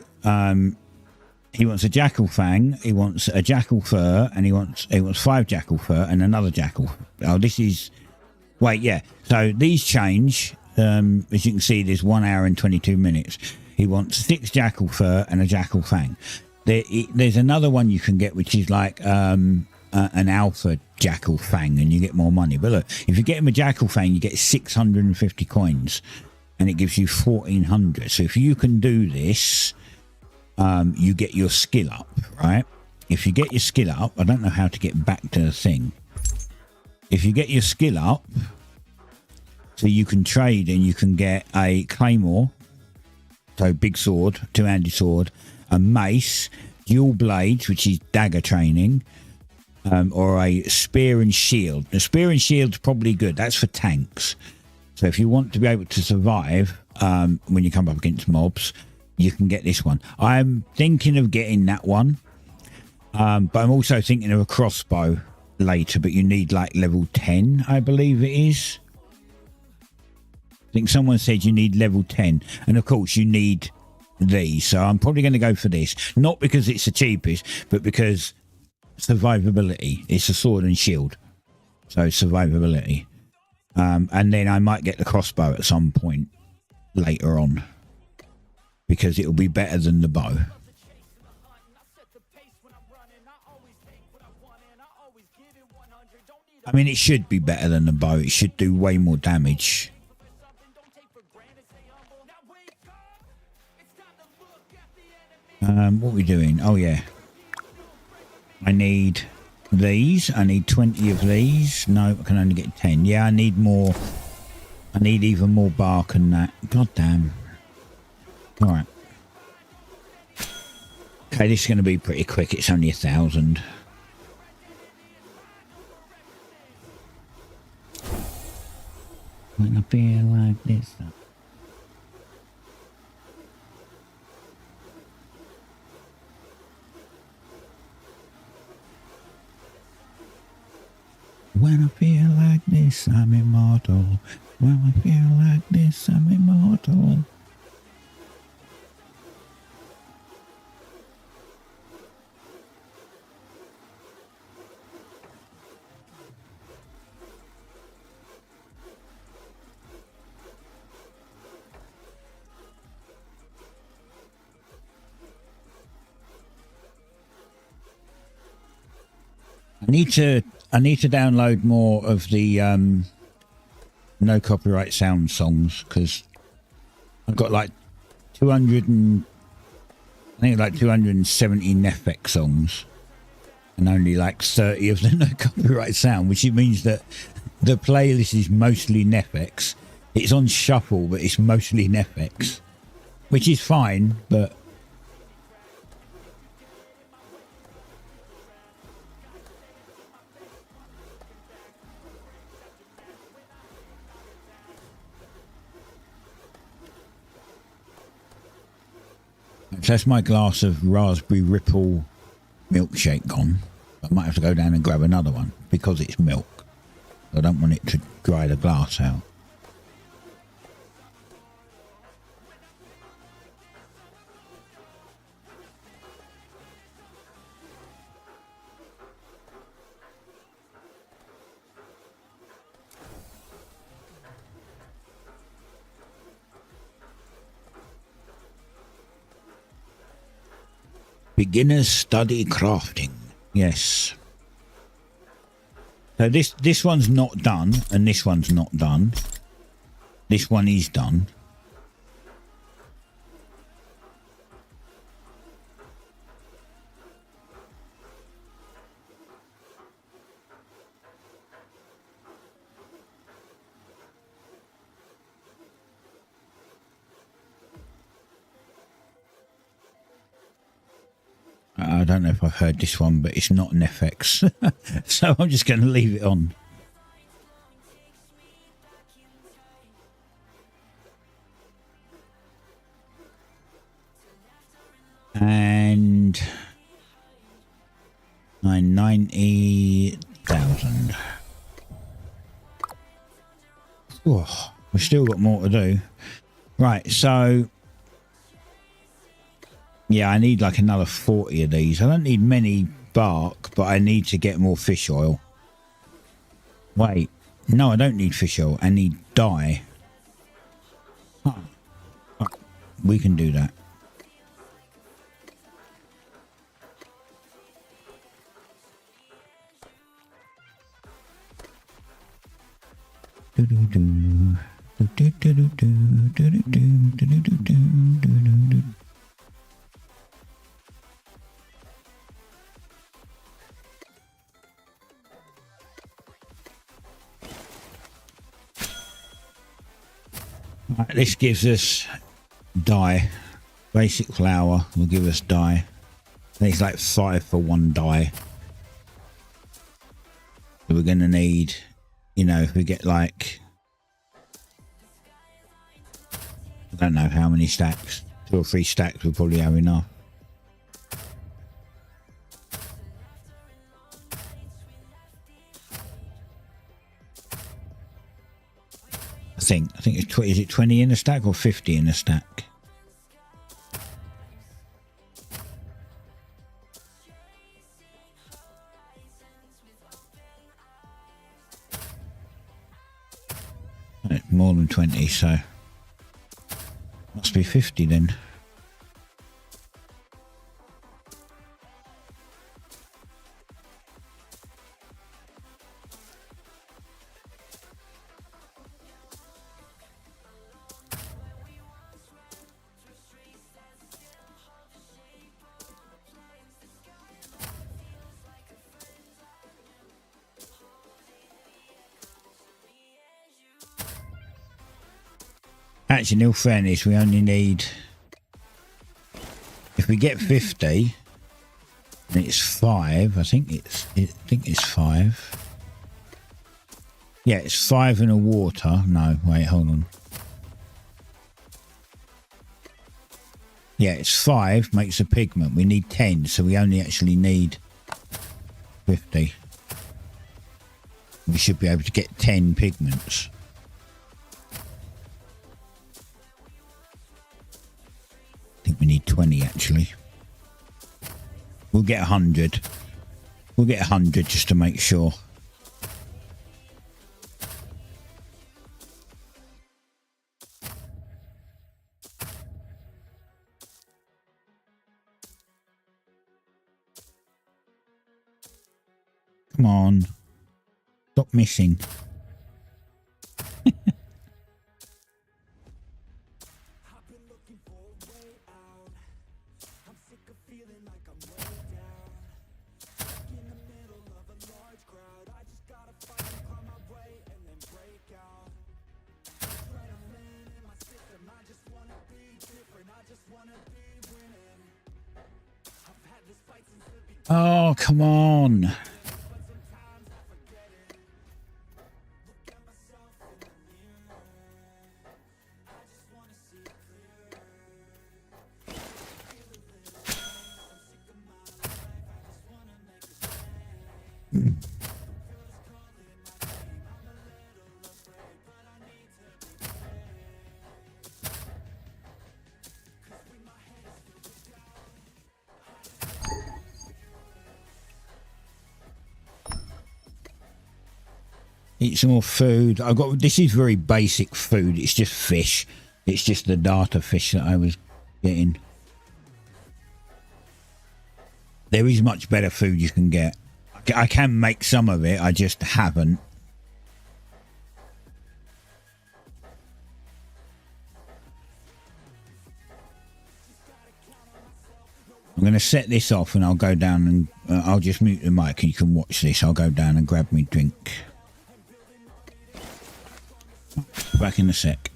he wants a jackal fang, he wants a jackal fur, and he wants 5 jackal fur and another jackal. Oh, this is so these change. As you can see, there's 1 hour and 22 minutes. He wants 6 jackal fur and a jackal fang. There's another one you can get, which is like an alpha jackal fang, and you get more money. But look, if you get him a jackal fang, you get 650 coins, and it gives you 1400. So if you can do this, you get your skill up, right? If you get your skill up, I don't know how to get back to the thing. If you get your skill up, so you can trade and you can get a claymore, so big sword, 2-handed sword, a mace, dual blades, which is dagger training, or a spear and shield. The spear and shield's probably good. That's for tanks. So if you want to be able to survive when you come up against mobs, you can get this one. I'm thinking of getting that one, but I'm also thinking of a crossbow later, but you need like level 10, I believe it is. I think someone said you need level 10, and of course you need these, so I'm probably going to go for this, not because it's the cheapest, but because survivability. It's a sword and shield, so survivability. And then I might get the crossbow at some point later on, because it'll be better than the bow. I mean, it should be better than the bow. It should do way more damage. What are we doing? Oh yeah, I need these. I need 20 of these. No, I can only get 10. Yeah, I need more. I need even more bark than that. God damn. All right. Okay, this is going to be pretty quick. It's only 1,000. When I feel like this. When I feel like this, I'm immortal. When I feel like this, I'm immortal. I need to download more of the no copyright sound songs, because I've got like 270 Nefex songs and only like 30 of the no copyright sound, which means that the playlist is mostly Nefex. It's on shuffle, but it's mostly Nefex, which is fine, but so that's my glass of raspberry ripple milkshake gone. I might have to go down and grab another one because it's milk. I don't want it to dry the glass out. Beginners study crafting. Yes. So this one's not done, and this one's not done. This one is done. I don't know if I've heard this one, but it's not an FX. So I'm just going to leave it on. And 90,000. Oh, we've still got more to do. Right, so yeah, I need like another 40 of these. I don't need many bark, but I need to get more fish oil. Wait, no, I don't need fish oil. I need dye. Huh. Oh, we can do that. Right, this gives us dye. Basic flour will give us dye. I think it's like 5 for 1 dye. So we're going to need, you know, if we get like, I don't know how many stacks, 2 or 3 stacks we'll probably have enough. I think it's is it 20 in a stack or 50 in a stack? More than 20, so must be 50 then. Actually, in all fairness, we only need... If we get 50, and it's 5, I think it's 5. Yeah, it's 5 in a water. No, wait, hold on. Yeah, it's 5 makes a pigment. We need 10, so we only actually need 50. We should be able to get 10 pigments. I think we need 20 actually. We'll get 100. We'll get 100 just to make sure. Come on. Stop missing. Oh, come on. Eat some more food. I've got, this is very basic food. It's just fish. It's just the darter fish that I was getting. There is much better food you can get. I can make some of it. I just haven't. I'm going to set this off and I'll go down and I'll just mute the mic and you can watch this. I'll go down and grab me drink. Back in a sec.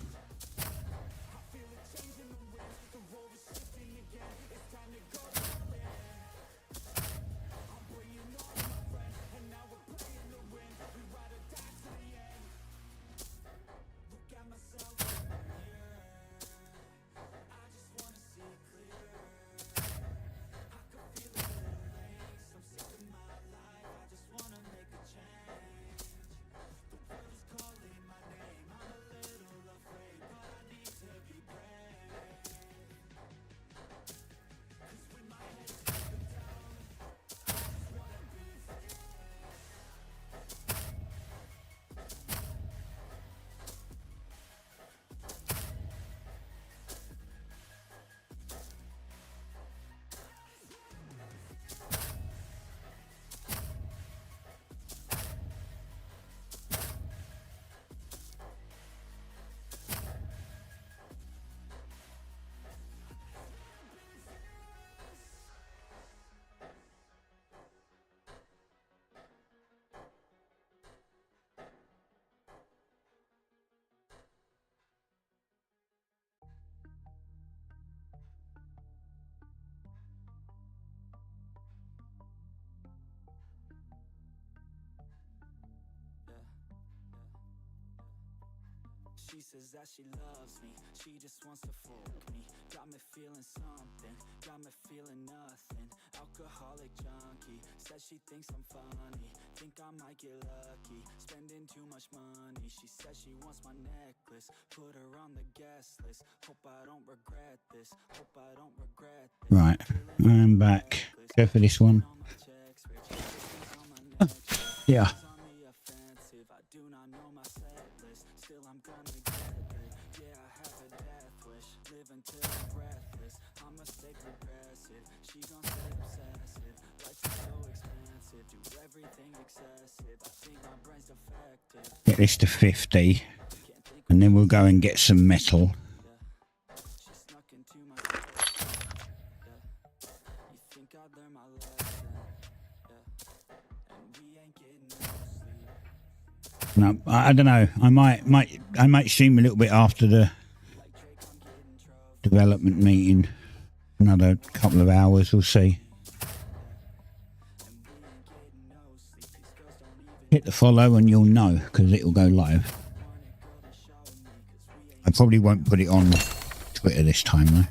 She says that she loves me, she just wants to fuck me. Got me feeling something, got me feeling nothing. Alcoholic junkie, says she thinks I'm funny. Think I might get lucky, spending too much money. She says she wants my necklace, put her on the guest list. Hope I don't regret this, hope I don't regret this. Right, I'm back. Go for this one. Yeah. Get this to 50 and then we'll go and get some metal. No, I don't know. I might stream a little bit after the development meeting. Another couple of hours, we'll see. Hit the follow and you'll know, because it'll go live. I probably won't put it on Twitter this time though.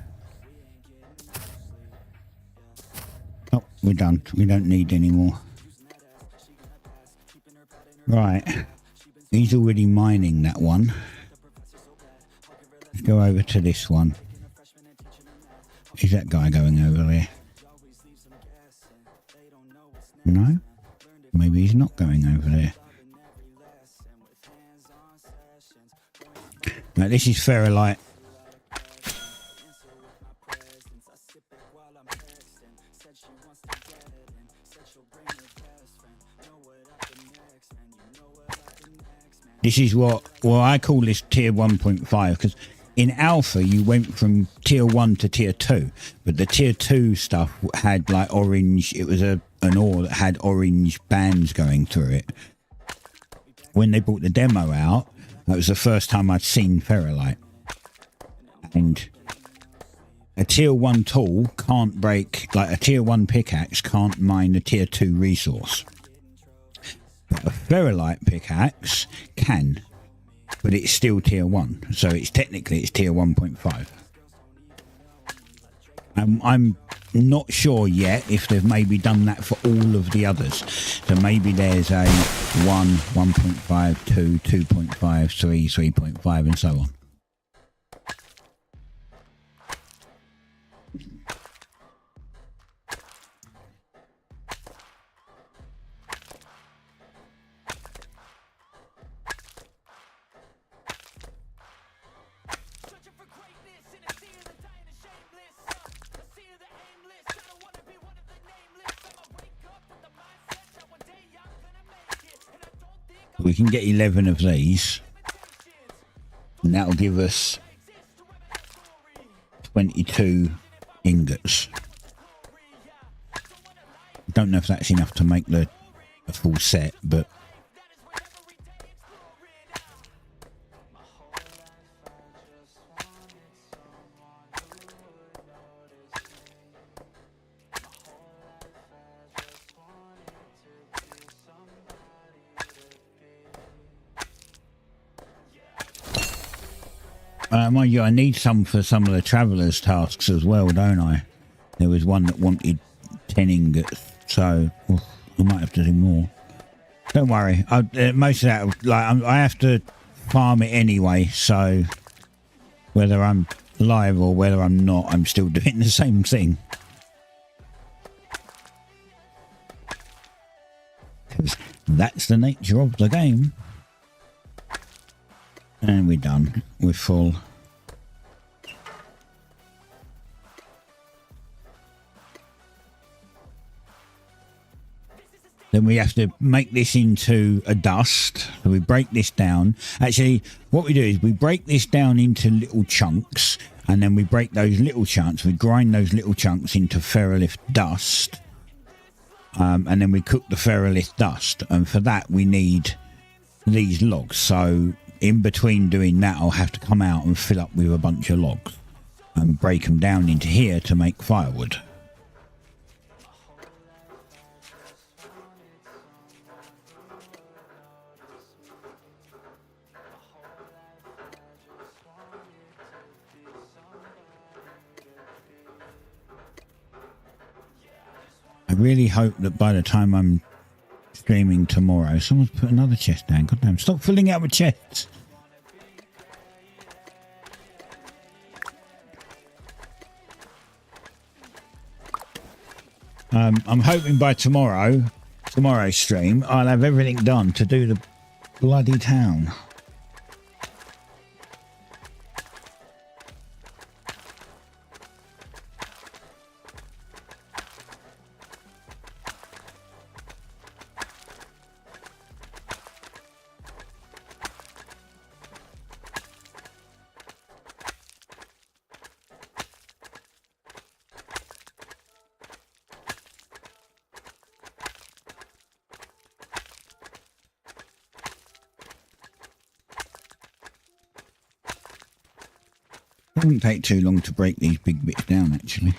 Oh, we're done. We don't need any more. Right. He's already mining that one. Let's go over to this one. Is that guy going over there? No? Maybe he's not going over there. Now this is ferrolite. This is what I call this tier 1.5, because in alpha you went from tier 1 to tier 2, but the tier 2 stuff had like orange, it was an ore that had orange bands going through it. When they brought the demo out, that was the first time I'd seen ferrolite. And a tier 1 tool can't break, like a tier 1 pickaxe can't mine a tier 2 resource. But a ferrolite pickaxe can. But it's still tier 1, so it's technically tier 1.5. I'm not sure yet if they've maybe done that for all of the others. So maybe there's a 1, 1.5, 2, 2.5, 3, 3.5 and so on. We can get 11 of these, and that'll give us 22 ingots. Don't know if that's enough to make the full set, but mind you, I need some for some of the travellers' tasks as well, don't I? There was one that wanted 10 ingots, so I might have to do more. Don't worry, most of that, like, I have to farm it anyway, so whether I'm live or whether I'm not, I'm still doing the same thing. That's the nature of the game. And we're done. We're full. Then we have to make this into a dust. So we break this down. Actually, what we do is we break this down into little chunks, and then we break those little chunks. We grind those little chunks into ferrolith dust, and then we cook the ferrolith dust. And for that, we need these logs. So in between doing that, I'll have to come out and fill up with a bunch of logs and break them down into here to make firewood. I really hope that by the time I'm streaming tomorrow, someone's put another chest down. God damn, stop filling out with chests. I'm hoping by tomorrow's stream, I'll have everything done to do the bloody town. wouldn't take too long to break these big bits down, actually.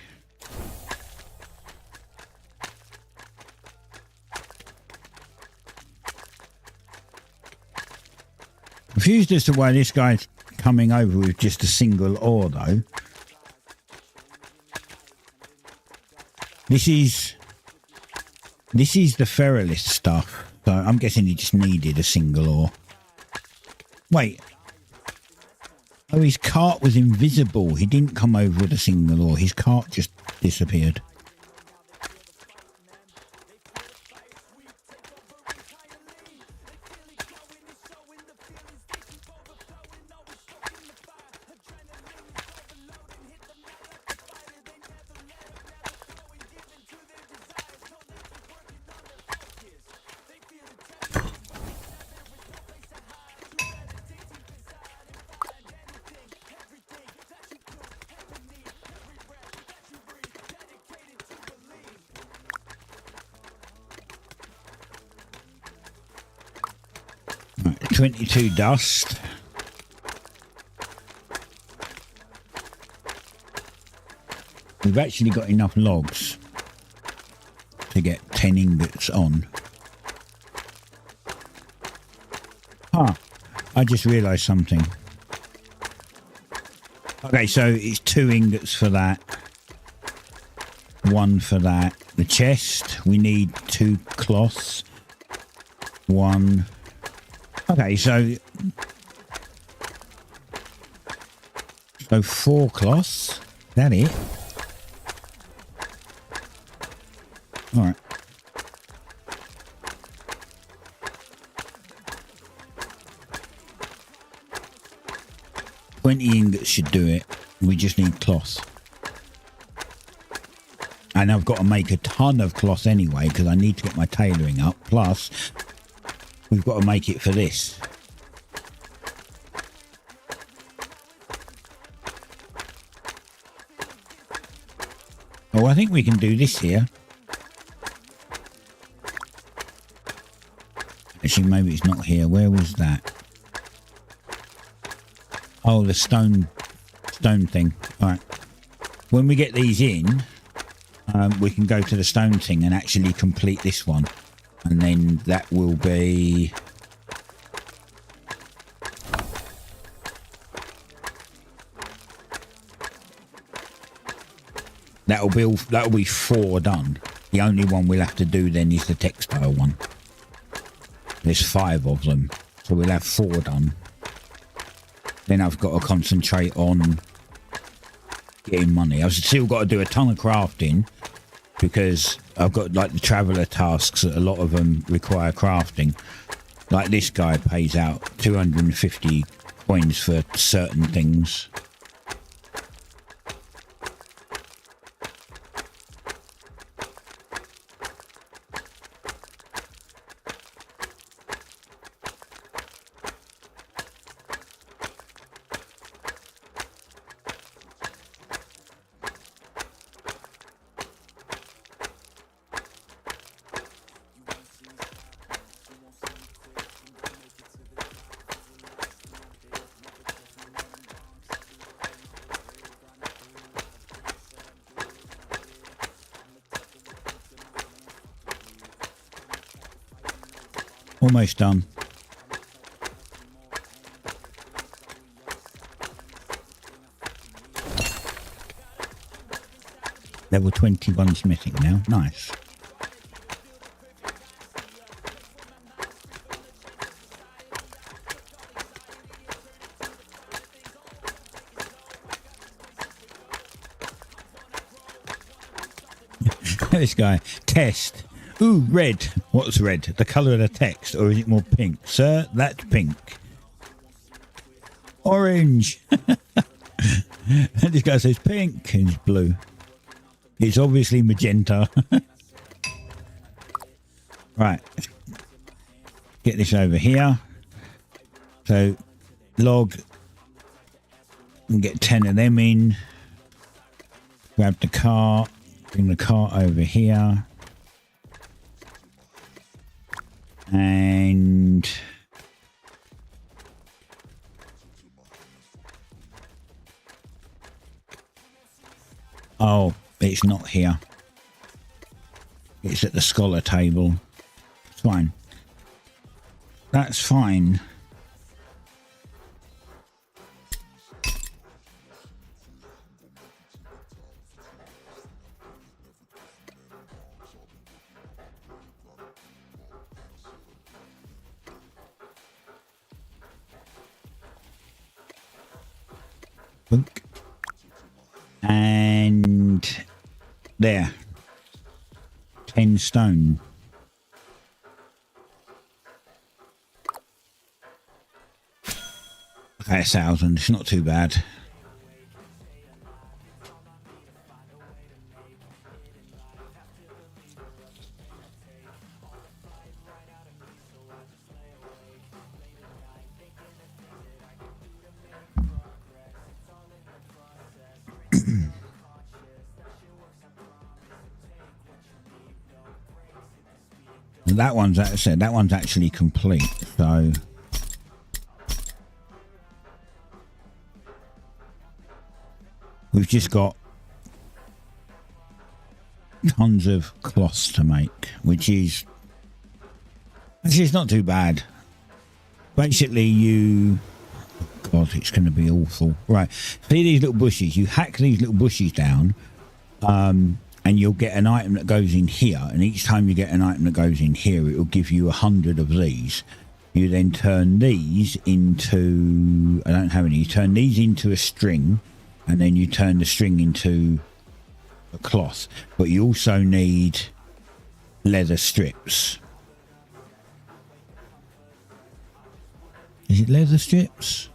Confused as to why this guy's coming over with just a single ore, though. This is the ferrolist stuff, so I'm guessing he just needed a single ore. Wait. Oh, his cart was invisible. He didn't come over with a single ore. His cart just disappeared. Right, 22 dust. We've actually got enough logs to get 10 ingots on. I just realised something. Okay, so it's 2 ingots for that. 1 for that. The chest, we need 2 cloths. 1. Okay, so 4 cloths. That it? All right. $20 ingots should do it. We just need cloth. And I've got to make a ton of cloth anyway because I need to get my tailoring up. Plus, we've got to make it for this. Oh, I think we can do this here. Actually, maybe it's not here. Where was that? Oh, the stone thing. All right. When we get these in, we can go to the stone thing and actually complete this one. And then that will be... That'll be 4 done. The only one we'll have to do then is the textile one. There's 5 of them, so we'll have 4 done. Then I've got to concentrate on getting money. I've still got to do a ton of crafting because I've got like the traveller tasks that a lot of them require crafting. Like this guy pays out 250 coins for certain things. Almost done. Level 21 smithing now. Nice. This guy. Test. Ooh, red. What's red? The colour of the text, or is it more pink? Sir, that's pink. Orange. And this guy says pink, and it's blue. It's obviously magenta. Right. Get this over here. So, log. And get 10 of them in. Grab the cart. Bring the cart over here. And Oh, it's not here. It's at the scholar table. It's fine. That's fine. Book. And there. 10 stone. Okay, 1,000. It's not too bad. That one's, as I said, that one's actually complete. So we've just got tons of cloths to make, which is not too bad. Basically, you... God, it's going to be awful. Right, see these little bushes? You hack these little bushes down, and you'll get an item that goes in here. And each time you get an item that goes in here, it will give you 100 of these. You then turn these into... I don't have any. You turn these into a string, and then you turn the string into a cloth. But you also need leather strips. Is it leather strips?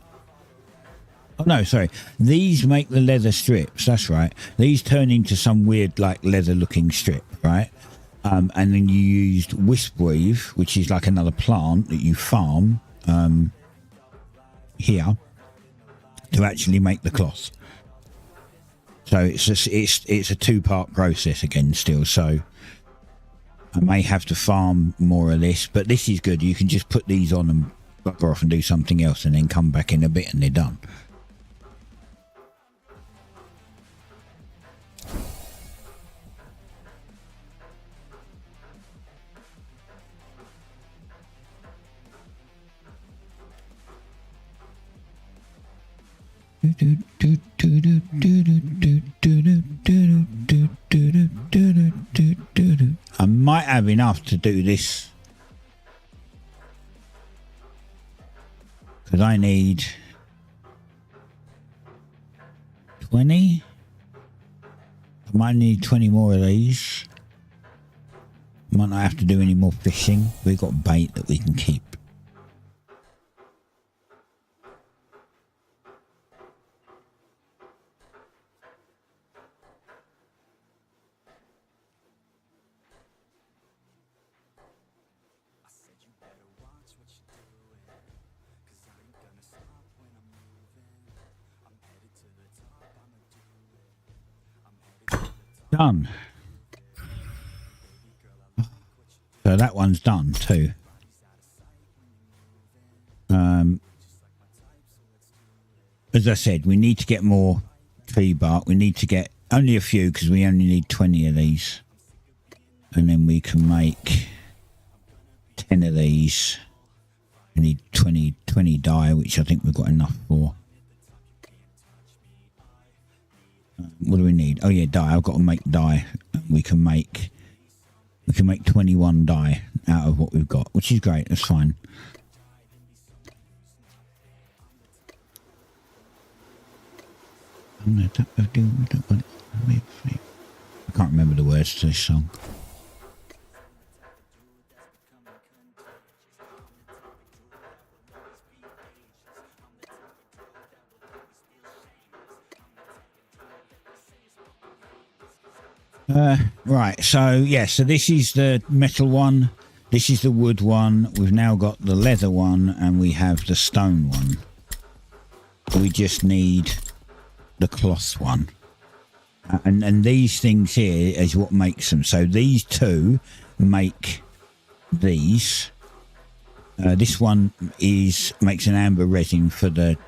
Oh no, sorry. These make the leather strips. That's right. These turn into some weird, like, leather-looking strip, right? And then you used Wispweave, which is like another plant that you farm here to actually make the cloth. So it's a two-part process again still. So I may have to farm more of this, but this is good. You can just put these on and bugger off and do something else, and then come back in a bit, and they're done. I might have enough to do this, because I need 20. I might need 20 more of these. Might not have to do any more fishing. We've got bait that we can keep. Done. So that one's done too. As I said, we need to get more tree bark. We need to get only a few, because we only need 20 of these. And then we can make 10 of these. We need 20 dye, which I think we've got enough for. What do we need? Oh yeah, dye. I've got to make dye. We can make 21 dye out of what we've got, which is great. That's fine. I can't remember the words to this song. Right, so yeah, so this is the metal one, this is the wood one, we've now got the leather one, and we have the stone one. We just need the cloth one. And these things here is what makes them. So these two make these. This one makes an amber resin for the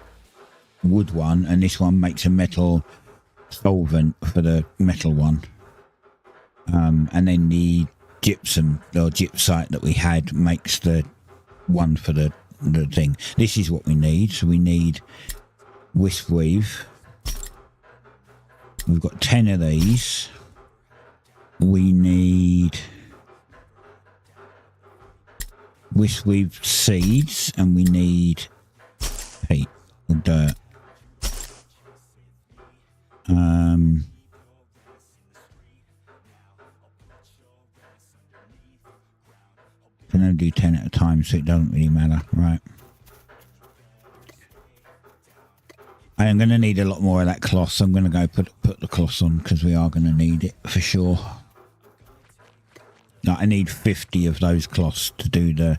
wood one, and this one makes a metal solvent for the metal one. And then the gypsum or gypsite that we had makes the one for the thing. This is what we need. So we need wisp weave. We've got 10 of these. We need wisp weave seeds, and we need peat or dirt. Can only do 10 at a time, so it doesn't really matter, right? I am going to need a lot more of that cloth, so I'm going to go put the cloth on, because we are going to need it for sure. Like, I need 50 of those cloths to do the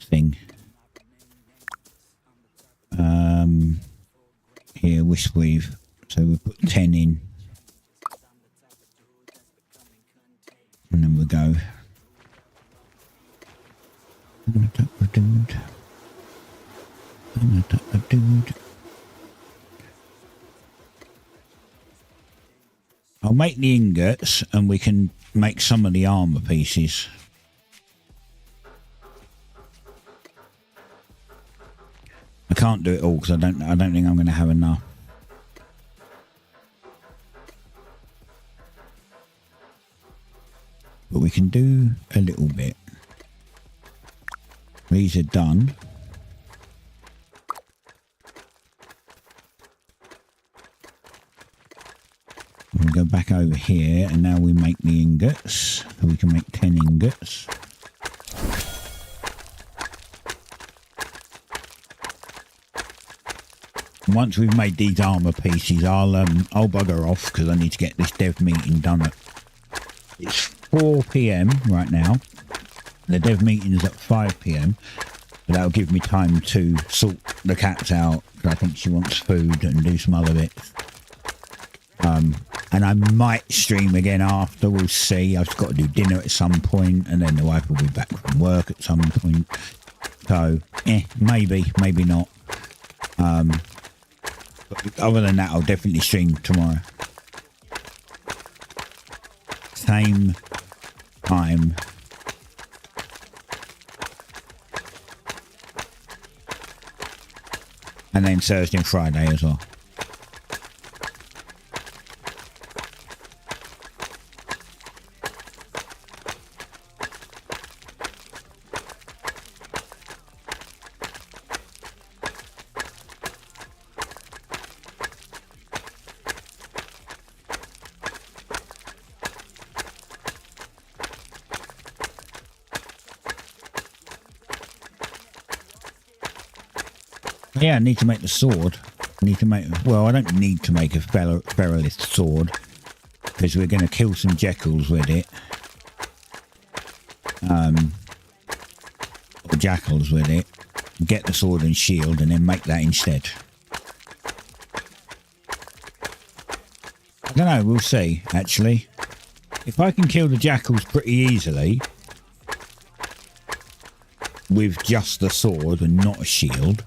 thing. Here, wisp weave. So we put 10 in. And then we go. I'll make the ingots, and we can make some of the armor pieces. I can't do it all because I don't think I'm going to have enough. But we can do a little bit. These are done. We'll go back over here, and now we make the ingots. So we can make 10 ingots. Once we've made these armor pieces, I'll bugger off because I need to get this dev meeting done at. It's 4 PM right now. The dev meeting is at 5 PM. But that'll give me time to sort the cats out, because I think she wants food and do some other bits. And I might stream again after, we'll see. I've got to do dinner at some point, and then the wife will be back from work at some point. So, maybe not. But other than that, I'll definitely stream tomorrow. Same time. And then Thursday and Friday as well. Yeah, I need to make the sword. I need to make... Well, I don't need to make a feralith sword, because we're going to kill some jackals with it. Or jackals with it. Get the sword and shield, and then make that instead. I don't know, we'll see, actually. If I can kill the jackals pretty easily with just the sword and not a shield,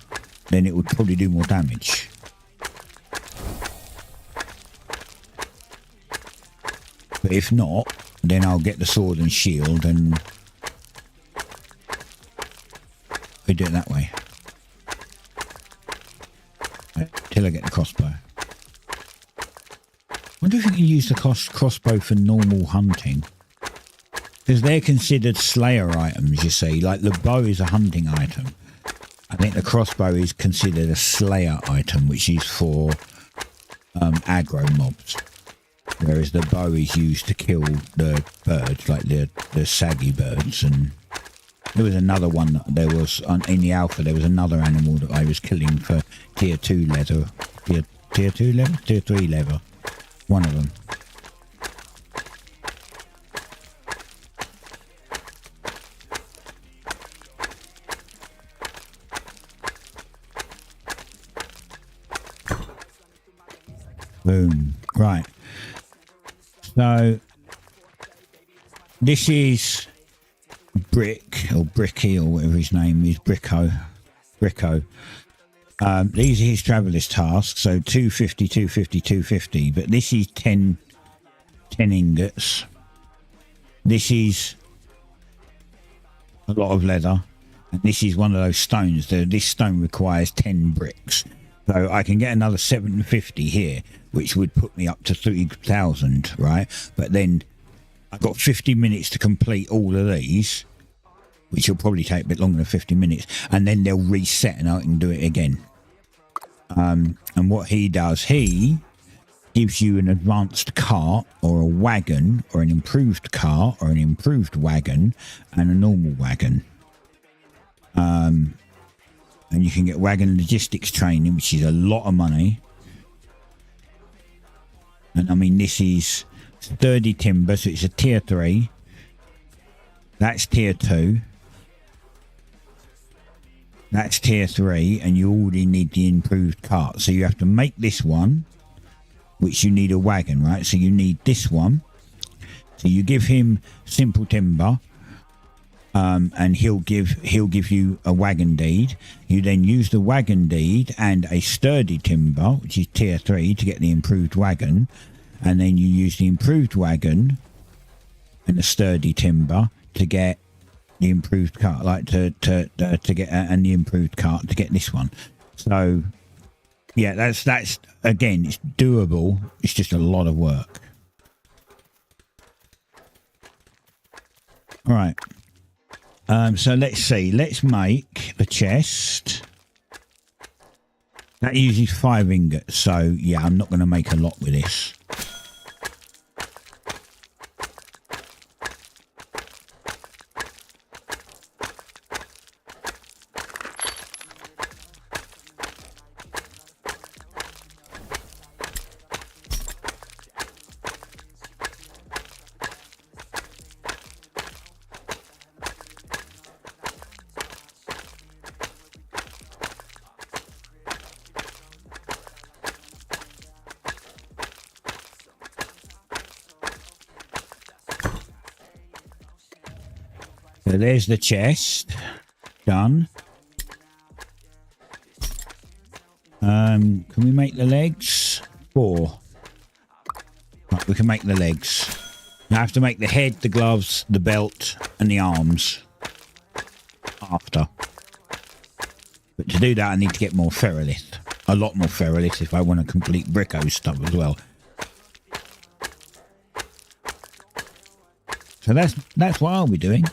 then it would probably do more damage. But if not, then I'll get the sword and shield, and we do it that way. Till I get the crossbow. I wonder if you can use the crossbow for normal hunting. Because they're considered slayer items, you see. Like, the bow is a hunting item. I think the crossbow is considered a slayer item, which is for aggro mobs. Whereas the bow is used to kill the birds, like the saggy birds. And there was another one, there was, in the alpha, there was another animal that I was killing for tier 2 leather. Tier 2 leather? Tier 3 leather. One of them. Boom. Right. So this is Brick, or Bricky, or whatever his name is, Bricko. These are his traveller's tasks, so 250, 250, 250. But this is 10 ingots. This is a lot of leather. And this is one of those stones. This stone requires 10 bricks. So I can get another 750 here, which would put me up to 3,000, right? But then I've got 50 minutes to complete all of these, which will probably take a bit longer than 50 minutes. And then they'll reset and I can do it again. And what he does, he gives you an advanced cart or a wagon or an improved cart or an improved wagon and a normal wagon. And you can get wagon logistics training, which is a lot of money. And I mean, this is sturdy timber, so it's a tier 3. That's tier 2. That's tier 3, and you already need the improved cart. So you have to make this one, which you need a wagon, right? So you need this one. So you give him simple timber. And he'll give you a wagon deed. You then use the wagon deed and a sturdy timber, which is tier 3, to get the improved wagon, and then you use the improved wagon and the sturdy timber to get the improved cart, like to get and the improved cart to get this one. So yeah, that's again, it's doable. It's just a lot of work. All right. So let's see. Let's make the chest. That uses 5 ingots. So yeah, I'm not going to make a lot with this. So there's the chest. Done. Can we make the legs? 4. Right, we can make the legs. Now I have to make the head, the gloves, the belt, and the arms. After. But to do that, I need to get more ferrolith. A lot more ferrolith if I want to complete Bricko's stuff as well. So that's what I'll be doing.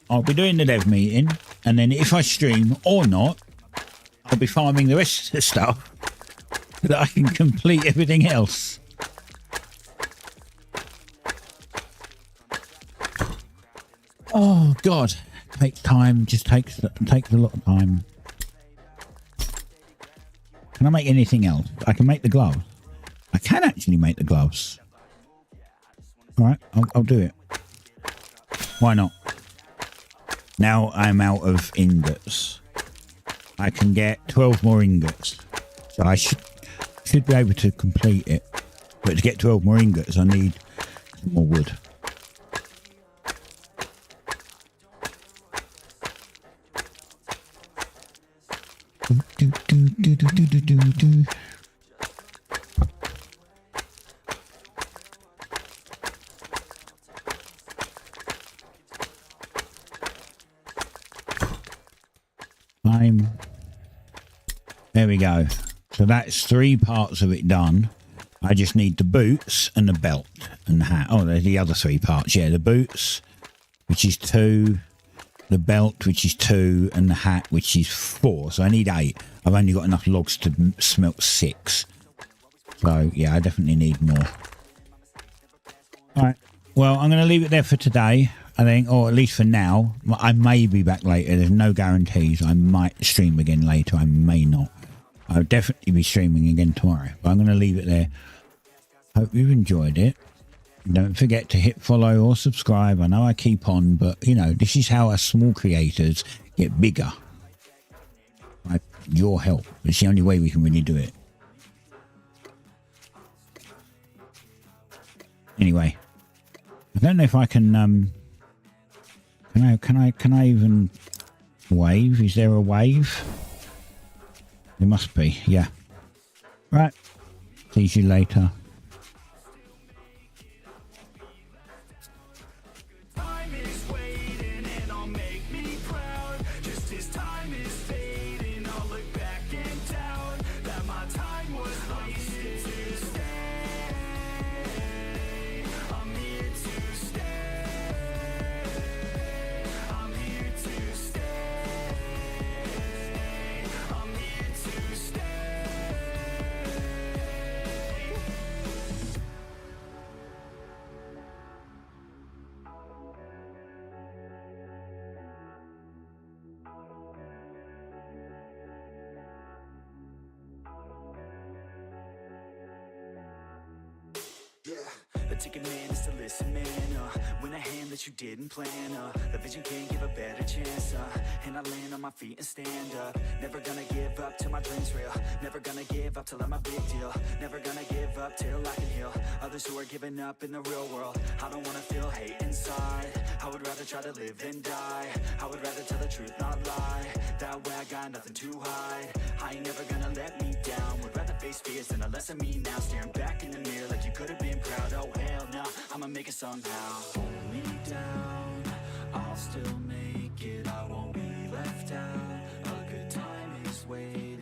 I'll be doing the dev meeting, and then if I stream or not, I'll be farming the rest of the stuff so that I can complete everything else. Oh God, takes time. Just takes a lot of time. Can I make anything else? I can make the gloves. I can actually make the gloves. All right, I'll do it. Why not? Now I'm out of ingots. I can get 12 more ingots. So I should be able to complete it. But to get 12 more ingots, I need some more wood. There we go. So that's 3 parts of it done. I just need the boots and the belt and the hat. Oh, there's the other 3 parts. Yeah, the boots, which is 2, the belt, which is 2, and the hat, which is 4. So I need 8. I've only got enough logs to smelt 6. So yeah, I definitely need more. All right. Well, I'm going to leave it there for today, I think, or at least for now. I may be back later. There's no guarantees. I might stream again later. I may not. I'll definitely be streaming again tomorrow. But I'm going to leave it there. Hope you've enjoyed it. Don't forget to hit follow or subscribe. I know I keep on, but, you know, this is how us small creators get bigger. Like your help. It's the only way we can really do it. Anyway, I don't know if I can, can I even wave? Is there a wave? There must be, yeah. Right. See you later. Time is waiting and I'll make me proud. Just as time is fading, I'll look back and doubt that my time was wasted to stay. I'm here to stay. I'm here to stay. I'm here to stay. Yeah, a ticket man is to listen, man. Win a hand that you didn't plan. The vision can't give a better chance. And I land on my feet and stand up. Never gonna give up till my dreams real. Never gonna give up till I'm a big deal. Never gonna give up till I can heal others who are giving up in the real world. I don't wanna feel hate inside. I would rather try to live than die. I would rather tell the truth, not lie. That way I got nothing to hide. I ain't never gonna let me down. Would rather face fears than a less of me now. Staring back in the mirror like you could have been proud. Oh hell no, I'ma make it somehow. Hold me down, I'll still make it. I won't be left out. A good time is waiting.